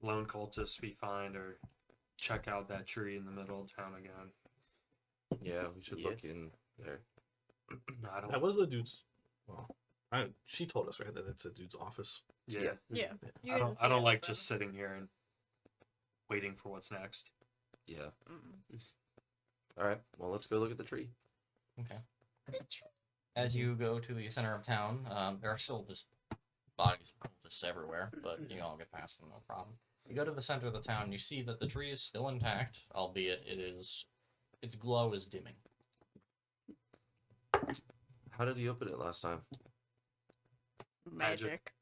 lone cultists we find, or check out that tree in the middle of town again. Yeah, we should Yeah. look in there. I don't. That was the dude's. Well, she told us right that it's a dude's office. Yeah. Yeah. Yeah. You I didn't don't. see I don't it, like but- just sitting here and waiting for what's next. Yeah. Mm. All right. Well, let's go look at the tree. As you go to the center of town, there are still just bodies of cultists everywhere, but you all get past them no problem. You go to the center of the town, you see that the tree is still intact, albeit its glow is dimming. How did he open it last time? Magic.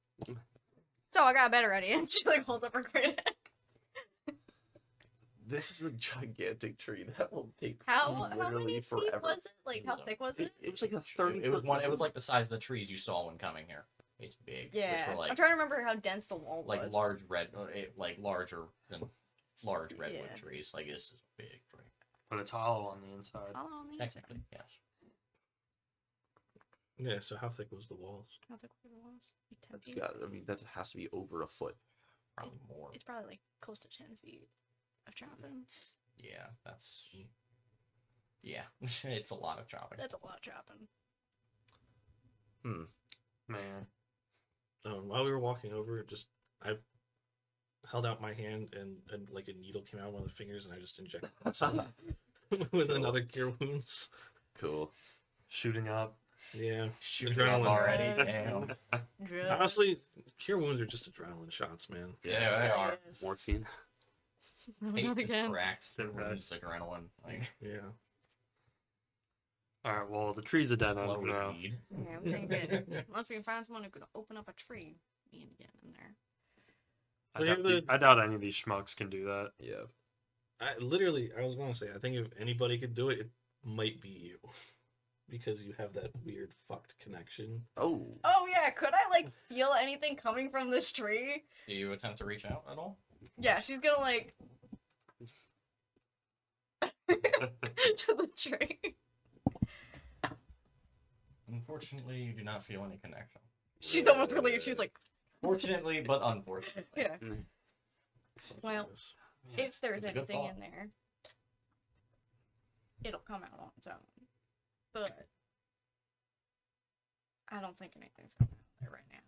So I got a better idea. And she like holds up her grenade. This is a gigantic tree that will take How literally many forever. feet was it? Like how thick was it? It was like a 30. It was one. It was like the size of the trees you saw when coming here. It's big. Yeah. Which were like I'm trying to remember how dense the wall was. like large red, like larger than large redwood Yeah. trees. Like this is a big tree. But it's hollow on the inside. How long on the inside? Technically, yes. Yeah. So how thick was the walls? How thick were the walls? Like 10 That's feet? got. I mean, that has to be over a foot. Probably more. It's probably like close to 10 feet of chopping. Yeah, that's. Yeah, it's a lot of chopping. That's a lot of chopping. Man. While we were walking over, I held out my hand and like a needle came out of one of the fingers and I just injected myself with another cure wounds. Cool. Shooting up. Yeah. Shooting up Adrenaline. already. Drugs. Damn. Drugs. Honestly, cure wounds are just adrenaline shots, man. Yeah, they are. Yes. Morphine. No, Hate not just again. cracks the They're wounds adrenaline. Like, Yeah. All right. Well, the tree's a dead end low for with now. weed. Yeah, I'm thinking once we find someone who could open up a tree, me and get in there. I doubt any of these schmucks can do that. Yeah. I was gonna say, I think if anybody could do it, it might be you. Because you have that weird fucked connection. Oh. Oh yeah, could I like feel anything coming from this tree? Do you attempt to reach out at all? Yeah, she's gonna like to the tree. Unfortunately, you do not feel any connection. She's almost relieved. She's like, Fortunately, but unfortunately. yeah. Mm. Well, if there's It's a good anything thought. in there, it'll come out on its own. But I don't think anything's coming out there right now.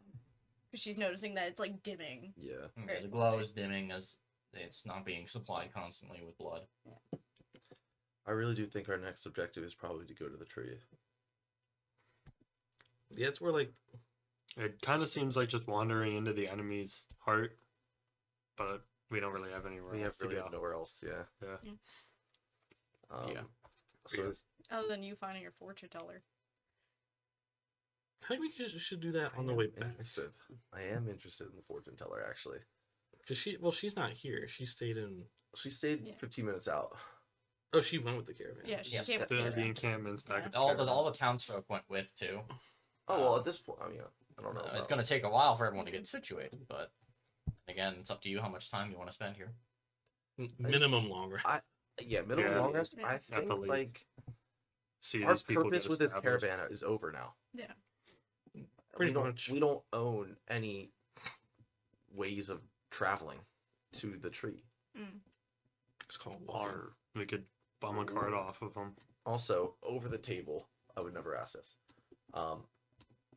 Because she's noticing that it's like dimming. Yeah. Okay, There's the glow light. is dimming as it's not being supplied constantly with blood. I really do think our next objective is probably to go to the tree. Yeah, it's where like It kind of seems like just wandering into the enemy's heart, but we don't really have anywhere We else have to really go. nowhere else. Yeah. Yeah. Yeah. So Yes. Other than you finding your fortune teller. I think we should do that on the I way am back. interested. I am interested in the fortune teller actually. Cause she's not here. She stayed in. She stayed Yeah. 15 minutes out. Oh, she went with the caravan. Yeah, she Yes. came with The her. encampment's back. Yeah. at the All caravan. the townsfolk went with too. Oh well, at this point, I mean, I don't know. It's about- going to take a while for everyone to get situated, but again, it's up to you how much time you want to spend here. Minimum long rest. Yeah, minimum Yeah. long rest. Yeah. I At think the like least. See our these people purpose get with this established. caravan is over now. Yeah. Pretty we don't, much. We don't own any ways of traveling to the tree. It's called water. We could bum a card off of them. Also, over the table, I would never ask this.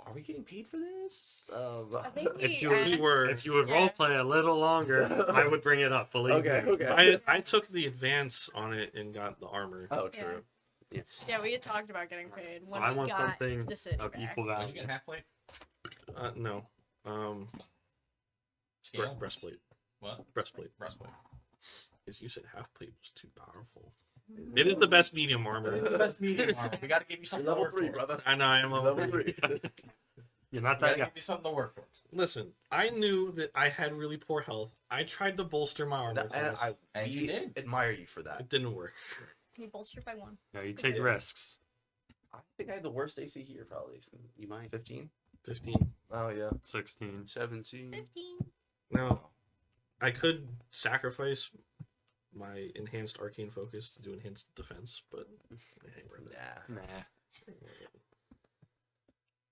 Are we getting paid for this? I think we If you, asked- were- if you would yeah. role play a little longer, I would bring it up. Believe okay, me. okay. I took the advance on it and got the armor. Oh, true. Yeah, we had talked about getting paid So when I we want got something the city of back. equal Did you value. get half plate? No. Scale? Breastplate. What? Breastplate. Breastplate. Because you said half plate was too powerful. It is the best medium armor. The best medium armor. We got to give you something Level to work 3, towards. brother. I know I am level Level 3. You're not We got that to guy. give you something to work towards. Listen, I knew that I had really poor health. I tried to bolster my armor and class. I And you did. admire you for that. It didn't work. We bolstered by 1. No, you take Yeah. risks. I think I have the worst AC here, probably. You might. 15? 15. Oh, yeah. 16. 17. 15. Now, I could sacrifice my enhanced arcane focus to do enhanced defense, but it ain't worth it. Nah.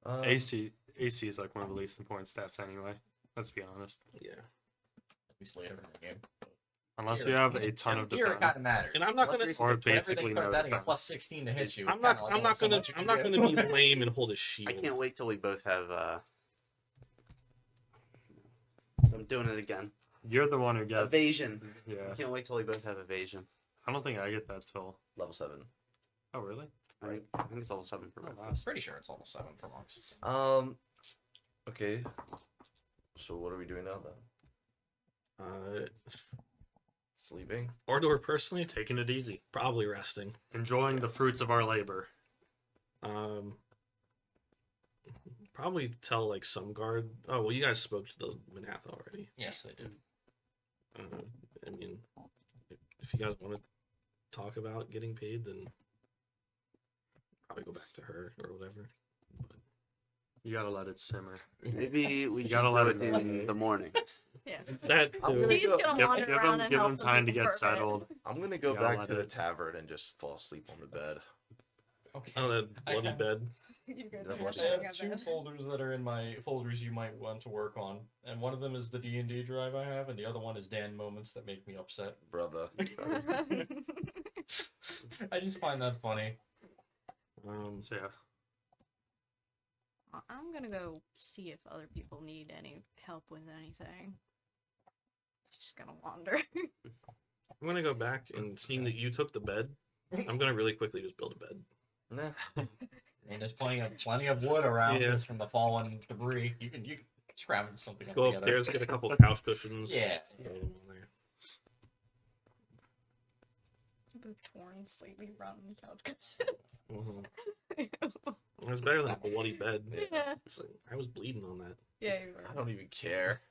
Nah. AC is like one of the least important stats anyway. Let's be honest. Yeah. At least later in the game. Unless Here- you have a ton of Here it kind defense. of matters. And I'm not gonna- Unless Or whenever they basically start no adding a defense. plus 16 to hit you. I'm not gonna be lame and hold a I shield. can't wait till we both have. I'm doing it again. You're the one who gets. Evasion. Yeah. I can't wait till we both have evasion. I don't think I get that till. Level 7. Oh, really? I think it's level 7 for Oh, both. wow. I'm pretty sure it's level 7 for monks. Okay. So what are we doing now then? Sleeping? Or personally, Taking it easy. probably resting. Enjoying the fruits of our labor. Probably tell like some guard. Oh well, you guys spoke to the Manath already. Yes, they do. I mean, if you guys want to talk about getting paid, then probably go back to her or whatever. But You gotta let it simmer. Maybe we You should gotta do let it it in the morning. Yeah. that I'm too. gonna She's go- gonna Give, wander give around him, and give help him some time to people get for a bit. settled. I'm gonna go You gotta back let to the it- tavern and just fall asleep on the bed. Okay. Oh, that I bloody have- bed. You guys That are was- I sharing have a 2 bed. folders that are in my folders you might want to work on, and one of them is the D&D drive I have, and the other one is Dan moments that make me upset. Brother. I just find that funny. So yeah. I'm gonna go see if other people need any help with anything. Just gonna wander. I'm gonna go back and seeing that you took the bed, I'm gonna really quickly just build a bed. Nah. I mean, there's plenty of wood around Yeah. just from the fallen debris. You can scrounge something up Go together. upstairs, get a couple couch cushions. Yeah. throw them on there. The torn, slightly rotten couch cushions. Mhm. It was better than a bloody bed. Yeah. It's like, I was bleeding on that. Yeah, you were. I don't even care.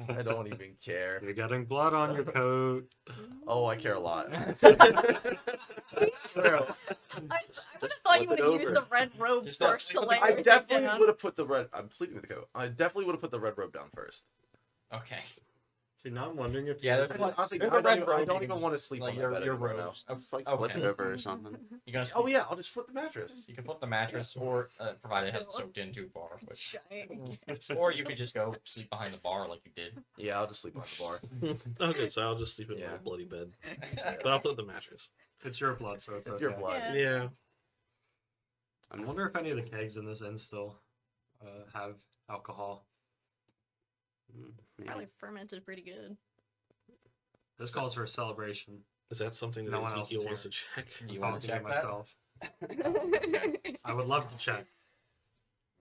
I don't even care. You're getting blood on your coat. Oh, I care a lot. I Swear. would have Just thought you flip would it have used over. the red robe Just not first sleep to with lay the- I everything definitely down. would have put the red. I'm sleeping with the coat. I definitely would have put the red robe down first. Okay. See, now I'm wondering if Yeah, you- there's Honestly, There's I a red robe, don't you even can want to sleep like on that your bed anymore now. robes. Just like Okay. flip it over or something. You're gonna Oh sleep, yeah, I'll just flip the mattress. You can flip the mattress, or provided it hasn't soaked in too far. Which, Giant. or you could just go sleep behind the bar like you did. Yeah, I'll just sleep on the bar. Okay, so I'll just sleep in my Yeah. bloody bed. But I'll put the mattress. it's your blood, so it's okay. Your blood. Yeah. Yeah. I wonder if any of the kegs in this inn still have alcohol. Yeah. Probably fermented pretty good. This calls for a celebration. Is that something that No one else Ezekiel is wants to here. check? You I'm want to talking check that? myself. I would love to check.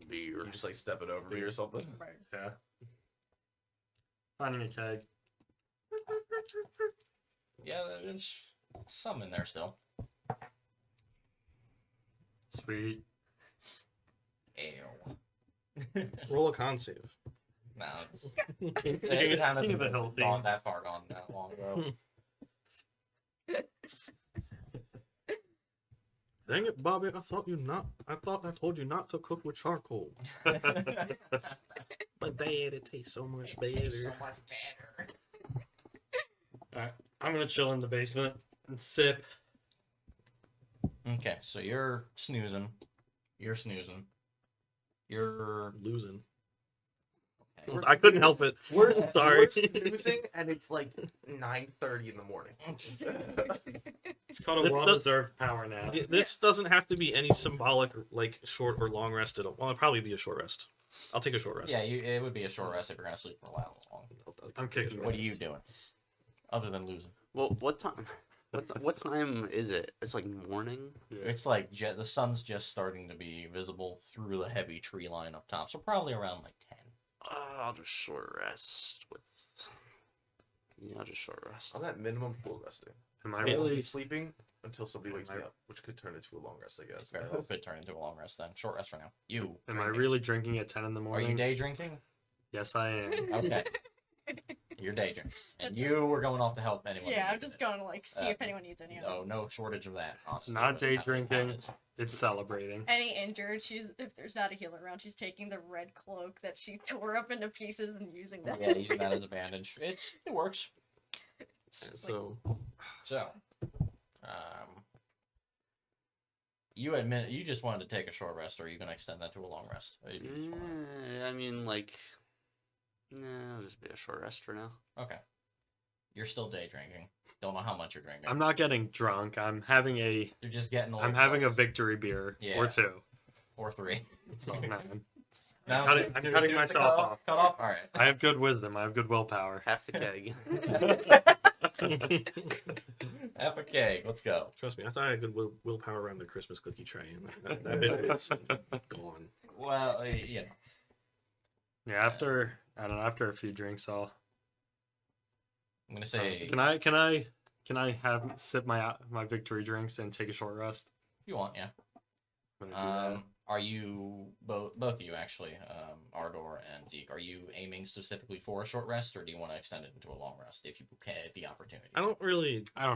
Beer. You just like step it over me or something. Yeah. Finding a keg. Yeah, there's some in there still. Sweet. Ew. Roll a con save. No, it's, they haven't King of the Hill theme. gone that far gone that long ago. Dang it, Bobby! I thought I told you not to cook with charcoal. But Dad, it tastes so much better. Alright, I'm gonna chill in the basement and sip. Okay, so you're snoozing. You're snoozing. You're Losing. okay. I couldn't help it. Sorry. We're snoozing, and it's like 9:30 in the morning. It's called a This well-deserved power nap. This doesn't have to be any symbolic, like short or long rest at all. Well, it'll probably be a short rest. I'll take a short rest. Yeah, it would be a short rest if you're gonna sleep for a while long. I'm kicking What are you doing? Other than losing. Well, what time? What time is it? It's like morning. It's like the sun's just starting to be visible through the heavy tree line up top, so probably around like 10. I'll just short rest with. Yeah, I'll just short rest. I'm at minimum full resting. Am I I will really? be sleeping until somebody wakes me Am I- up, which could turn into a long rest, I guess. Fair, it could turn into a long rest then. Short rest for now. You. Am I drinking. really drinking at 10 in the Are morning? you day drinking? Yes, I am. Okay. You're day drinking. And you were going off to help anyone. Yeah, who I'm needed just it. going to like see if anyone needs any of them. No shortage of that. honestly, not but day that's how it drinking. is. It's celebrating. Any injured, if there's not a healer around, she's taking the red cloak that she tore up into pieces and using that. Yeah, using that as a bandage. It works. So So, you admit you just wanted to take a short rest, or are you gonna extend that to a long rest? Or you just wanna- I mean, like, nah, I'll just be a short rest for now. Okay. You're still day drinking. Don't know how much you're drinking. I'm not getting drunk. I'm having a You're just getting. I'm having a victory beer Yeah. or two. or 3. So no, Now, I'm cutting myself off. Cut off. All right. I have good wisdom. I have good willpower. Half the keg. Half a keg. Let's go. trust me, I thought I had good willpower around the Christmas cookie tray, and that bit is gone. Well, you know. Yeah, after I don't know. After a few drinks, I'll. I'm gonna say Can I have sip my victory drinks and take a short rest? if you want, yeah. I'm gonna do that. Are you both of you actually, Ardor and Zeke? Are you aiming specifically for a short rest, or do you want to extend it into a long rest if you get the opportunity? I don't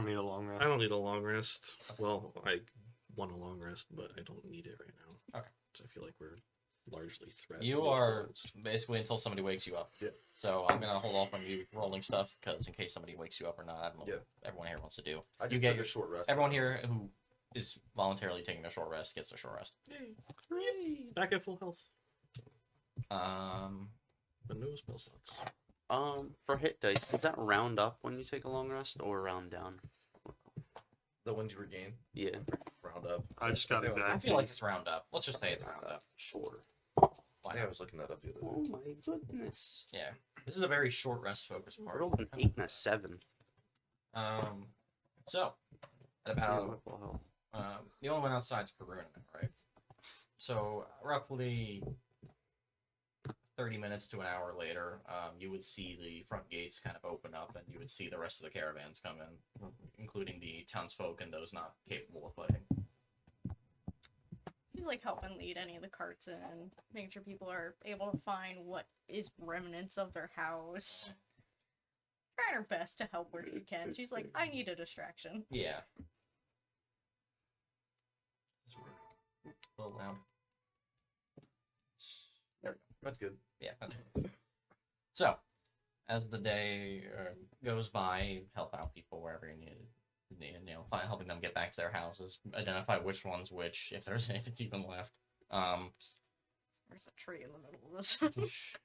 need a long rest. I don't need a long rest. Well, I want a long rest, but I don't need it right now. Okay. So I feel like we're largely threatened. You with are those. basically until somebody wakes you up. Yeah. So I'm gonna hold off on you rolling stuff because in case somebody wakes you up or not, I don't know Yeah. what everyone here wants to do. I You just get took your a short rest. Everyone here who is voluntarily taking a short rest gets a short rest. Yay. Back at full health, Um, but no spell slots. For hit dice, does that round up when you take a long rest or round down? The ones you regain, Yeah. round up. I just got Yeah, it I back. feel like it's round up. Let's just say it's round up. Sure. Why Yeah, I not? was looking that up the other day. Oh my goodness. Yeah. This is a very short rest focus I part. rolled an 8 and a 7. So at about Well, the only one outside's Karuna, right? So roughly 30 minutes to an hour later, you would see the front gates kind of open up, and you would see the rest of the caravans come in, including the townsfolk and those not capable of fighting. She's like helping lead any of the carts in, making sure people are able to find what is remnants of their house. Trying her best to help where she can. She's like, I need a distraction. Yeah. A little loud. There we go. That's good. Yeah. That's good. So, as the day goes by, you help out people wherever you need it. Helping them get back to their houses, identify which one's which, if there's anything even left. There's a tree in the middle of this.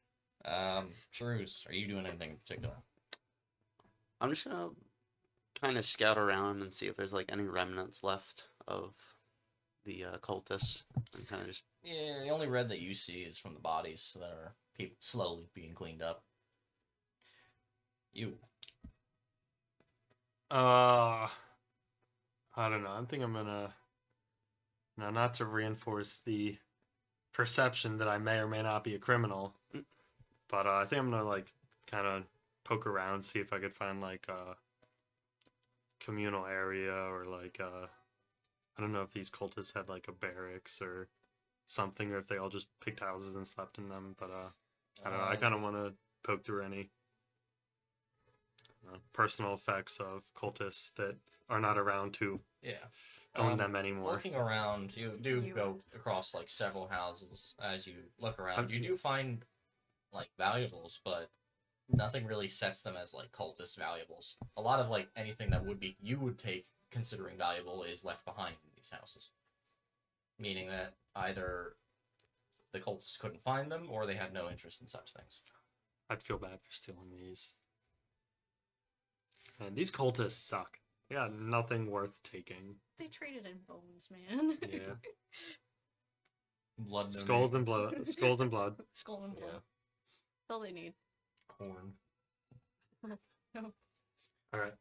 Shrews, are you doing anything in particular? I'm just gonna kind of scout around and see if there's like any remnants left of the cultists, and kind of just. Yeah, the only red that you see is from the bodies that are slowly being cleaned up. You. I don't know. I think I'm gonna, now not to reinforce the perception that I may or may not be a criminal, but I think I'm gonna like kind of poke around, see if I could find like a communal area or like I don't know if these cultists had like a barracks or something, or if they all just picked houses and slept in them. But I don't know. I kind of want to poke through any personal effects of cultists that are not around to Yeah. own them anymore. Looking around, you do go across like several houses. As you look around, you do find like valuables, but nothing really sets them as like cultist valuables. A lot of like anything that would be you would take considering valuable is left behind in these houses, meaning that either the cultists couldn't find them or they had no interest in such things. I'd feel bad for stealing these. And these cultists suck. They got nothing worth taking. They traded in bones, man. Yeah. Blood Skulls donation. and blood. Skulls and blood. Skull and blood. Yeah. That's all they need. Corn. All right.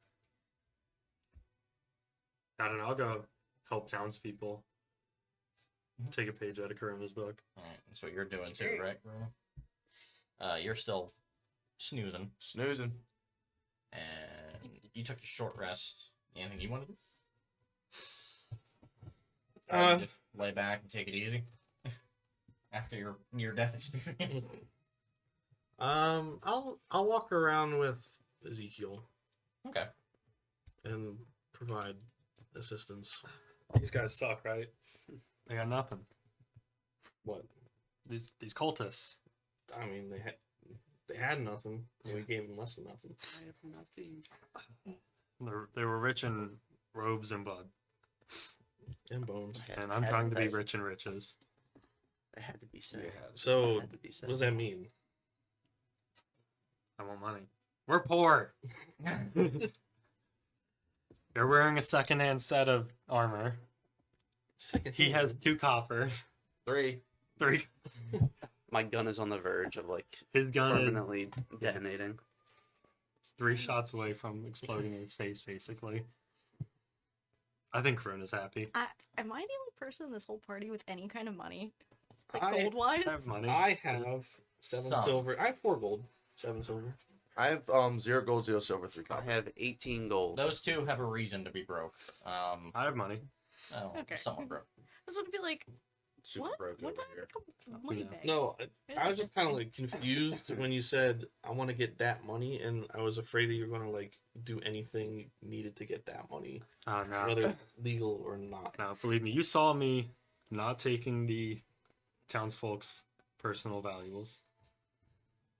I don't know. I'll go help townspeople. Take a page out of Karuna's book. Alright, that's what you're doing too, Sure. right, Runa? You're still snoozing, Snoozing. and you took a short rest. Anything you want to do? Just lay back and take it easy after your near-death experience. I'll walk around with Ezekiel Okay. and provide assistance. These guys suck, right? They got nothing. What? These cultists. I mean, they had nothing, and we gave them less than nothing. I have nothing. They were rich in robes and blood. And bones. And I'm trying to be rich in riches. It had to be said. So, It had to be said. what does that mean? I want money. We're poor. You're wearing a secondhand set of armor. Second. He has 2 copper. 3. 3. My gun is on the verge of like His gun is permanently detonating. 3 shots away from exploding in his face, basically. I think Karuna's happy. Am I the only person in this whole party with any kind of money? Like I- gold wise? I have money. I have 7 Some. silver. I have 4 gold, 7 silver. I have 0 gold, 0 silver, 3 I copper. have 18 gold. Those two have a reason to be broke. I have money. Okay. Somewhat broke. I was about to be like, Super what? broke When over did I here. become money Yeah. bag? No, Wait a I was just second. kind of like confused when you said I want to get that money, and I was afraid that you were going to like do anything needed to get that money, Oh, no. whether legal or not. No, believe me, you saw me not taking the townsfolk's personal valuables.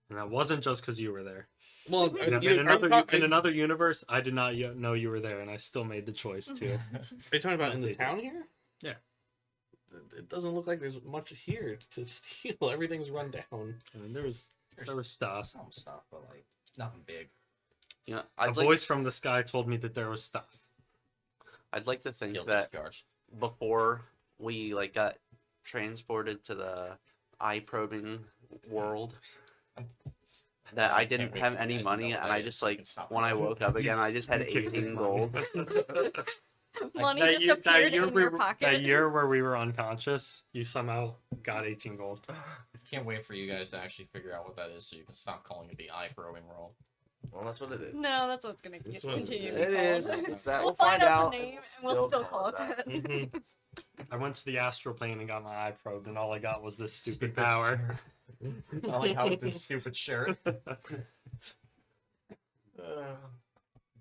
And that wasn't just because you were there. Well, In, in another universe, I did not know you were there, and I still made the choice to. Are you talking about in the Take it. town here? Yeah. It doesn't look like there's much here to steal. Everything's run down. I mean, there was stuff. Some stuff, but like nothing big. You know, A voice from the sky told me that there was stuff. I'd like to think Guilty that scars. before we like got transported to the eye probing world, that I can't didn't wait have for you any guys to money, know what and that I is just so you like can stop when I laughing. woke up again, I just had 18 gold. Money just appeared in your pocket. That year where we were unconscious, you somehow got 18 gold. Can't wait for you guys to actually figure out what that is so you can stop calling it the eye-throwing roll. Well, that's what it is. No, that's what it's gonna That's what continue It to be is. called. It's that. We'll We'll find out. the name and and we'll still call it that. that. Mhm. I went to the astral plane and got my eye probed, and all I got was this stupid Stupid power. I like how with this stupid shirt.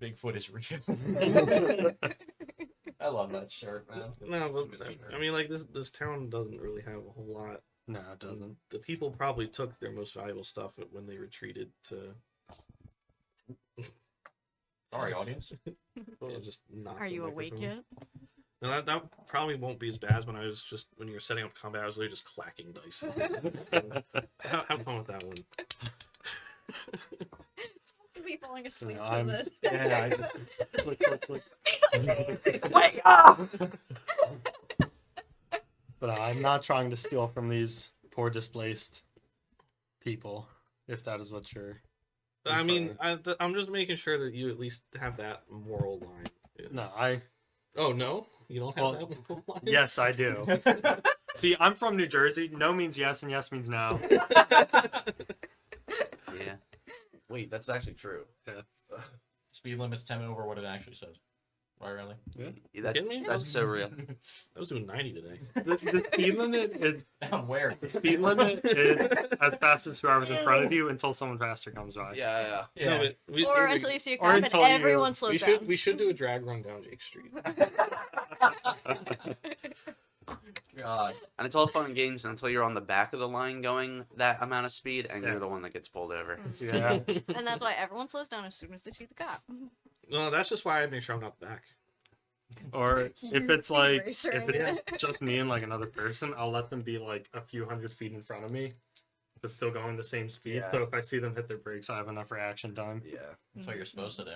Bigfoot is real. I love that shirt, man. No, but I mean, like this town doesn't really have a whole lot. No, it doesn't. The people probably took their most valuable stuff when they retreated to. Sorry, audience. Just not. Are you awake yet? No, that probably won't be as bad as when you're setting up combat. I was literally just clacking dice. Have fun with that one. Someone's gonna be falling asleep No, to I'm- this. Yeah, I just click, click, click. Wake up! But I'm not trying to steal from these poor displaced people, if that is what you're. I mean, I'm just making sure that you at least have that moral line. Yeah. No, I. Oh no, you don't have Well, that moral line. Yes, I do. See, I'm from New Jersey. No means yes, and yes means no. Yeah. Wait, that's actually true. Speed limit's 10 over what it actually says. Why, really? That's Kidding me? that's so real. I was doing 90 today. The speed limit is Where? the speed limit is as fast as whoever's in front of you until someone faster comes by. Yeah. Yeah. No, but Or we, until you see a or cop and until you- everyone slows down. we should do a drag run down Jake Street. God. And it's all fun and games until you're on the back of the line going that amount of speed, and Yeah. you're the one that gets pulled over. Yeah. And that's why everyone slows down as soon as they see the cop. No, that's just why I make sure I'm not the back. Or if You it's like racer if it. it's just me and like another person, I'll let them be like a few hundred feet in front of me, but still going the same speed. Yeah. So if I see them hit their brakes, I have enough reaction time. Yeah. That's what you're supposed to do.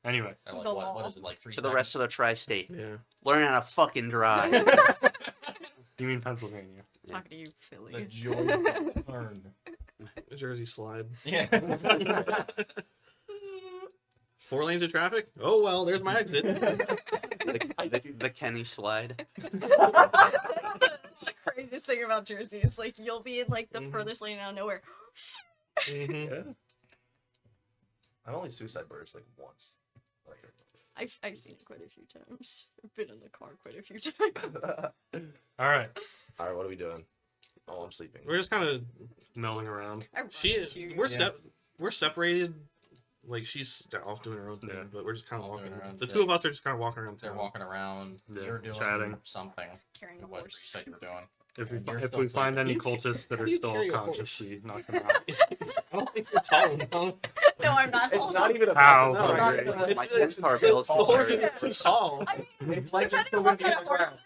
Anyway, At like, The what law. is it, like 3 To the rest of the tri-state, Yeah. learn how to fucking drive. you mean Pennsylvania? Talking to you, The Philly. joy of turn. Jersey slide. Yeah. 4 lanes of traffic? Oh well, there's my exit. The Kenny slide. That's the craziest thing about Jersey. It's like you'll be in like the Mhm. furthest lane out of nowhere. Mhm. Yeah. I've only suicide burst like once. Like, I've seen it quite a few times. I've been in the car quite a few times. All right, all right, what are we doing? Oh, I'm sleeping. We're just kind of milling around. I run she is. into you. We're separated. Like she's off doing her own thing, Yeah. but we're just kind of Walking walking. around, The yeah. two of us are just kind of walking around They're town. walking around. Yeah, You're doing chatting. something. Carrying a What you horse. said you were doing. If And you're if still we find any sleeping. cultists that How are do you still carry a conscious, horse? we knock them out. I don't think you're tall enough. No, I'm not. It's not even How about hungry. My centaur built The horse very- is too tall. I mean, It's like depending it's still on gonna what be kind on of the horse. ground.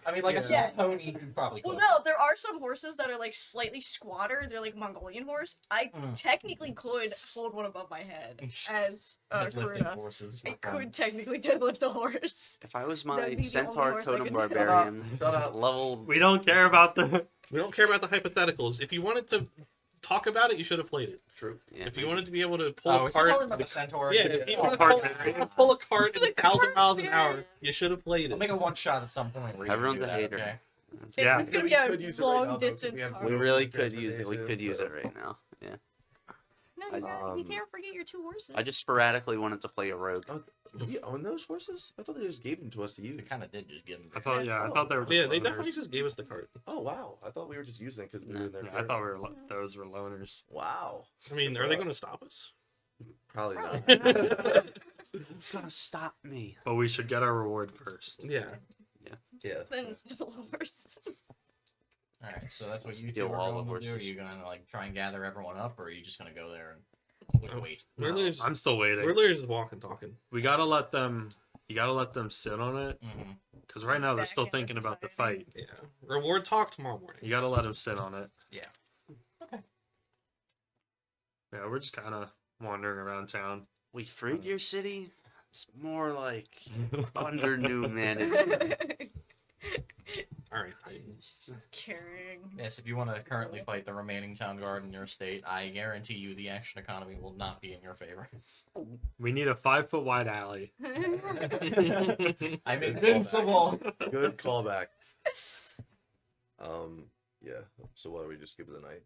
I mean, like a Yeah. small pony, you probably could. Well, no, there are some horses that are like slightly squatter. They're like Mongolian horse. I technically could hold one above my head as Deadlifting Karuna. horses. I could technically deadlift a horse. If I was That'd my be the only centaur horse I totem could do. barbarian, Shut up. level We don't care about the. We don't care about the hypotheticals. If you wanted to talk about it, you should have played it. True. yeah, If you wanted to be able to pull Oh, a it's talking cart, about the centaur. yeah, if you Oh, wanted to cart pull a cart at The 1,000 miles an cart, hour, man. you should have played I'll it. make a one shot at some point. where you Everyone's do a that, hater. Okay? It's, Yeah. it's gonna We be a could use it right now, long though, distance we have car. we some- really could use it. We could use so- it right now. Yeah. No, you, you Um, can't forget your 2 horses. I just sporadically wanted to play a rogue. Oh, do we own those horses? I thought they just gave them to us to use. We kind of did just give them. I thought, yeah, I thought they were just Yeah, they loners. definitely just gave us the cart. Oh wow! I thought we were just using it because we were in their. Yeah, I thought we were those were loners. Wow. I mean, are they going to stop us? Probably not. Who's gonna stop me? But we should get our reward first. Yeah. Yeah. Then it's still horses. All right, so that's what you two Steal are all the going to do. Are horses. you gonna like try and gather everyone up, or are you just gonna go there and Oh. wait? We're No, literally just, I'm still waiting. we're literally just walking, talking. We gotta let them. You gotta let them sit on it Mm-hmm. because right now they're Back still into thinking about the society. fight. Yeah. Reward talk tomorrow morning. You gotta let them sit on it. Yeah. Okay. Yeah, we're just kind of wandering around town. We freed your city? It's more like under new management. All right. Just carrying. Yes, if you want to currently fight the remaining town guard in your state, I guarantee you the action economy will not be in your favor. We need a 5-foot wide alley. I'm invincible. Good callback. Yeah. So why don't we just skip the night?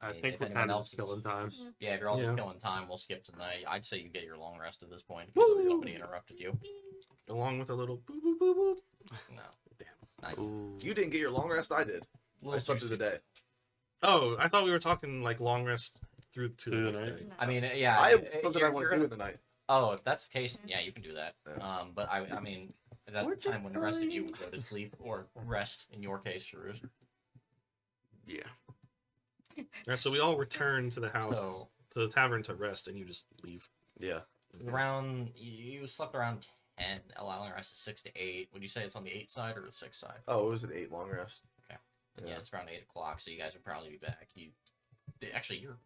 I mean, think if we're anyone kind of else just killing time. Yeah, if you're all Yeah. just killing time, we'll skip tonight. I'd say you get your long rest at this point because Woo! nobody interrupted you. Along with a little boop boop boop boop. No. Ooh. You didn't get your long rest. I did. I slept through the day. Oh, I thought we were talking like long rest through to Through the the next night? day. I mean, yeah. I have you're- something I want you're to do gonna- in the night. Oh, if that's the case, yeah, you can do that. Yeah. But I mean, that's the time when the rest of you would go to sleep or rest. In your case, Shrews. Yeah. All right, so we all return to the house, So to the tavern to rest, and you just leave. Yeah. around you slept around 10, allowing the rest of 6 to 8. Would you say it's on the 8 side or the 6 side? Oh, it was an 8 long rest. And yeah, Yeah. it's around 8 o'clock, so you guys would probably be back. Actually, you're.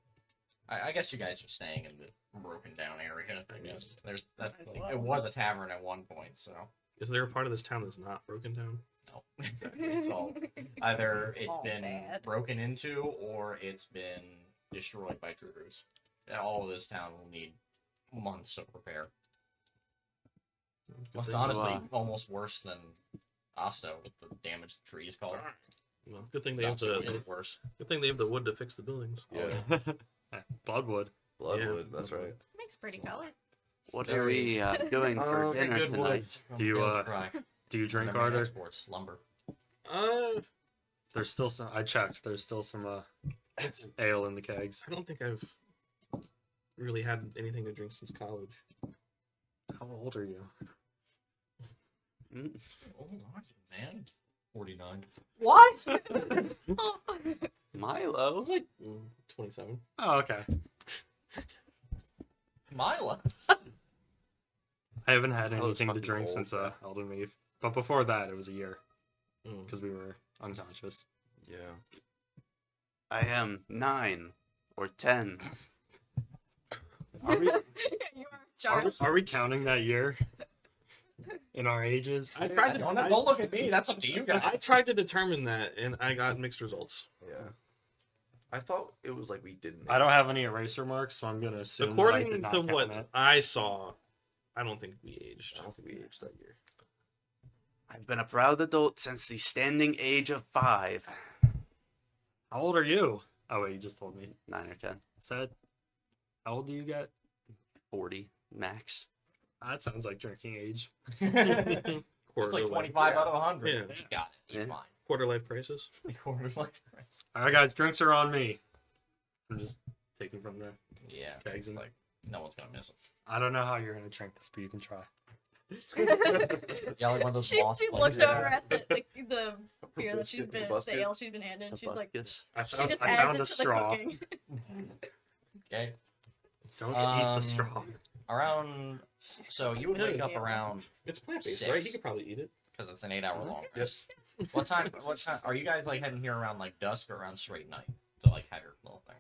I guess you guys are staying in the broken down area. I guess it was a tavern at one point, so Is there a part of this town that's not broken down? no, exactly. It's all either it's All been bad. broken into or it's been destroyed by troopers. And all of this town will need months of repair. Good It's thing, honestly almost worse than Osto with the damage the trees caused. well, good thing they It's have actually the really worse. good thing they have the wood to fix the buildings. Yeah. Bloodwood. Bloodwood. That's right. Makes a pretty color. What are we doing for dinner Good wood. tonight? Do you, Tales cry. Do you drink, Their main Carter? exports, lumber. There's still some. I checked. There's still some ale in the kegs. I don't think I've really had anything to drink since college. How old are you? Mm. Oh, man. 49. What? Milo. 27. Oh, okay. Mila. I haven't had I was anything to fucking drink old, since yeah. Elden Ring, but before that it was a year Mm. because we were unconscious. Yeah. I am 9 or 10. Are we, You are Charles. are we counting that year in our ages? I tried to. Don't look at me. That's up to you guys. I tried to determine that, and I got mixed results. Yeah. I thought it was like we didn't. I don't have any eraser marks, so I'm gonna assume that I According did not to count what it. I saw, I don't think we aged. I don't think we aged that year. I've been a proud adult since the standing age of 5. How old are you? Oh wait, you just told me. 9 or 10. Said. How old do you get? 40 max. That sounds like drinking age. It's Quarter like life, 25 out of 100. Yeah. He got it. He's Yeah. fine. quarter life crisis. Quarter life crisis. All right, guys, drinks are on me. I'm just taking from the Yeah. kegs It's and like no one's gonna miss him. I don't know how you're gonna drink this, but you can try. Yeah, like one of those She lost looks places. over at the beer that she's Biscuit, been, the Proboscis. ale she's been handed. and She's like, Tobuscus. I she found, just I adds found it a to straw. the cooking. Okay. Don't eat Um, the straw. Around. So you would wake up around It's plant based, right? He 6. could probably eat it. because it's an 8-hour long Yep. rest. What time? What time? Are you guys like heading here around like dusk or around straight night to like have your little thing?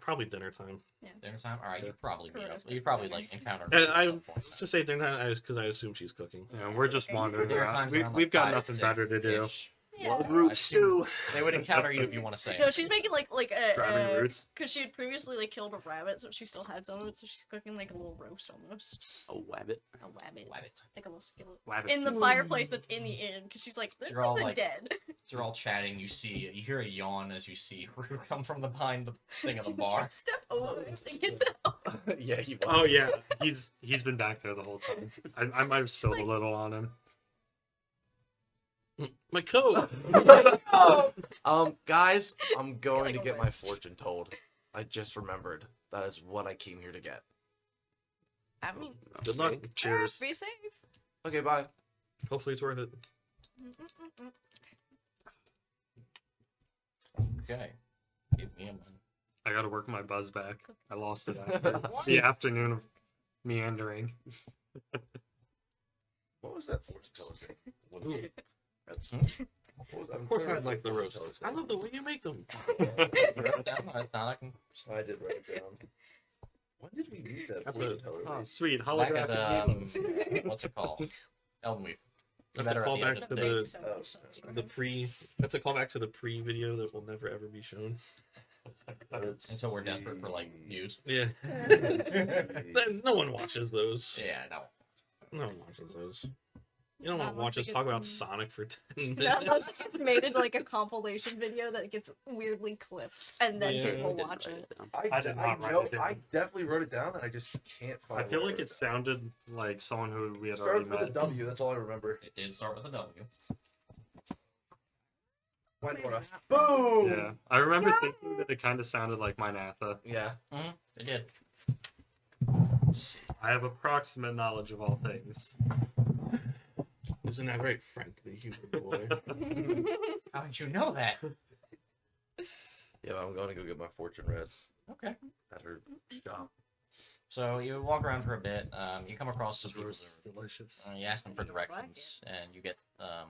Probably dinner time. Dinner time. All right, Yeah. you probably meet up. Correct. You probably like encounter. And at I some point. let's just say dinner time because I assume she's cooking. Yeah, we're just wandering Dinner around. time's We, around, like, we've got 5, nothing better to do. 6-ish. Yeah. Bloodroot stew. They would encounter you if you want to say. No, it. she's making like Grabbing a roots. because she had previously like killed a rabbit, so she still had some of it. So she's cooking like a little roast almost, A wabbit. a rabbit, Wabbit. like a little skillet Wabbit in the stew. fireplace that's in the inn. Because she's like, this You're all, isn't like- dead. So you're all chatting. You hear a yawn as you see Rue come from behind the thing of the She bar. just step away and get that. Yeah, he was. Oh yeah, he's been back there the whole time. I might have spilled like- a little on him. My coat. Guys, I'm going like to a get my list. fortune told. I just remembered. That is what I came here to get. I mean, Good luck. Okay. Cheers. be safe. Okay, bye. Hopefully it's worth it. Okay. Give me a moment. I gotta work my buzz back. I lost it after the afternoon of meandering. What was that fortune teller saying? What was that? Of course I'd like the roast. I love the way you make them. Write it down. I thought I can. I did write it down. When did we meet that That's fortune it. teller? Oh, sweet Back at holographic needle. what's it called? Eldenweave. You That's a better at the end callback of to the Big day. so Oh, sense for the him. pre. That's a callback to the pre video that will never ever be shown. And so we're desperate for like views. Yeah. Then no one watches those. Yeah, no. No one watches those. You don't Not want to watch once it us talk gets about in- Sonic for 10 No, minutes. unless it's made into like a compilation video that gets weirdly clipped, and then Yeah. people Didn't watch write it. down. I did not write know. it down. I definitely wrote it down, and I just can't find. I feel where like I it wrote sounded like someone who we had it. already Starts with met. a W. That's all I remember. It did start with a W. Why Nora? Boom. Yeah, I remember thinking that it kind of sounded like Minatha. Yeah. It did. I have approximate knowledge of all things. Isn't that right, Frank, the human boy? How did you know that? Yeah, I'm going to go get my fortune read Okay. at her shop. So you walk around for a bit. You come across some This people. was delicious. You ask them for Seems like directions, and you get the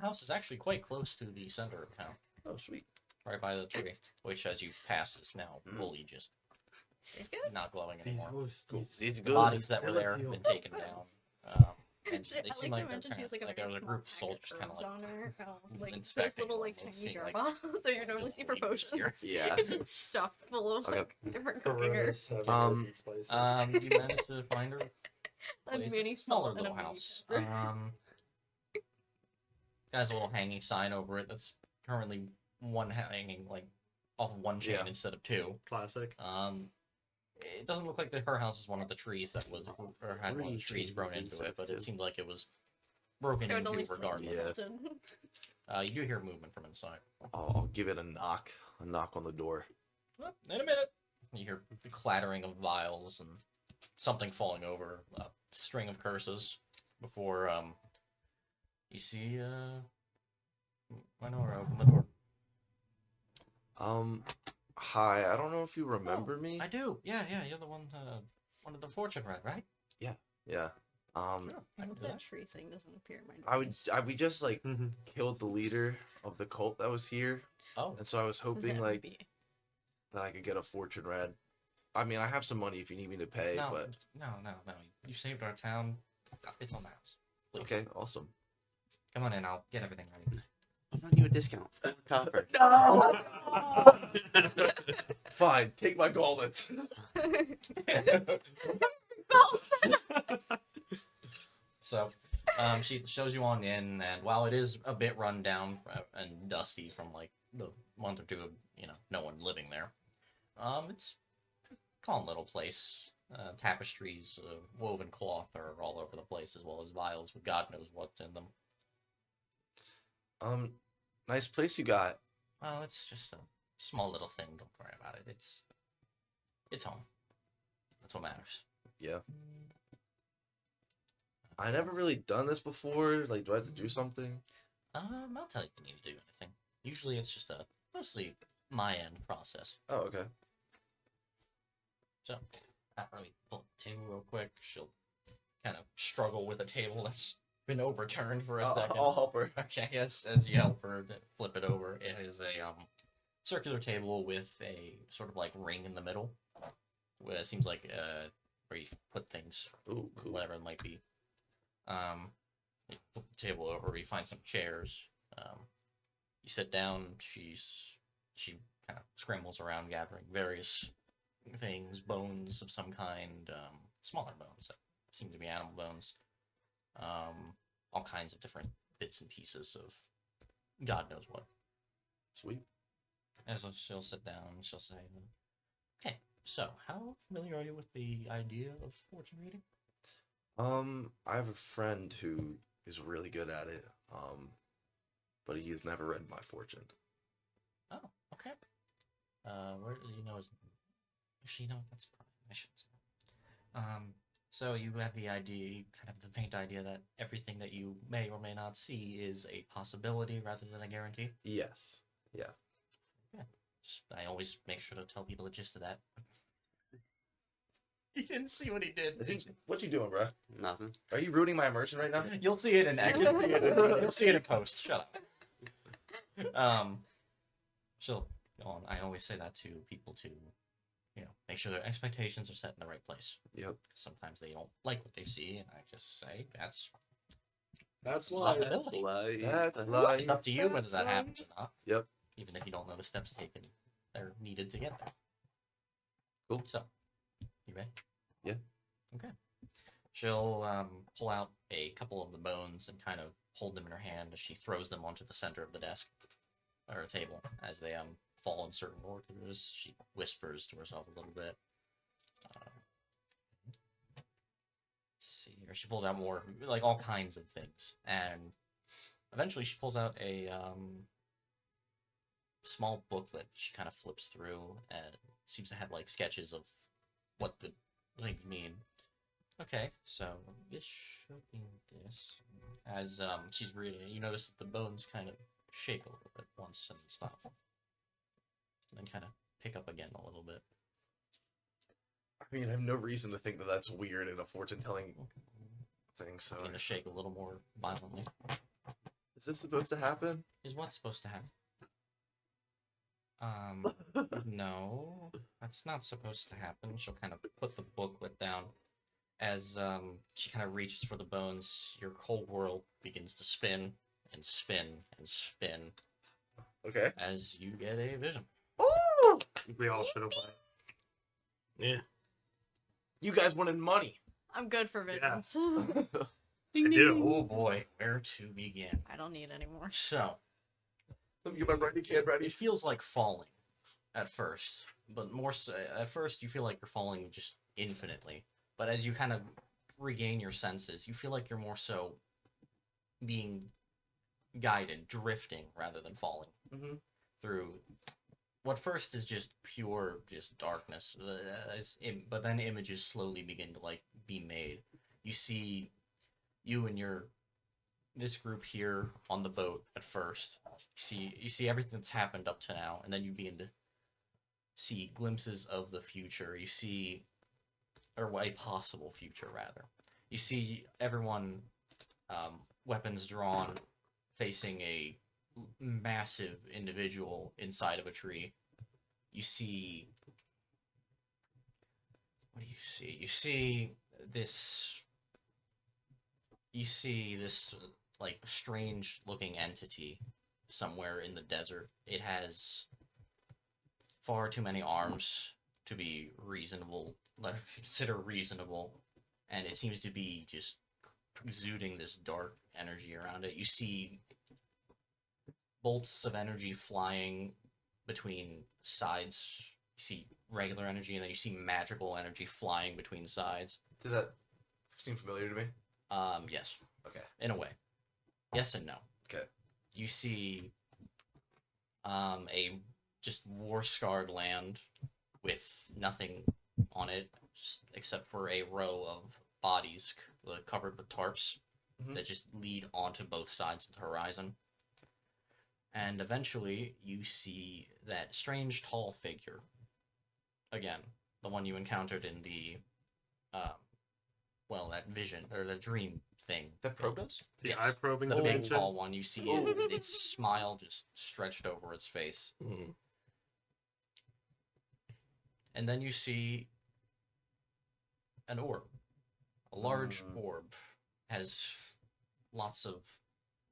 house is actually quite close to the center of town, Oh, sweet. right by the tree, which as you pass is now fully just It's good. not glowing anymore. It's The good. bodies that were there have been taken down. And Shit, they I seem like like to mention they're she has like a like very a small group of packet soldiers kind of herbs like on her. Like those inspecting little them. like They tiny seem jar like bottles that you normally see for little potions. leaves here. Yeah. It's just stuffed full of Okay. like different cooking herbs. You managed to find her A place. mini It's a smaller salt and a little mini house. pepper. Has a little hanging sign over it that's currently one hanging like off of one chain Yeah. instead of two. Classic. It doesn't look like her house is one of the trees that was or had one of the trees grown into it, but it seemed like it was broken So it's only into regardless. slightly melted. You do hear movement from inside. I'll give it a knock on the door. Well, in a minute. You hear the clattering of vials and something falling over, a string of curses before you see Minora open the door. Hi. I don't know if you remember me. I do. Yeah, you're the one of the fortune read, right? Yeah. Sure. I I hope can do that that. tree thing doesn't appear in my we just like Mm-hmm. killed the leader of the cult that was here, Oh, and so I was hoping That like would be- that I could get a fortune read. I mean, I have some money if you need me to pay, no, but no. You saved our town. It's on the house. Please. okay, awesome. Come on in. I'll get everything ready. I'm not you a discount. 4 copper. No. Fine, take my gauntlets. So, she shows you on in, and while it is a bit run down and dusty from like the month or two of no one living there, it's a calm little place. Tapestries of woven cloth are all over the place, as well as vials with God knows what's in them. Nice place you got. Well, it's just a small little thing. Don't worry about it. It's home. That's what matters. Yeah. I never really done this before. Like, do I have to do something? I'll tell you if you need to do anything. Usually, it's just a mostly my end process. Oh, okay. So, let me pull the table real quick. She'll kind of struggle with a table that's been overturned for a second. I'll help her. Okay, as you help her flip it over, it is a circular table with a sort of like ring in the middle. Where it seems like where you put things, Ooh, cool. whatever it might be. You flip the table over. You find some chairs. You sit down. She kind of scrambles around, gathering various things, bones of some kind, smaller bones that seem to be animal bones. All kinds of different bits and pieces of God knows what. Sweet. And so she'll sit down and she'll say, okay, so how familiar are you with the idea of fortune reading? I have a friend who is really good at it. But he has never read my fortune. Oh, okay. Where do you know his... Actually, no, that's probably... I shouldn't say that. So you have the idea, kind of the faint idea that everything that you may or may not see is a possibility rather than a guarantee? Yes. I always make sure to tell people the gist of that. You didn't see what he did. What you doing, bro? Nothing. Are you ruining my immersion right now? You'll see it in you'll see it in post. Shut up. She'll go on. I always say that to people to, make sure their expectations are set in the right place. Yep. Sometimes they don't like what they see, and I just say that's That's life. Possibility. Life. That's It's life. up to you whether that happens or not. Yep. Even if you don't know the steps taken, they're needed to get there. Cool. So, you ready? Yeah. Okay. She'll pull out a couple of the bones and kind of hold them in her hand as she throws them onto the center of the desk or table as they fall in certain orders. She whispers to herself a little bit. Let's see here. She pulls out more, like all kinds of things, and eventually she pulls out a small booklet. She kind of flips through and seems to have like sketches of what the things mean. Okay, so this should be this. As she's reading it, you notice that the bones kind of shake a little bit once and stop, and then kind of pick up again a little bit. I mean, I have no reason to think that that's weird in a fortune-telling thing, so... Begin to shake a little more violently. Is this supposed to happen? Is what's supposed to happen? No, that's not supposed to happen. She'll kind of put the booklet down. As she kind of reaches for the bones, your whole world begins to spin and spin and spin Okay. as you get a vision. Oh! We all should have won. Yeah. You guys wanted money. I'm good for visions. I Oh do. boy, where to begin? I don't need any more. So, Let me get my writing can ready. it feels like falling at first, but more so, at first you feel like you're falling just infinitely. But as you kind of regain your senses, you feel like you're more so being guided, drifting rather than falling Mm-hmm. through what first is just pure, just darkness. But then images slowly begin to like be made. You see you and this group here on the boat at first. You see everything that's happened up to now, and then you begin to see glimpses of the future. You see, or a possible future rather. You see everyone, weapons drawn, facing a massive individual inside of a tree. You see, what do you see? You see this like strange looking entity somewhere in the desert. It has far too many arms to be reasonable, consider reasonable, and it seems to be just exuding this dark energy around it. You see bolts of energy flying between sides. You see regular energy, and then you see magical energy flying between sides. Did that seem familiar to me? Yes, Okay. in a way. Yes and no. Okay. You see a just war-scarred land with nothing on it except for a row of bodies covered with tarps Mhm. that just lead onto both sides of the horizon. And eventually you see that strange tall figure. Again, the one you encountered in the that vision or the dream thing. That probed us? The Yes. eye probing The big dimension. tall one, you see its smile just stretched over its face. Mm. And then you see an orb. A large Mm. orb. Has lots of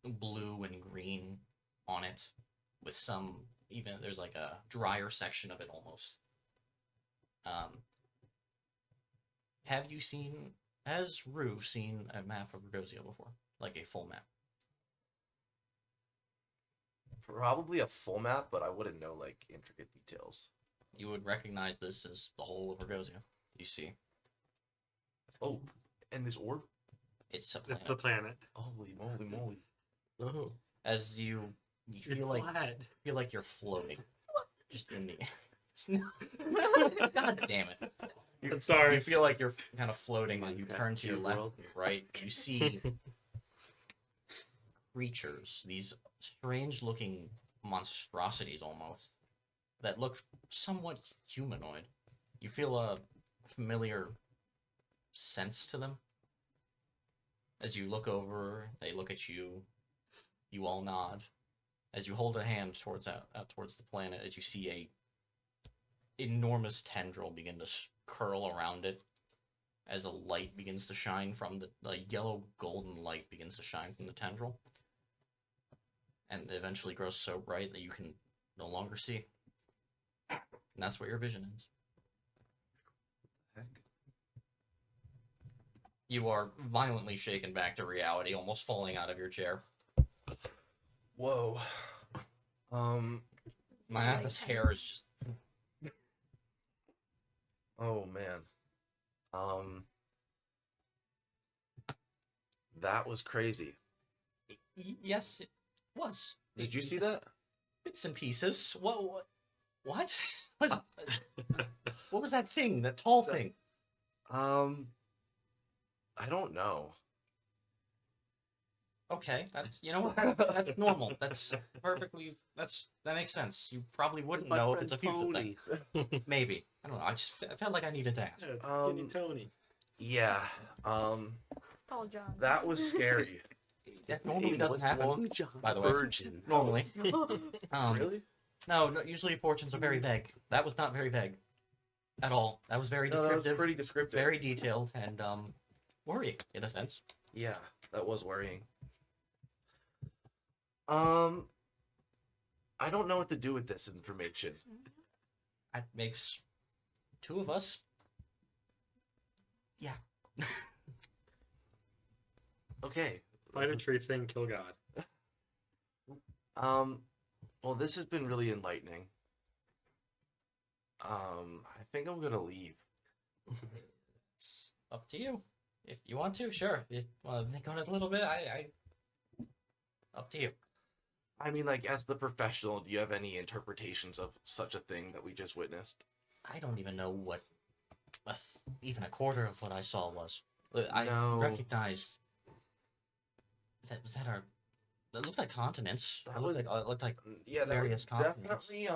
blue and green on it. With some, even, there's like a drier section of it almost. Has Rue seen a map of Rhodosia before? Like a full map? Probably a full map, but I wouldn't know like intricate details. You would recognize this as the whole of Rhodosia. You see. Oh, and this orb? It's a planet. It's the planet. Holy moly moly. Oh. As you It's feel like blood. you're floating. Just in the God damn it. I'm You sorry. feel like you're kind of floating and you Minecraft turn to your cube left world. and right. You see creatures, these strange looking monstrosities almost, that look somewhat humanoid. You feel a familiar sense to them. As you look over, they look at you. You all nod. As you hold a hand towards out towards the planet, as you see a enormous tendril begin to curl around it, as a light begins to shine from the yellow golden light begins to shine from the tendril, and it eventually grows so bright that you can no longer see. And that's what your vision ends. Heck. You are violently shaken back to reality, almost falling out of your chair. Whoa. Mathis' hair is just Oh man. That was crazy. yes, it was. Did you see that? Bits and pieces. What? Was what was that thing? That tall thing? I don't know. Okay, that's that's normal. That's perfectly. That makes sense. You probably wouldn't My know if friend it's a future thing. Tony. Maybe I don't know. I felt like I needed to ask. Yeah, it's Um, Skinny Tony. Yeah. Tall John. That was scary. That normally Hey, doesn't what's happen. Long John by the way. Virgin. Normally, Really? no. Usually fortunes are very vague. That was not very vague, at all. That was very No, that was descriptive, pretty descriptive. very detailed, and worrying in a sense. Yeah, that was worrying. I don't know what to do with this information. That makes two of us. Yeah. Okay. Fight a tree thing, kill God. Well, this has been really enlightening. I think I'm gonna leave. It's up to you. If you want to, sure. If you want to think on it a little bit, I up to you. I mean, like, as the professional, do you have any interpretations of such a thing that we just witnessed? I don't even know what even a quarter of what I saw was. I No. recognized that our. That looked like continents. That It looked was- like it looked like Yeah, that various was continents. definitely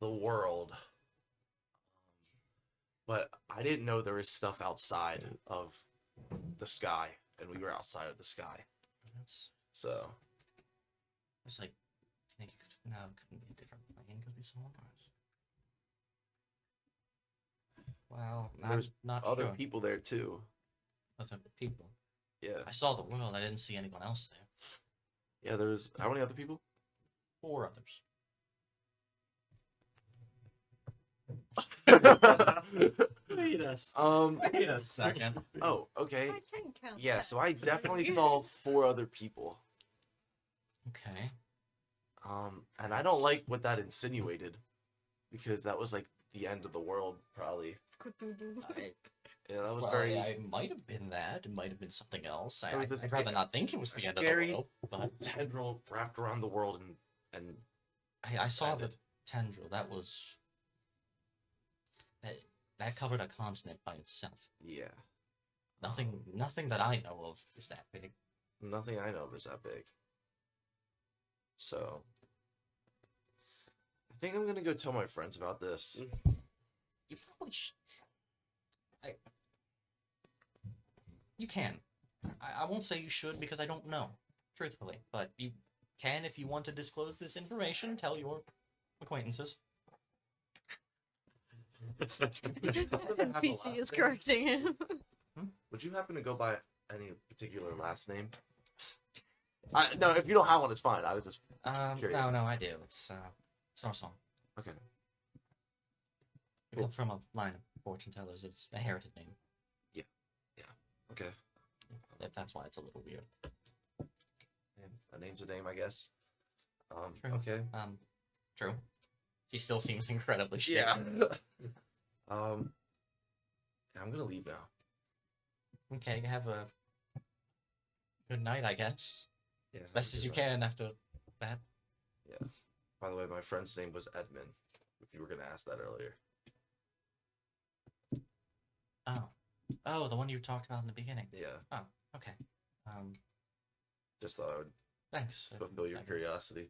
the world. But I didn't know there was stuff outside of the sky, and we were outside of the sky. It's So like, do you think it could? No, it couldn't be a different plane. Could be somewhere else. Well, There's I'm not other sure. people there too. Other people. Yeah, I saw the world. I didn't see anyone else there. yeah. There's how many other people? 4 others. Wait a s- Wait a second. Oh, okay. I can count. Yeah, that. so I definitely saw 4 other people. Okay. And I don't like what that insinuated, because that was like the end of the world, probably. Cthulhu. Yeah, that was Well, very. I might have been that. It might have been something else. It was a I'd rather not think it was a the end of the scary- world. But tendril wrapped around the world and I saw the ended. tendril. That was. That covered a continent by itself. Yeah. Nothing that I know of is that big. Nothing I know of is that big. So I think I'm gonna go tell my friends about this. You probably should. You can. I won't say you should because I don't know, truthfully. But you can if you want to disclose this information. Tell your acquaintances. NPC is correcting him. Would you happen to go by any particular last name? No, if you don't have one, it's fine. I was just Curious. No, I do. It's our song. okay. We come from a line of fortune tellers. It's a heritage name. Okay. That's why it's a little weird. A name's a name, I guess. True. Okay. True. She still seems incredibly shaken. I'm gonna leave now. Okay, have a good night, I guess. Yeah. As best as you can after that. By the way, my friend's name was Edmund. If you were gonna ask that earlier. Oh, the one you talked about in the beginning. Yeah. Okay. Just thought I would Thanks. fulfill your curiosity.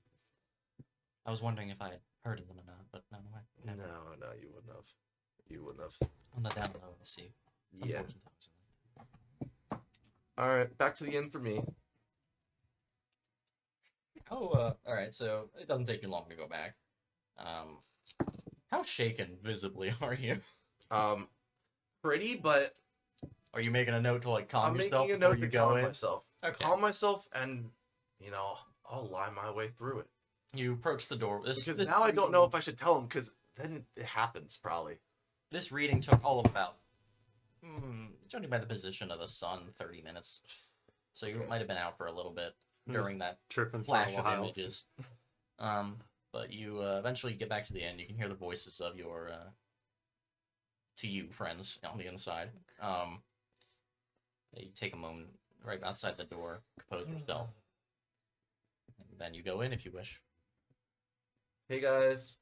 I was wondering if I had heard of them or not, but no, I No, never. you wouldn't have. You wouldn't have. On the down low, I see. Some Yeah. fortune tellers. All right, back to the end for me. Oh, all right. So it doesn't take you long to go back. How shaken visibly are you? Pretty, but Are you making a note to like calm I'm yourself making a before note you to go calm in? myself. Okay. Calm myself, and I'll lie my way through it. You approach the door. Because now I don't know if I should tell him, because then it happens probably. This reading took all of about, judging by the position of the sun, 30 minutes. So you might have been out for a little bit during that Tripping for flash a of while. images. But you eventually get back to the end. You can hear the voices of your, to you, friends on the inside. You take a moment right outside the door, compose yourself. And then you go in if you wish. Hey guys.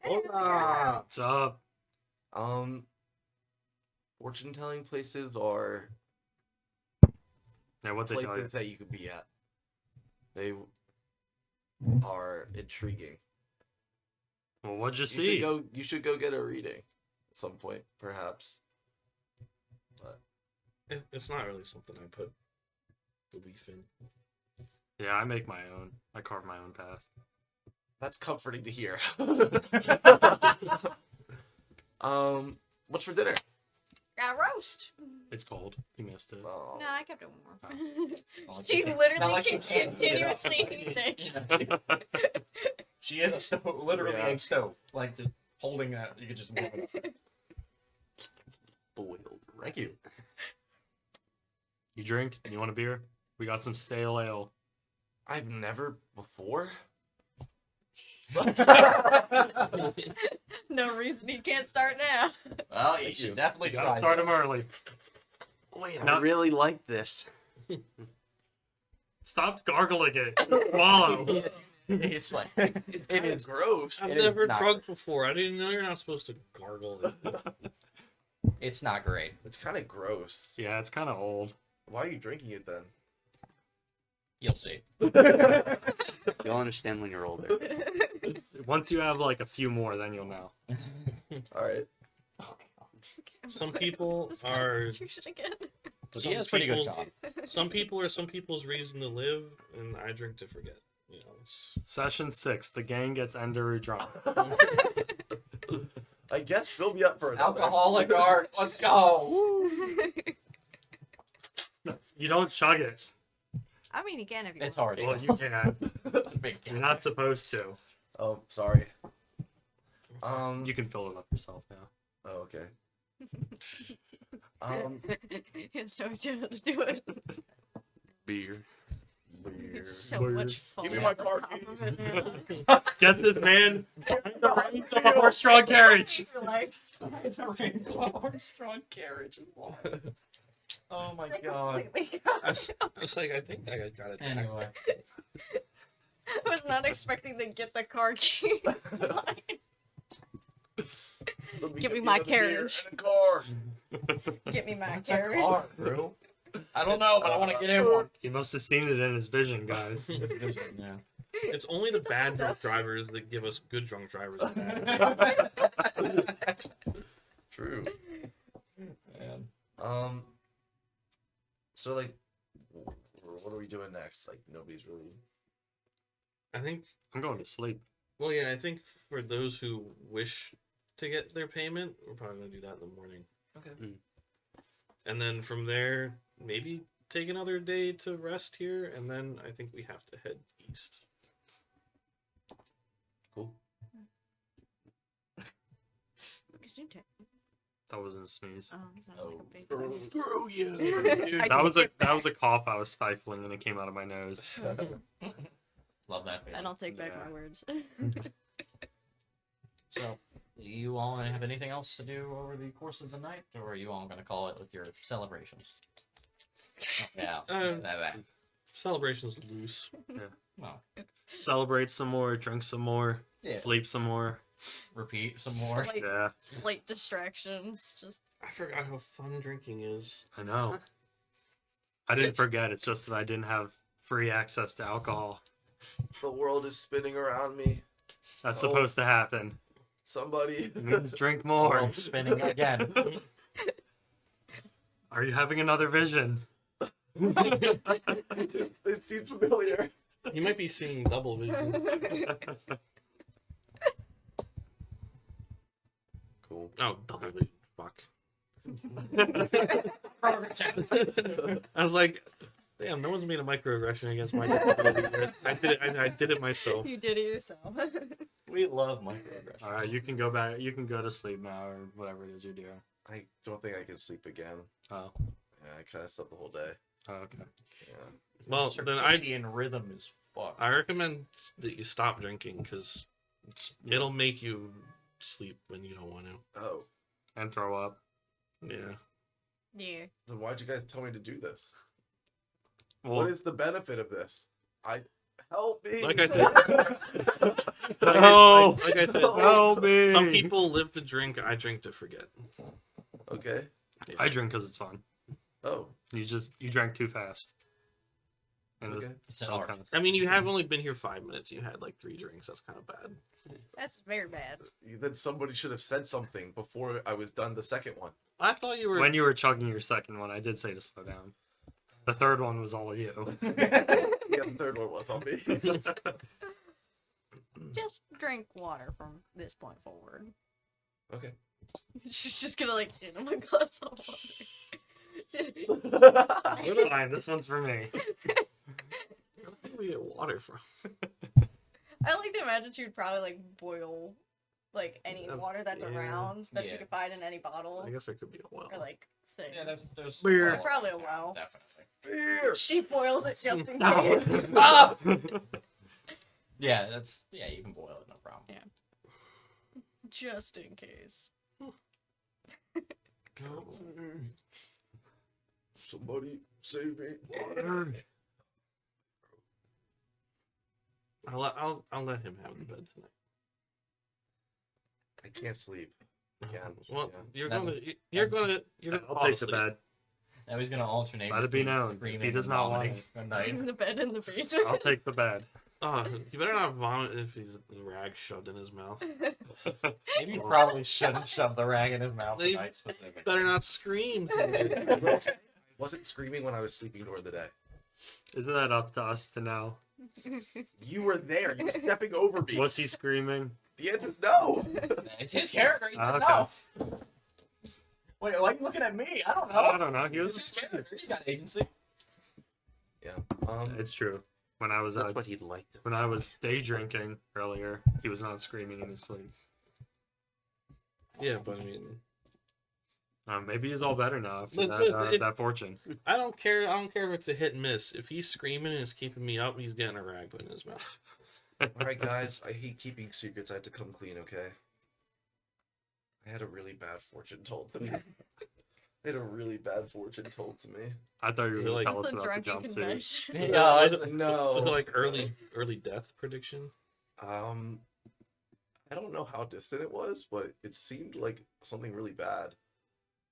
What's up? Fortune telling places are Yeah, what they tell you? places that you could be at. They are intriguing. Well, what'd you You see? should go get a reading at some point, perhaps. It's not really something I put belief in. Yeah, I make my own. I carve my own path. That's comforting to hear. What's for dinner? Got a roast. It's cold. You missed it. Oh, No, I kept it warm. like She you can- literally it's not like can she can't heat it up. continuously eat things. She is a stove, literally Yeah. a stove. Like just holding that, you could just warm it up. boiled. Thank you. You drink? You want a beer? We got some stale ale. I've never before. No reason he can't start now. Well, you Thank should you. definitely You gotta try. start them early. Wait, I No. really like this. Stop gargling it. Swallow. It's like it's kind of gross. I've It is never not drugged before. I didn't know you're not supposed to gargle it. it's not great. It's kind of gross. Yeah, it's kind of old. Why are you drinking it then? You'll see. You'll understand when you're older. Once you have like a few more, then you'll know. All right. Some people This are. Constitution again. But Some he has pretty good people- job. Some people are some people's reason to live, and I drink to forget. You know, Session 6. The gang gets Enderu drunk. I guess fill me up for another. Alcoholic art. Let's go. You don't chug it. I mean, he can if you It's want. hard. Well, you can. It's a big You're not supposed to. Oh, sorry. You can fill it up yourself now. Oh, okay. He has no idea how to do it. Beer. Weird. It's so Weird. much fun. Give me my at the car top of keys. it now. Get this man behind the reins of a horse-drawn carriage. It's a reins of a horse-drawn carriage. Oh my god. I was like, I think I got it. Anyway. I was not expecting to get the car key. Let Give me get my another beer carriage. and a car. Get me my It's a carriage. car, bro. I don't know, but I want to get in one. He must have seen it in his vision, guys. Yeah. It's only the bad drunk drivers that give us good drunk drivers. True. Man. So like, what are we doing next? Like, nobody's really. I think. I'm going to sleep. Well, yeah, I think for those who wish to get their payment, we're probably gonna do that in the morning. Okay. And then from there, maybe take another day to rest here, and then I think we have to head east. Cool. That wasn't a sneeze. Screw you. I That was take it that was a back. cough I was stifling and it came out of my nose. Love that. I don't take back Yeah. my words. So, you all have anything else to do over the course of the night, or are you all going to call it with your celebrations? Oh, yeah. That. Celebration's loose. Well, Celebrate some more, drink some more, Yeah. sleep some more. repeat some more. Slight, Yeah, slight distractions. Just I forgot how fun drinking is. I know. I didn't forget. It's just that I didn't have free access to alcohol. The world is spinning around me. That's Oh. supposed to happen. Somebody. It means drink more. World spinning again. Are you having another vision? It seems familiar. You might be seeing double vision. Cool. Oh, double vision. Fuck. I was like, damn, no one's made a microaggression against my disability yet. I did it myself. You did it yourself. We love microaggression. All right, you can go back. You can go to sleep now, or whatever it is you're doing. I don't think I can sleep again. Oh, Yeah, I kind of slept the whole day. oh okay. Yeah. Well, then I Circadian rhythm is fucked. recommend that you stop drinking because it'll make you sleep when you don't want to. Oh, And throw up. Yeah. Yeah. then why'd you guys tell me to do this? Well, What is the benefit of this? Help me. Like I said, No. like I said, help me. some people live to drink. I drink to forget. Okay. I drink because it's fun. Oh, You drank too fast. And okay. It's an that was art. kinda- I mean, you have only been here 5 minutes. You had like 3 drinks. That's kind of bad. That's very bad. Then somebody should have said something before I was done the second one. I thought you were. When you were chugging your second one, I did say to slow down. The third one was all you. Yeah, the third one was on me. Just drink water from this point forward. Okay. She's just gonna like hand him a glass of water. Fine, this one's for me. Where do we get water from? I like to imagine she would probably like boil like any Yeah, water that's yeah. around that she Yeah. could find in any bottle I guess there could be a well. or like thing. Yeah, there's Beer. Probably a well. Definitely. She boiled it just in No. case. Ah! Yeah, you can boil it, no problem. Yeah. Just in case. Somebody save me. I'll let him have the bed tonight. I can't sleep. Again. Well, Yeah. you're gonna I'll fall take the asleep. bed. Now he's gonna alternate. Let it be between known, if screaming he does and not want vomiting at night. In the bed in the basement. I'll take the bed. Oh, you better not vomit if he's the rag shoved in his mouth. Maybe you probably shouldn't shove the rag in his mouth They tonight specifically. Better not scream. I wasn't screaming when I was sleeping during the day. Isn't that up to us to know? You were there. You were stepping over me. Was he screaming? The answer is no. It's his character. He said Okay. no. Wait, why are you looking at me? I don't know. I don't know. He It's was. his character. He's got agency. Yeah. It's true. When I was That's what he'd like to. when I was day drinking earlier, he was not screaming in his sleep. Yeah, but I mean, Maybe he's all better now after Look, that fortune. I don't care. I don't care if it's a hit and miss. If he's screaming and it's keeping me up, he's getting a rag put in his mouth. All right, guys. I hate keeping secrets. I have to come clean, okay? I had a really bad fortune told to me. I had a really bad fortune told to me. I thought you were You're going like- to tell us The about the drunken jumpsuit. convention. Yeah, Was it No. like early death prediction? I don't know how distant it was, but it seemed like something really bad.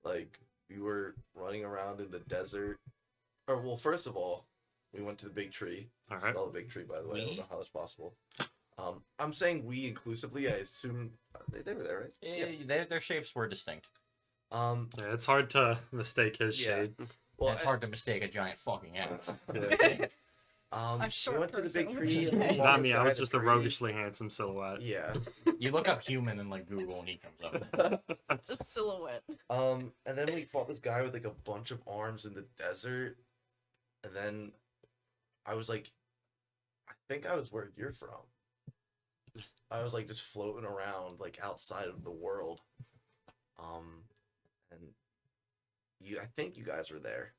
Like we were running around in the desert. Or well, first of all, we went to the big tree. All right. Saw the big tree, by the way. I don't We? know how that's possible. I'm saying we inclusively. I assume they were there, right? Their shapes were distinct. Um. Yeah, it's hard to mistake his Yeah. shade. Well, It's hard to mistake a giant fucking ant. Yeah. We short went to the big person. tree. and as long Not as me. I I was had just a tree- roguishly handsome silhouette. Yeah. You look up human in like Google and he comes up. Just silhouette. And then we fought this guy with like a bunch of arms in the desert, and then I was like, I think I was where you're from. I was like just floating around like outside of the world, and I think you guys were there,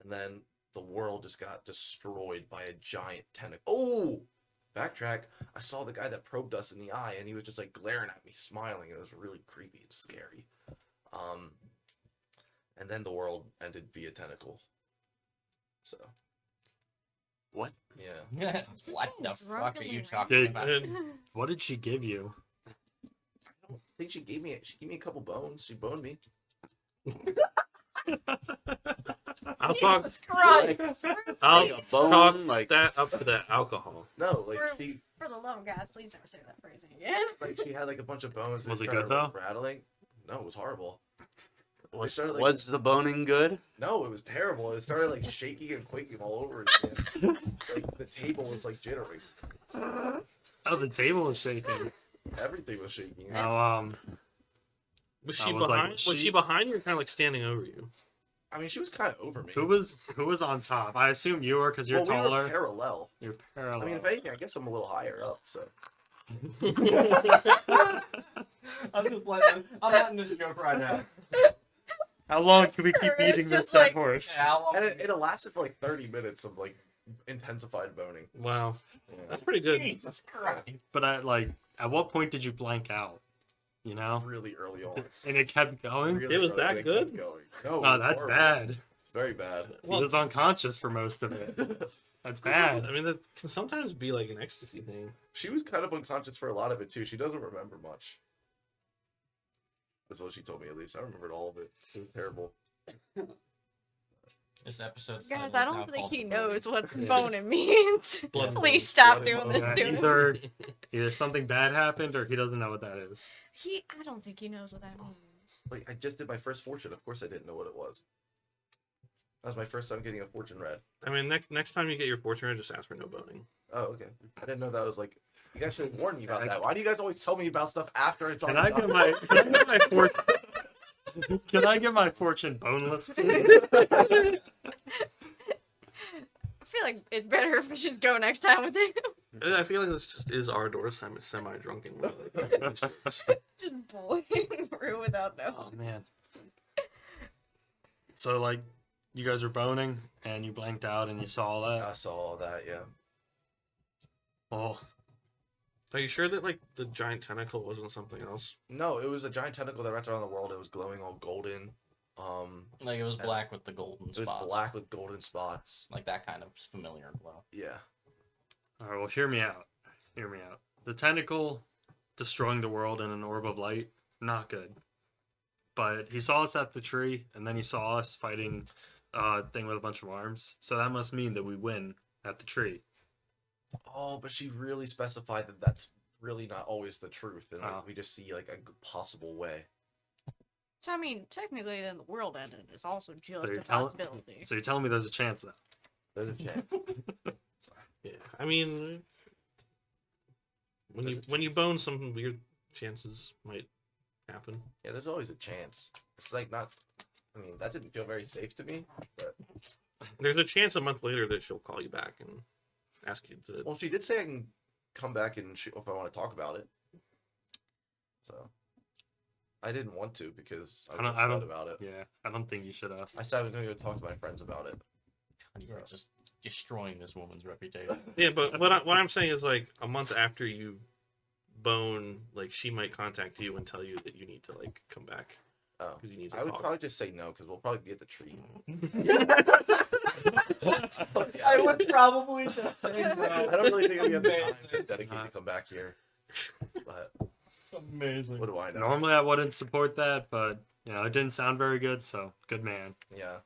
and then the world just got destroyed by a giant tentacle. Oh, backtrack. I saw the guy that probed us in the eye, and he was just like glaring at me, smiling. It was really creepy and scary. And then the world ended via tentacle. So, What? yeah. What the fuck are you Drunkenly talking Did, about? what did she give you? I don't think she gave me a couple bones. She boned me. I'll talk. Jesus Christ. I'll Please, Bone, talk like that up to the alcohol. No, like she for the love of God, please never say that phrase again. she had like a bunch of bones. Was They it started, good, like, though? rattling. No, it was horrible. was, started, like- was the boning good? No, it was terrible. It started like shaking and quaking all over again. Like the table was like jittering. Oh, the table was shaking. Everything was shaking. Oh, Was I she was like, behind? Was she behind you or kind of like standing over you? I mean, she was kind of over me. Who was on top? I assume you were because you're well, we taller. were parallel. You're parallel. I mean, if anything, I guess I'm a little higher up. So I'm letting this go right now. How long can we keep Alright, beating this just dead like- horse? How long? and it lasted for like 30 minutes of like intensified boning. Wow, Yeah. that's pretty good. Jesus Christ. But at what point did you blank out? You know, Really early on. and it kept going. Really It was early, that and it good? kept Going. No, it Oh, was that's horrible. bad. It's very bad. He was unconscious for most of it. That's bad. I mean, that can sometimes be like an ecstasy thing. She was kind of unconscious for a lot of it too. She doesn't remember much. That's what she told me, at least. I remembered all of it. It was terrible. This episode. Guys, I don't think he knows what Yeah. boning means. Blood Please bros. stop Blood doing and this Yeah, to him. either something bad happened or he doesn't know what that is. I don't think he knows what that means. Like, I just did my first fortune. Of course I didn't know what it was. That was my first time getting a fortune read. I mean, next time you get your fortune, just ask for no boning. Oh, okay. I didn't know that was like... You guys should have warned me about that. Why do you guys always tell me about stuff after it's Can already I get done? my fortune? Can I get my fortune boneless, please? I feel like it's better if we just go next time with him. I feel like this just is our door semi-drunken. Just bullying Rue without knowing. Oh man. So like, you guys were boning and you blanked out and you saw all I that. saw all that, yeah. Oh, Are you sure that like the giant tentacle wasn't something else? No, it was a giant tentacle that wrapped around the world. It was glowing all golden. Like it was black with the golden It was spots. black with golden spots. Like that kind of familiar glow. Yeah. all right. Well, hear me out. Hear me out. The tentacle destroying the world in an orb of light, not good. But he saw us at the tree, and then he saw us fighting a thing with a bunch of arms. So that must mean that we win at the tree. Oh, but she really specified that that's really not always the truth, and like, Oh. we just see like a possible way. So I mean, technically, then the world ended is also just you're a telling- possibility. So you're telling me there's a chance though? There's a chance. Yeah. I mean, when you bone, some weird chances might happen. Yeah, there's always a chance. It's like not. I mean, that didn't feel very safe to me. But There's a chance a month later that she'll call you back and ask you to. well, she did say I can come back and if I want to talk about it. So I didn't want to because I was I upset don't- about it. Yeah, I don't think you should have. I said I was going to go talk to my friends about it. You are just destroying this woman's reputation. Yeah, but what I'm saying is like a month after you bone, like she might contact you and tell you that you need to like come back Oh, because you need to I would talk. probably just say no because we'll probably be at the tree. I would probably just say I don't really think we have the time to dedicate to come back here. But Amazing. what do I know? Normally I wouldn't support that, but you know it didn't sound very good. So good man. Yeah.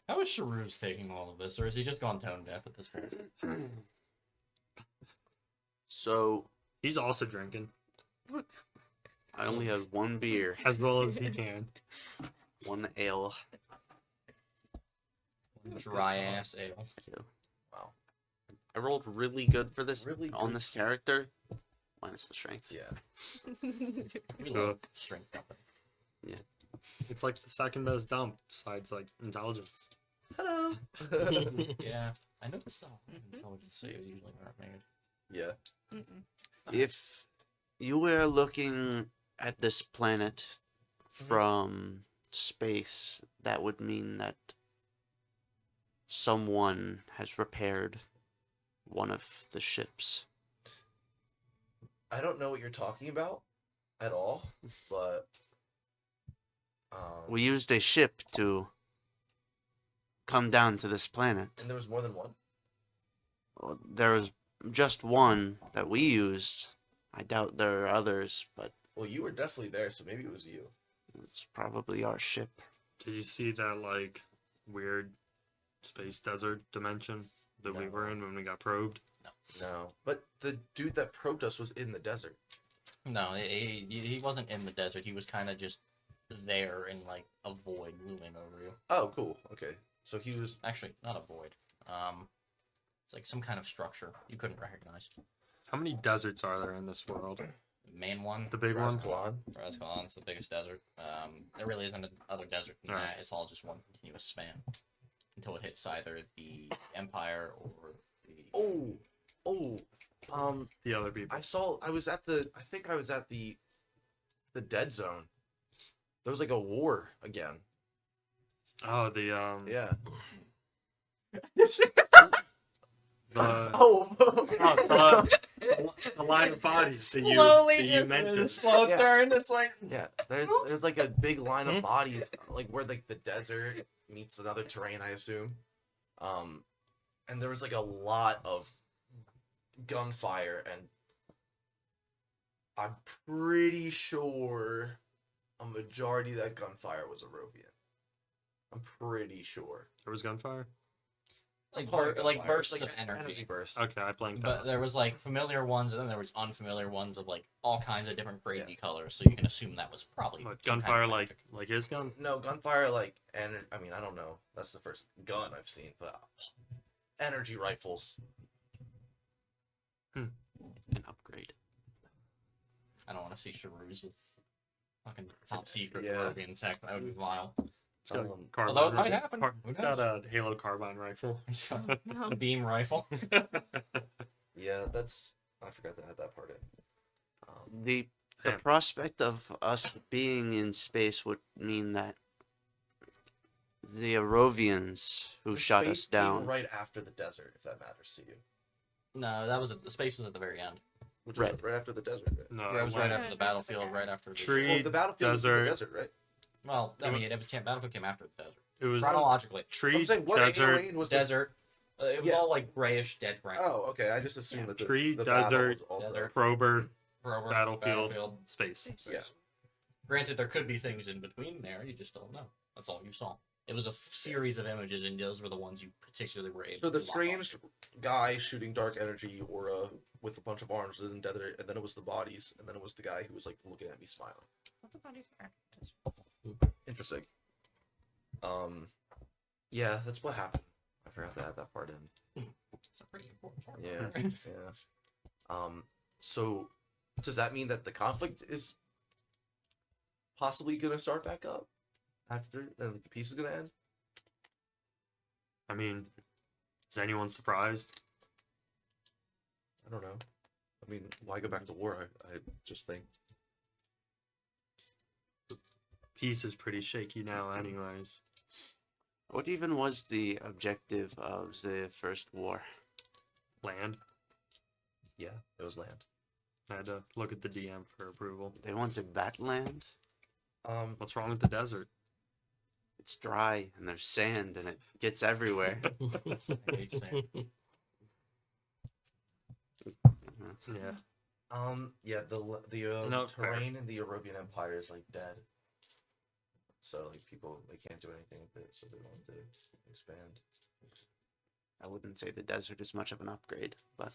How is Sharu's taking all of this, or is he just gone tone deaf at this point? So He's also drinking I only have one beer, as well as he can. one ale. Dry ass ale. Wow. I rolled really good for this Really on good. this character, minus the strength. Yeah. We Cool. love strength company. It's like the second best dump besides like intelligence. Hello. Yeah, I noticed that intelligence saves usually aren't made. Yeah. Mm-mm. If you were looking at this planet from space, that would mean that someone has repaired one of the ships. I don't know what you're talking about at all, but We used a ship to come down to this planet. and there was more than one. Well, there was just one that we used. I doubt there are others, but Well, you were definitely there, so maybe it was you. it's probably our ship. Did you see that like weird space desert dimension that we No. were in when we got probed? No, but the dude that probed us was in the desert. No, he wasn't in the desert. He was kind of just there in like a void looming over you. Oh, cool. Okay, so he was. Actually, not a void. It's like some kind of structure you couldn't recognize. How many deserts are there in this world? main one. The big one. Rascalon. Rascalon, it's the biggest desert. There really isn't another desert than Alright. that. It's all just one continuous span until it hits either the Empire or the. The other people. I was at the dead zone. There was like a war again. Oh, the Yeah. the Oh. the line of bodies that Slowly you just- mentioned. Slow Yeah. turn. It's like Yeah, there's like a big line of bodies, like where like the desert meets another terrain, I assume. And there was like a lot of gunfire, and I'm pretty sure a majority of that gunfire was Arovian. I'm pretty sure. There was gunfire. like Call it like gunfire, bursts like of energy. bursts. Okay, I blanked But out. there was like familiar ones, and then there was unfamiliar ones of like all kinds of different crazy Yeah. colors. So you can assume that was probably But some kind gunfire of like magic. his gun. No, gunfire like, and I mean, I don't know. That's the first gun I've seen, but energy rifles. An upgrade. I don't want to see Sharoos with fucking top secret Yeah. Peruvian tech. That would be vile. It's got a Um, carbine although it might rifle. happen. Who It's got a Halo carbine rifle. No. Beam rifle. Yeah, that's. I forgot to add that part in. The Damn. prospect of us being in space would mean that the Arovians who The shot space us came down. right after the desert, if that matters to you. No, that was the space was at the very end. Which was Right. right after the desert, right? No, That was it right went- after the battlefield, right after the Tree. Well, the battlefield was in desert. the desert, right? Well, I mean, it was battlefield came after the desert. It was Chronologically, tree, I'm saying, what desert, terrain was the... desert. It was Yeah. all like grayish, dead ground. Oh, okay. I just assumed that the Tree, the battle desert, was also... desert. Prober, Rover, battlefield, space. Yeah. Granted, there could be things in between there. You just don't know. That's all you saw. It was a series of images, and those were the ones you particularly were able. So the to lock on. strange guy shooting dark energy aura with a bunch of arms was in desert, and then it was the bodies, and then it was the guy who was like looking at me smiling. What's the body's for? Interesting. Yeah, that's what happened. I forgot to add that part in. It's a pretty important part. Yeah, yeah. So does that mean that the conflict is possibly gonna start back up after and the peace is gonna end? I mean, is anyone surprised? I don't know. I mean, why go back to war? I just think. Peace is pretty shaky now, anyways. What even was the objective of the first war? Land. Yeah, it was land. I had to look at the DM for approval. They wanted that land? What's wrong with the desert? It's dry and there's sand and it gets everywhere. I hate sand. Yeah. Yeah, the No, it's fair. terrain in the European Empire is like dead. So like people they can't do anything with it, so they want to expand. I wouldn't say the desert is much of an upgrade, but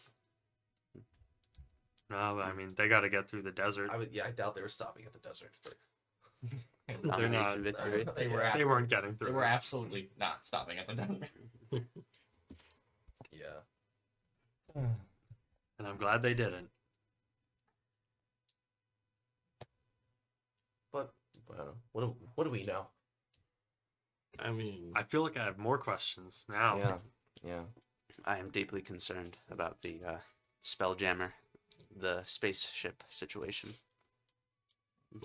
No, but I mean, they got to get through the desert. I doubt they were stopping at the desert. But... They're not. Domination victory. They were. They weren't getting through. They were it. absolutely not stopping at the desert. Yeah. And I'm glad they didn't. But I don't know. What do we know? I mean, I feel like I have more questions now. Yeah. I am deeply concerned about the Spelljammer, the spaceship situation.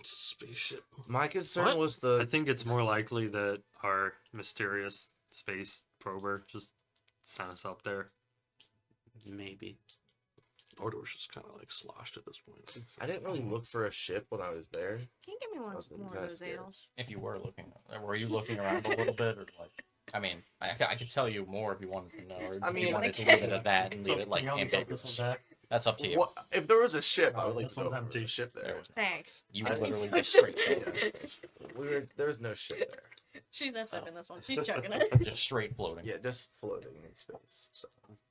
spaceship. My concern What? was I the think it's more likely that our mysterious space prober just sent us up there. Maybe. Or it was just kind of like sloshed at this point. I didn't really look for a ship when I was there. Can you give me one I was more kinda of those scared. ales? If you were looking, were you looking around a little bit, or like? I mean, I could tell you more if you wanted to know, or I if mean- you wanted to leave it at that and leave it like ambiguous. That's up to you. What if there was a ship? I Oh, would like this to know one's if there was empty. a ship There there. was- Thanks. You I- literally just straight floating. There was no ship there. She's not sipping this one. She's chugging it. Just straight floating. Yeah, just floating in space. So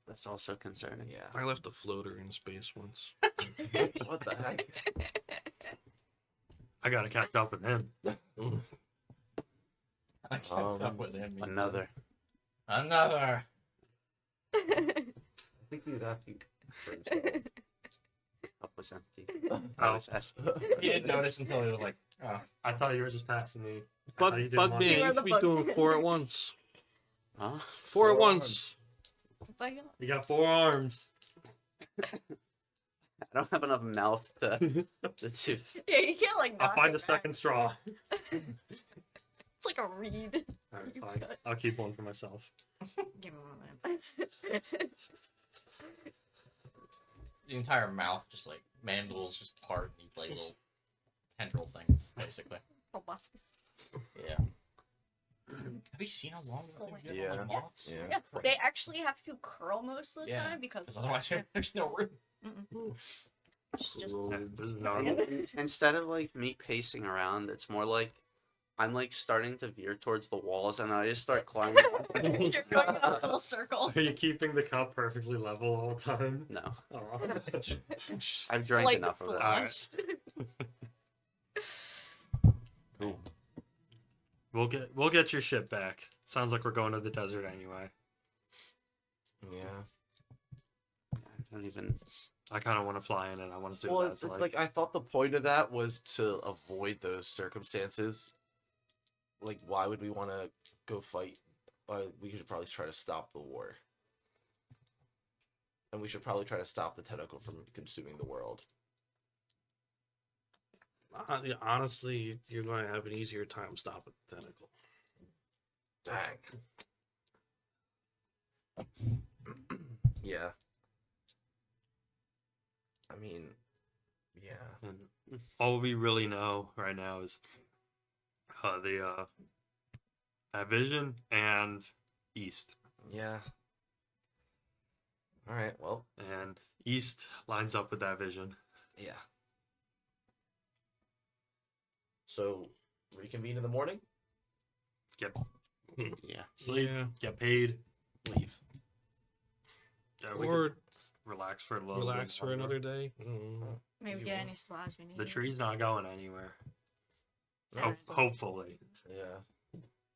That's also concerning. yeah. I left a floater in space once. What the heck? I gotta catch up with him. I kept Um, up with him. Another. Another. I think we'd have to. Up with was empty. Oh. I was asking. He didn't notice until he was like, oh. I thought you were just passing me. I Bug, thought you didn't bug want me. to- You are You the should be bug doing man. 4 at once. Huh? 4 at 4 once. But You got 4 arms. I don't have enough mouth to do. yeah, you can't like. I'll knock find it a second back. straw. It's like a reed. Alright, You fine. cut. I'll keep one for myself. Give me one of them. The entire mouth just like mandibles just part and like little tendril thing, basically. Proboscis. Yeah. Have you seen how long those things get Yeah. on like moths? Yeah. Yeah, they actually have to curl most of the Yeah, time because Because otherwise there's no room. just Yeah, this is no- Instead of like me pacing around, it's more like I'm like starting to veer towards the walls, and then I just start climbing. you're going in a full circle. Are you keeping the cup perfectly level all the time? No, Oh. I've drank Like enough of that. sloshed. Cool. We'll get your ship back. Sounds like we're going to the desert anyway. Yeah. I don't even. I kind of want to fly in and I want to see Well, what it's that's like I thought the point of that was to avoid those circumstances. Like, why would we want to go fight? We should probably try to stop the war. And we should probably try to stop the tentacle from consuming the world. Yeah, honestly, you're going to have an easier time stopping the tentacle. Dang. Yeah. I mean, yeah. And all we really know right now is that vision and east, Yeah. All right. Well, and east lines up with that vision. yeah. So, reconvene in the morning? Get Yeah. sleep, Yeah. get paid, Leave. yeah, we Or could relax for a little. relax bit for longer. another day. Mm. Maybe get any supplies we need. The tree's not going anywhere. Yeah. Hopefully, Yeah.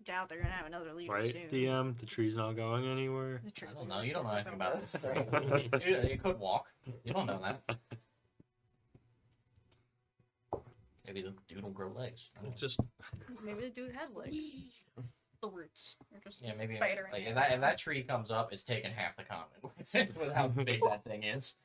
Doubt they're gonna have another leader right? soon. DM, the tree's not going anywhere. The tree. I don't know. You don't know anything about it. it. You could walk. You don't know that. Maybe the dude will grow legs. I don't know. Just Maybe the dude had legs. The roots. They're just Yeah, maybe spider in like the if that tree comes up, it's taking half the continent with it, with how big that thing is.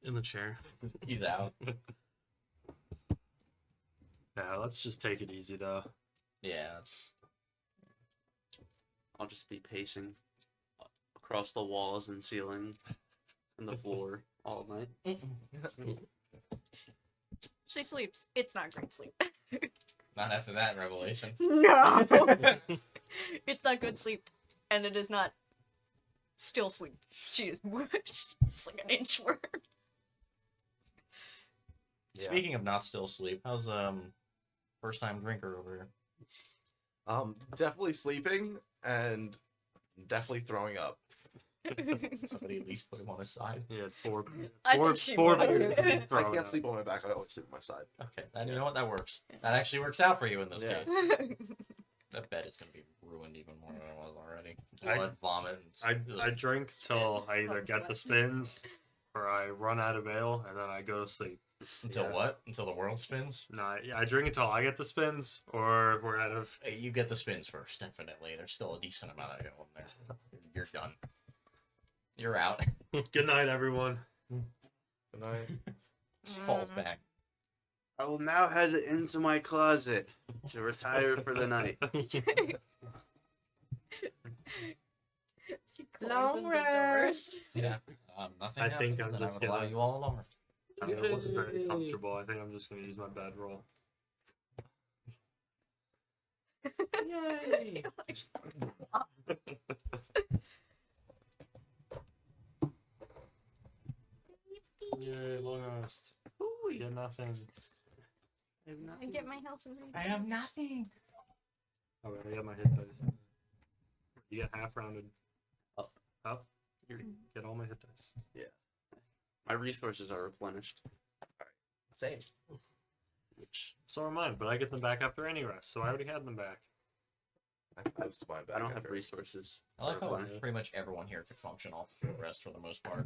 in the chair. He's out. Yeah, let's just take it easy though. Yeah. That's... I'll just be pacing across the walls and ceiling and the floor all night. She sleeps. It's not great sleep. Not after that revelation. No. It's not good sleep, and it is not still sleep. She is worse. It's like an inchworm. Yeah. Speaking of not still sleep, how's first time drinker over here? Definitely sleeping and definitely throwing up. Somebody at least put him on his side. He had four I think she four would. beers. and he's I throwing can't up. sleep on my back. I always sleep on my side. Okay, then you know what? That works. That actually works out for you in this Yeah. case. That bed is gonna be ruined even more than it was already. Blood, vomit. I drink till I either Lots get the of spins or I run out of ale and then I go to sleep. Until Yeah. what? Until the world spins? No, I drink until I get the spins or we're out of. Hey, you get the spins first, definitely. There's still a decent amount of ale in there. You're done. You're out. Good night, everyone. Good night. Falls back. I will now head into my closet to retire for the night. Closes the doors. Yeah. Nothing. I think happens, I'm and just I would allow gonna- you all alone. It wasn't very Yay. comfortable. I think I'm just gonna use my bedroll. Yay! Yay, long rest. Get nothing. I get my health and I have nothing. Alright, I got my hit dice. You get half rounded. Up. Up. You get all my hit dice. My resources are replenished. Same. So are mine, but I get them back after any rest, so I already had them back. I was mine back I don't have after. resources. I like for how plenty. pretty much everyone here could function off short rest for the most part.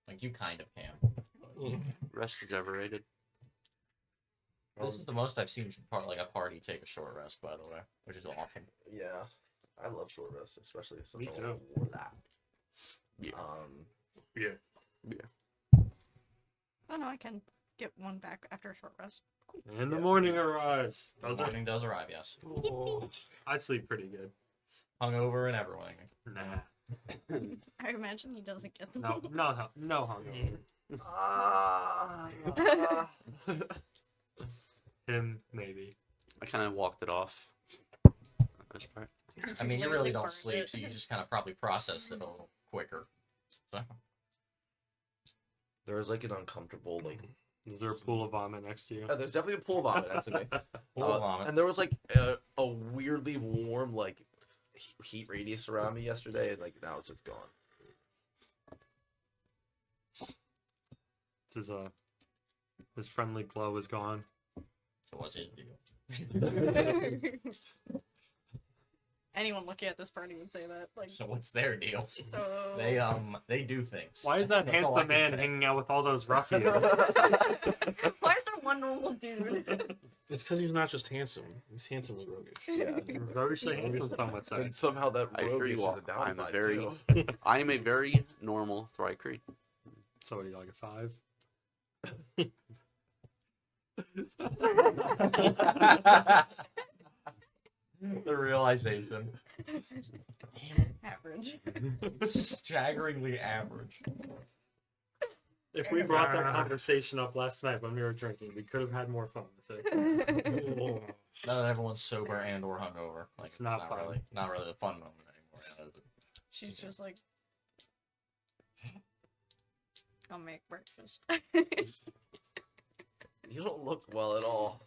Like you kind of can. Rest is overrated. This is the most I've seen like a party take a short rest, by the way, which is awesome. Yeah, I love short rest, especially since Me I too. wore that. Yeah. Yeah. Oh no, I can get one back after a short rest. And the morning arrives. The Those are, morning does arrive, yes. I sleep pretty good. Hungover and everything. Nah. I imagine he doesn't get them. No hungover. Him, maybe. I kind of walked it off. For the most part. I mean, you Literally really don't burned sleep, it. so you just kind of probably processed it a little quicker. So, There was like an uncomfortable like. Is there a pool of vomit next to you? There's definitely a pool vomit next to me. pool of vomit. And there was like a weirdly warm like heat radius around me yesterday, and like now it's just gone. His friendly glow is gone. So what's his deal? Anyone looking at this party would say that. Like, So what's their deal? so They do things. Why is that That's all I handsome can man say. hanging out with all those ruffians? why is there one normal dude? It's because he's not just handsome. He's handsomely roguish. Yeah. Roguishly handsome, some would say. And somehow that I assure you rogue is all, a I'm a downside very, too. I am a very normal Thrycree. So what are you, like a 5? The realization. Average. Staggeringly average. If we brought that conversation up last night when we were drinking, we could have had more fun with it. Now that everyone's sober and or hungover. Like, It's not fun. not really the fun moment anymore. Is it? She's just like, I'll make breakfast. You don't look well at all.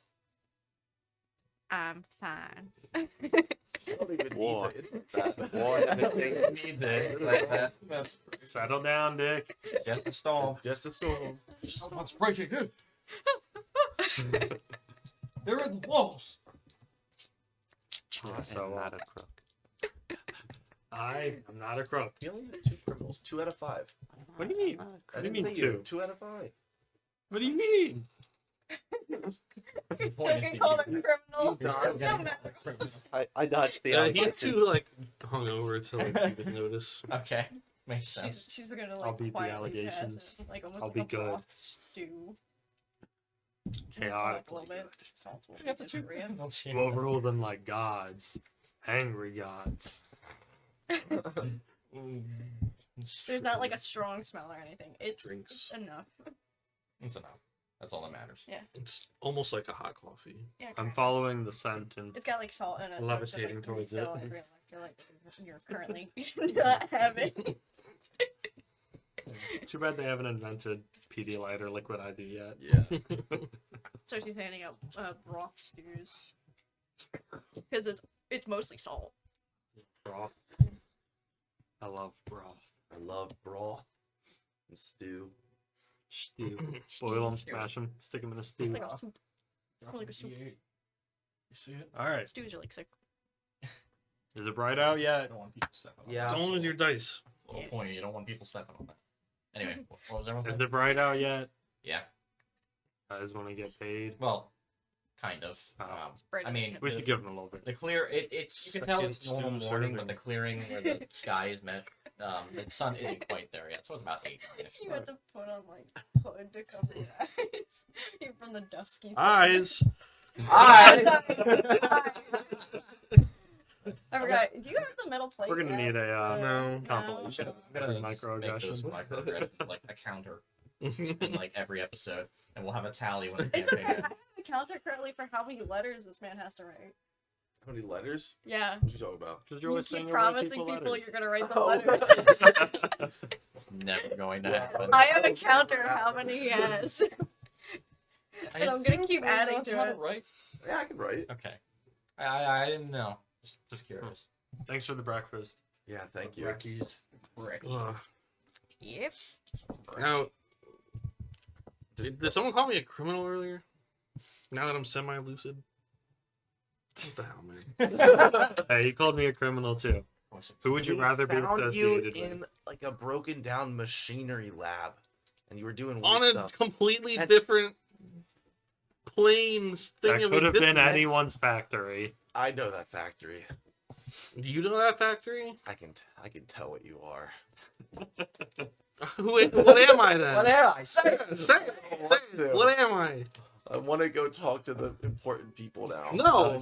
I'm fine. You don't even Whoa. need to admit that. Need this, like that. That's Settle down, Dick. just a storm. Just a storm. Someone's breaking in. They're in the walls. I So, am not a crook. I am not a crook. You only had 2 criminals. 2 out of 5. What do you mean? I'm not a I What do you didn't mean say you. 2? 2 out of 5. What do you mean? You're still getting called a criminal. You're still getting No, I dodged the Yeah, he had allegation. to like hungover to like even notice. Okay, makes sense. she's gonna like I'll beat the quietly pass allegations. it, like almost I'll like be a good. broth stew. Chaotic. A little bit. Salt's a We little got the two bit criminals here. We'll rule them like gods. Angry gods. There's not like a strong smell or anything. It's Drinks. enough. It's enough. That's all that matters. It's almost like a hot coffee. Yeah, I'm kinda. following the scent and It's got like salt in it. Levitating towards it. You're like you're currently not having. too bad they haven't invented Pedialyte or liquid IV yet. Yeah. So she's handing out broth stews because it's mostly salt. Broth. I love broth. I love broth and stew. Stew. Boil them, smash them, stick them in a It's stew. like a soup. More like a soup. You see it? Alright. Stews are like thick. Is it bright out I yet? don't want people stepping on Yeah. that. Don't with your dice. It's the whole Yes. point. You don't want people stepping on that. Anyway, what was everyone Is saying? it bright out yet? Yeah. Guys want to get paid? Well, kind of. Oh. It's bright I as mean, can We the- should give them a little bit. The clear, it's you can tell it's Second normal stew morning, but serving. the clearing where the sky is met, the sun isn't quite there yet. So it's about 8-9ish. You have to put on like hood to cover your eyes. You're from the dusky side. Eyes. I forgot. Do you have the metal plate? We're gonna yet? need a No. compilation. I'm gonna just make Microaggression. those microaggressions like a counter in like every episode, and we'll have a tally when the It's okay. campaign I have a counter currently for how many letters this man has to write. How many letters? Yeah. What you talking about? Because You you're always keep saying you're writing promising people letters. you're gonna write the Oh. letters. ends. Never going to happen. I have a counter how many he has. I And I'm gonna keep adding That's to not it. Right? Yeah, I can write. Okay. I didn't know. Just curious. Thanks for the breakfast. Yeah, thank you. Rickies. Ugh. Yep. Now, did someone call me a criminal earlier? Now that I'm semi-lucid. What the hell, man? Hey, he called me a criminal too. Who would you We rather be found you associated in with? like a broken down machinery lab, and you were doing On weird a stuff. completely And- different planes thing That of could have been existence. anyone's factory. I know that factory. Do you know that factory? I can tell what you are. What am I then? What am I? Say it. Say it. Say it. What am I? I want to go talk to the important people now. No,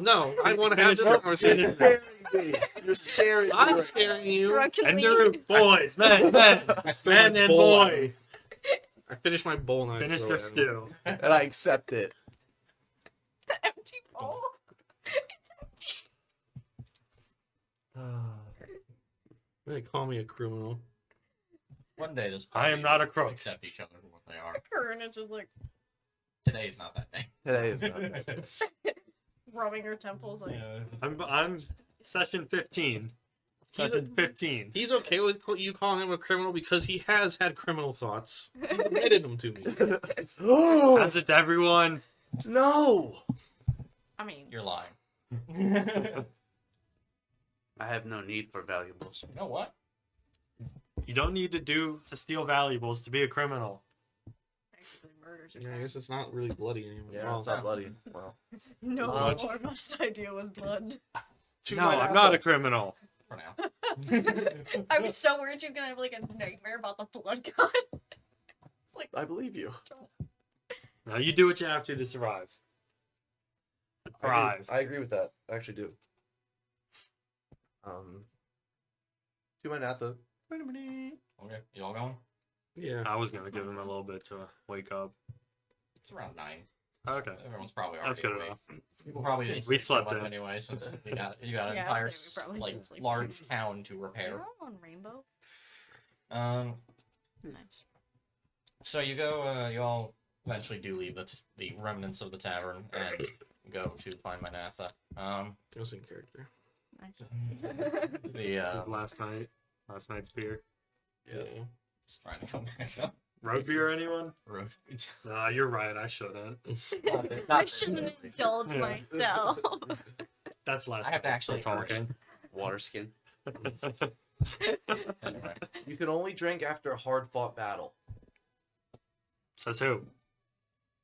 no. I want to have this conversation. You're scaring me. I'm right scaring you. Ender, boys, men, men threw my and bowl at boy. him. I finished my bowl and I Finish threw your it at him. stew. now. And I accept it. The empty bowl. It's empty. They call me a criminal. One day this I am party not a will crook. accept each other for what they are. Corinne is just like Today is not that day. Today is not. rubbing her temples. Like, I'm session 15. Session 15. He's okay with you calling him a criminal because he has had criminal thoughts. He admitted them to me. Has it to everyone? No. I mean, You're lying. I have no need for valuables. You know what? You don't need to steal valuables to be a criminal. actually murders her. Yeah, I guess it's not really bloody anymore. Yeah, Well, it's not bloody. Well, No Much. more must I deal with blood. No, I'm not a criminal. For now. I was so worried she's gonna have like a nightmare about the blood god. It's like I believe you. Now you do what you have to survive. To thrive. I agree with that. I actually do. To my Natha. Okay, you all going? yeah. I was gonna give him a little bit to wake up. It's around 9. Okay. Everyone's probably already That's good awake. enough. People probably didn't We sleep too slept much in. anyway, since you got an Yeah, entire I'd say we probably like didn't sleep. large town to Is repair. your on Rainbow? Nice. So you go. You all eventually do leave the remnants of the tavern and go to find Manatha. It was in character. Nice. The It was last night's beer. Yeah. just trying to come back up. Road beer, anyone? Road. Nah, you're right. I shouldn't. I shouldn't indulge Yeah. myself. That's last I have to night's still actually talking. Water skin. Anyway, You can only drink after a hard fought battle. Says who?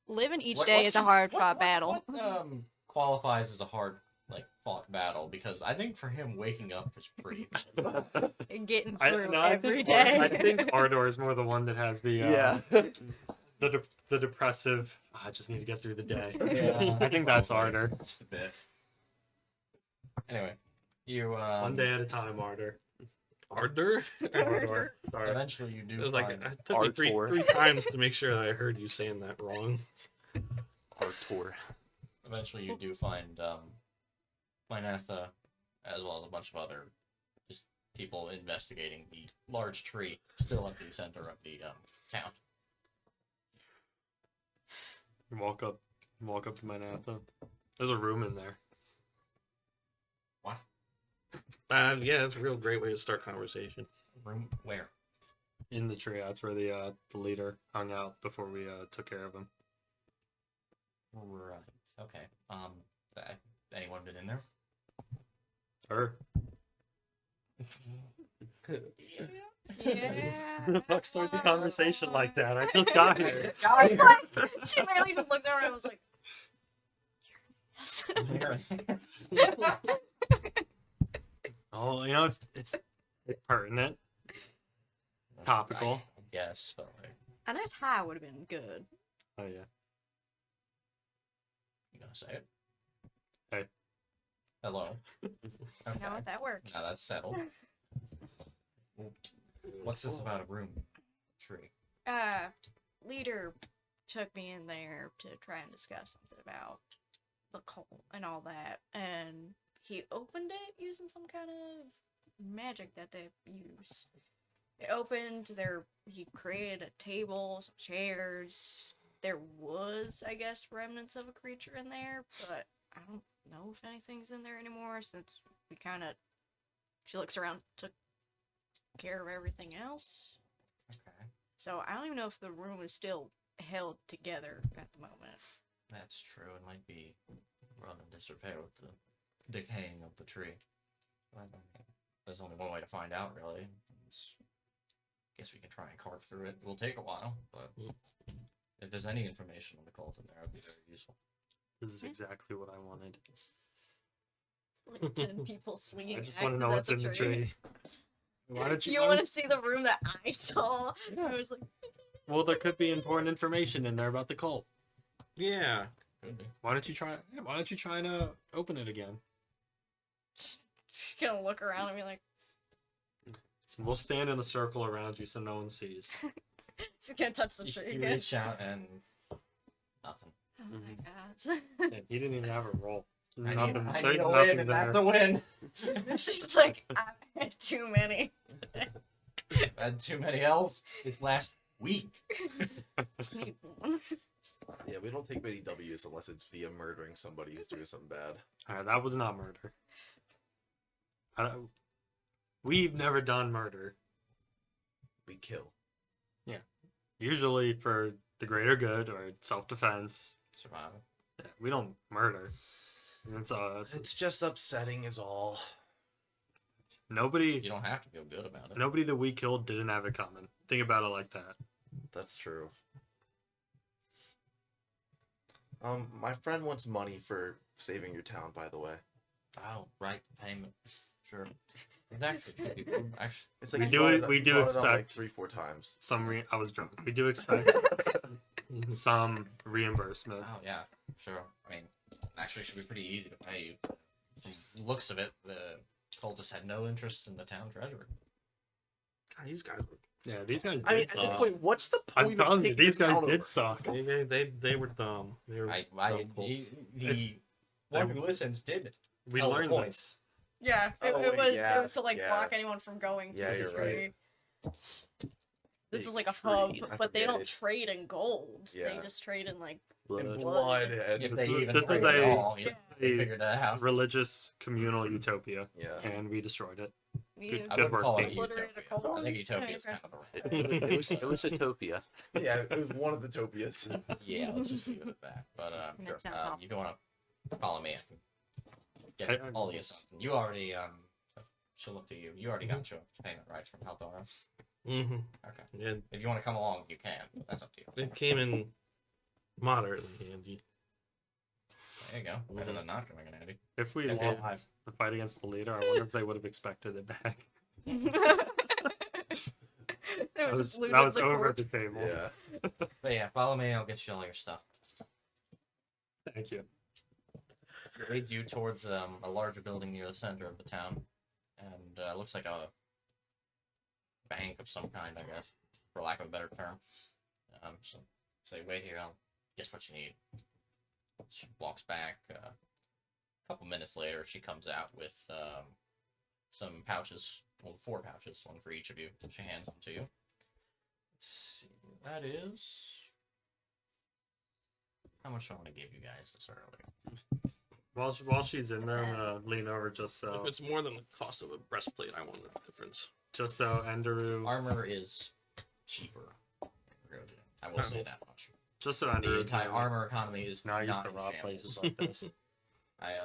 Living each what- day what is a should- hard what- fought what- battle. What qualifies as a hard fought battle? Because I think for him waking up is pretty. And getting I, through no, I every think day. I think Ardor is more the one that has the the depressive. "Oh, I just need to get through the day. Yeah, I think that's probably. Ardor. Just a bit. Anyway, you One day at a time, Ardor. Ardor? Ardor. Sorry. eventually you do. It was like find, it took me Artor. three times to make sure that I heard you saying that wrong. Artor. eventually you do find Manatha, as well as a bunch of other just people investigating the large tree still at the center of the town. You walk up to Manatha. There's a room in there. What Yeah, that's a real great way to start conversation. room? Where? In the tree. That's where the leader hung out before we took care of him. Right. Okay. Anyone been in there? Her. Yeah. Who the fuck starts a conversation like that? I just got here. I was like, she literally just looked over and was like, yes. Oh, it's pertinent, topical. I guess, but like, A nice high would have been good. Oh yeah. you gonna say it? Hey. Hello. You Okay. know what? That works. Now that's settled. What's this about a room tree? Leader took me in there to try and discuss something about the cult and all that, and he opened it using some kind of magic that they use. It opened there. He created a table, some chairs. There was, I guess, remnants of a creature in there, but I don't know if anything's in there anymore since we kind of. She looks around, took care of everything else. Okay. So I don't even know if the room is still held together at the moment. That's true. It might be run in disrepair with the decaying of the tree. But, I mean, there's only one way to find out, really. Guess we can try and carve through it. It will take a while, but if there's any information on the cult in there, it'd be very useful. This is exactly what I wanted. It's like 10 people swinging. I just want to know what's axes in at the tree. Why don't You want to see the room that I saw? I was like, Well, there could be important information in there about the cult. Yeah. Could be. Why don't you try? Why don't you try to open it again? just gonna look around and be like, So we'll stand in a circle around you so no one sees. just gonna touch the You tree. reach out and nothing. Oh my god. Yeah, he didn't even have a roll. There's I nothing, need there's a nothing win, and there. that's a win. She's like, I had too many. I had too many L's this last week. Just need one. Yeah, we don't take many W's unless it's via murdering somebody who's doing something bad. Alright, that was not murder. We've never done murder. We kill. Usually for the greater good or self-defense. Survival. Yeah, we don't murder. And so It's just upsetting is all. You nobody don't have to feel good about it. nobody that we killed didn't have it coming. Think about it like that. That's true. My friend wants money for saving your town, by the way. Oh, right, payment. Sure. It's actually, It's We you do brought it- up- we you do brought it up, like expect- 3-4 times. I was drunk. We do expect some reimbursement. oh yeah, sure. I mean, actually, it should be pretty easy to pay you. From the looks of it, the cultists had no interest in the town treasurer. God, these guys were. Yeah, these guys did I mean, at this suck. point, what's the I'm point of telling you, taking these the guys town did over? suck. They were dumb. They were dumb The It's- one who listens did. We Tell the learned point. this. Yeah, Oh, it yeah, was to like yeah. block anyone from going to Yeah, the you're tree. right. This Big is like a tree, hub, I but they forget don't it. trade in gold. They Yeah. just trade in like And Blood. blood and If they This even was trade a- at all, you Yeah. they figured that out. Religious communal utopia, yeah. and we destroyed it. we Good- I good wouldn't work, call team. it Obliterate a utopia. cult? I think utopia is Okay. kind of the right. It was Utopia. Yeah, it was one of the topias. Yeah, let's just leave it at that. But That's not if you want to follow me, I can get I- all you something. You already she'll look to you. You already got your payment rights from Haldora. Mm-hmm. Okay. Yeah, If you want to come along, you can. But that's up to you. it came in moderately handy. There you go. Better than not coming in handy. If we And lost we'll- the fight against the leader, I wonder if they would have expected it back. They would That just was, loot that up was the over corpse. the table. Yeah. But yeah, follow me. I'll get you all your stuff. Thank you. It leads you towards a larger building near the center of the town, and looks like a bank of some kind, I guess, for lack of a better term. So say, wait here. I'll guess what you need. She walks back. A couple minutes later, she comes out with some pouches. Well, 4 pouches, one for each of you. She hands them to you. Let's see. That is. How much do I want to give you guys this early? While she's in there, I'm gonna lean over just If so it's more than the cost of a breastplate, I want the difference. Enderu Armor is cheaper. I will say that much. just so The Enderu entire armor economy is not not used to in rob shambles. places like this.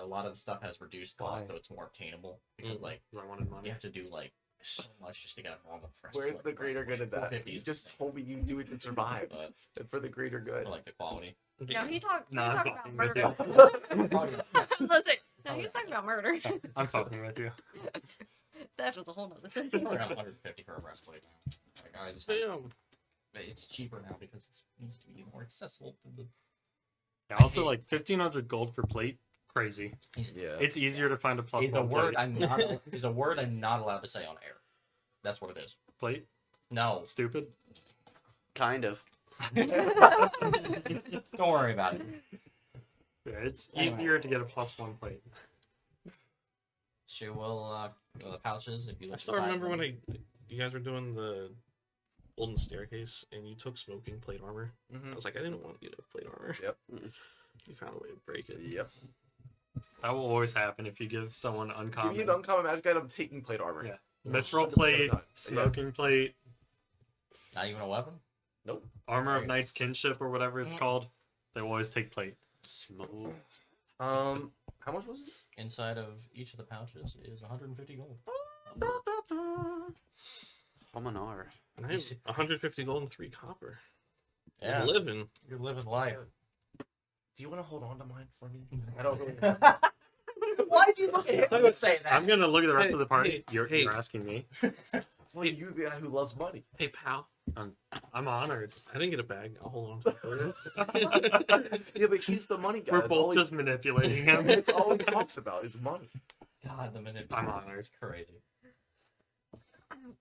A lot of the stuff has reduced cost, Why? so it's more obtainable. Because Mm. like 'cause I wanted money. you have to do like so much just to get a normal fresh. Where's plate. the greater good of that? 450 You is just told me you do it to survive. but And for the greater good. I like the quality. No, he talked No, I'm about fucking with murder. you. That's it. No, he was talking about murder. I'm fucking with you. That was a whole nother thing. Around 150 for a breastplate now. Like I just They, it's cheaper now because it needs to be more accessible to the. Yeah, also, like 1,500 gold for plate, crazy. Yeah. It's easier to find a plus It's a one word plate. I'm not. Is a word I'm not allowed to say on air. That's what it is. Plate, No. stupid. Kind of. Don't worry about it. Yeah, it's Anyway. easier to get a plus one plate. She will go the pouches if you I look. still inside remember them. when you guys were doing the golden staircase and you took smoking plate armor. I was like, I didn't want you to plate armor. Yep. You found a way to break it. Yep. That will always happen if you give someone Give uncommon. me an uncommon magic item, taking plate armor. Yeah. Mithril 100% plate, done. smoking plate, Not even a weapon. Nope. armor of knight's kinship or whatever it's called. They will always take plate. Smoked. How much was it? Inside of each of the pouches is 150 gold. From an R. And I have 150 gold and 3 copper. Yeah, Living. you're living life. Do you want to hold on to mine for me? I don't really. Why'd you look at him and say that? I'm gonna look at the rest Hey, of the party. hey, You're hey. asking me. Well, you the guy who loves money. Hey, pal. I'm honored. I didn't get a bag. I'll hold on to it. Yeah, but he's the money guy. We're That's all both he- just manipulating him. That's all he talks about is money. God, the minute I'm honored. It's crazy.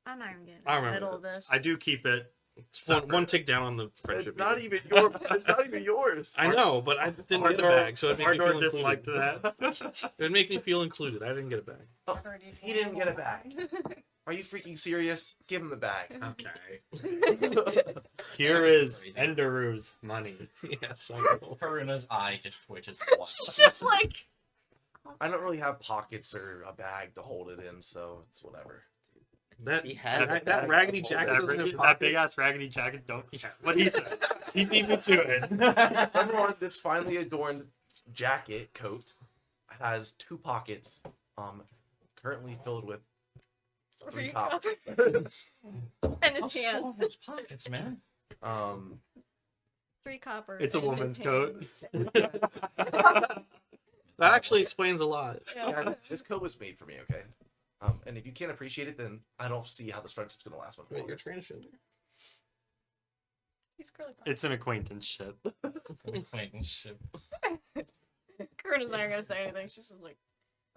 I'm not even getting I in the remember middle of this. I do keep it. It's one tick down on the friendship. It's not meter. even your. It's not even yours. I know, but I didn't get a bag, so it made me feel disliked included. that. It would make me feel included. I didn't get a bag. Already He didn't get a bag. Are you freaking serious? Give him the bag. Okay. Here is Crazy. Enderu's money. Yes, I know. Karuna's eye just twitches She's once. just like, I don't really have pockets or a bag to hold it in, so it's whatever. That He has that raggedy jacket That, doesn't have that pockets. big ass raggedy jacket. Don't. Yeah, what he said. He beat me to it. Everyone, this finely adorned jacket coat has 2 pockets, currently filled with 3 copper. and his hand. Those pockets, man. 3 copper. It's a in his woman's hand. coat. That actually explains a lot. Yeah, this coat was made for me, okay? And if you can't appreciate it, then I don't see how this friendship's gonna last much Wait, longer. you're transgender. He's curly. It's an acquaintanceship. Acquaintanceship. Karuna's not gonna say anything. She's just like,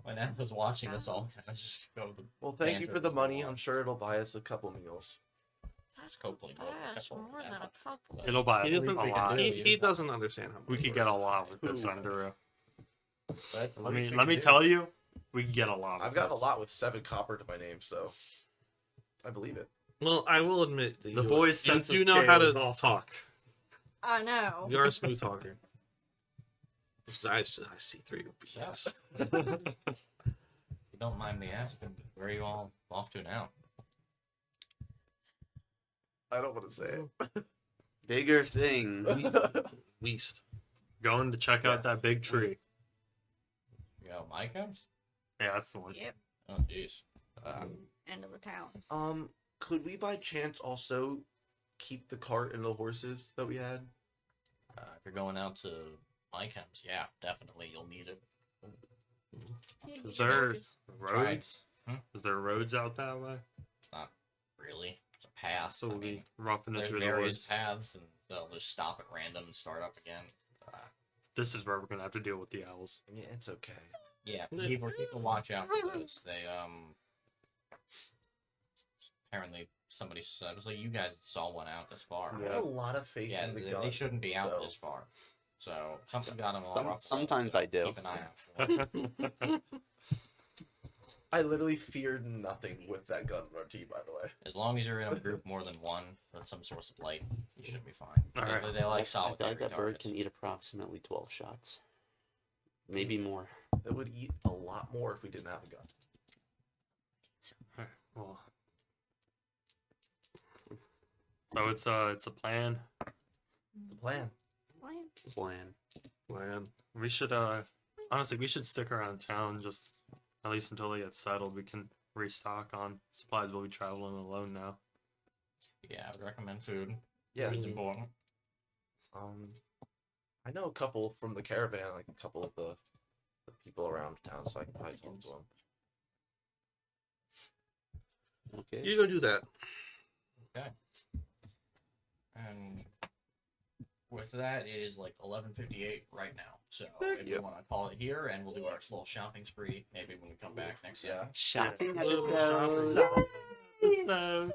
When Anne was watching this all, I just go to Well, thank you banter for the with money. everyone. I'm sure it'll buy us a couple meals. that's Copley told me a that's couple more of than them. a couple. It'll buy He at doesn't, least a lot. he doesn't understand how We money could get a works. lot with this Ooh. Enderu. But Let me tell you, we can get a lot. I've with got a this. lot with 7 copper to my name, so I believe it. Well, I will admit that The you, boys' you sense of do know how scale is to off. talk. I know. You're a smooth talker. I see through your BS. If you don't mind me asking, where are you all off to now? I don't want to say it. Bigger thing. Least. Going to check out Yes. that big tree. You got Mike house? Yeah, that's the one. Yep. Oh, jeez. End of the town. Could we by chance also keep the cart and the horses that we had? If you're going out to Mike house, yeah, definitely you'll need it. Is there Tried. roads? Is there roads out that way? Really? It's a path. So I we'll mean, be roughing it there's through the various woods. paths, and they'll just stop at random and start up again. This is where we're gonna have to deal with the owls. Yeah, it's okay. Yeah, keep a watch out for those. They apparently somebody said it was like you guys saw one out this far. I have a lot of faith Yeah, in the they gun. shouldn't be out so- this far. So something got them all Some- ruffled. sometimes so I do. Keep an eye out for them. I literally feared nothing with that gun on our team, by the way. As long as you're in a group more than one with some source of light, you should be fine. All right. They like I feel like solitary that bird targets. can eat approximately 12 shots. Maybe more. It would eat a lot more if we didn't have a gun. Alright, well. So it's a plan. The plan. Plan. Plan. We should honestly we should stick around town just at least until they get settled. We can restock on supplies. We'll be traveling alone now. Yeah, I would recommend food. Yeah. Food's important. I know a couple from the caravan, like a couple of the people around town, so I can probably talk to them. Okay. You go do that. And with that, it is like 11:58 right now. So Heck if yeah. you want to call it here, and we'll do our little shopping spree maybe when we come back next Yeah. time. Shopping Little episode. So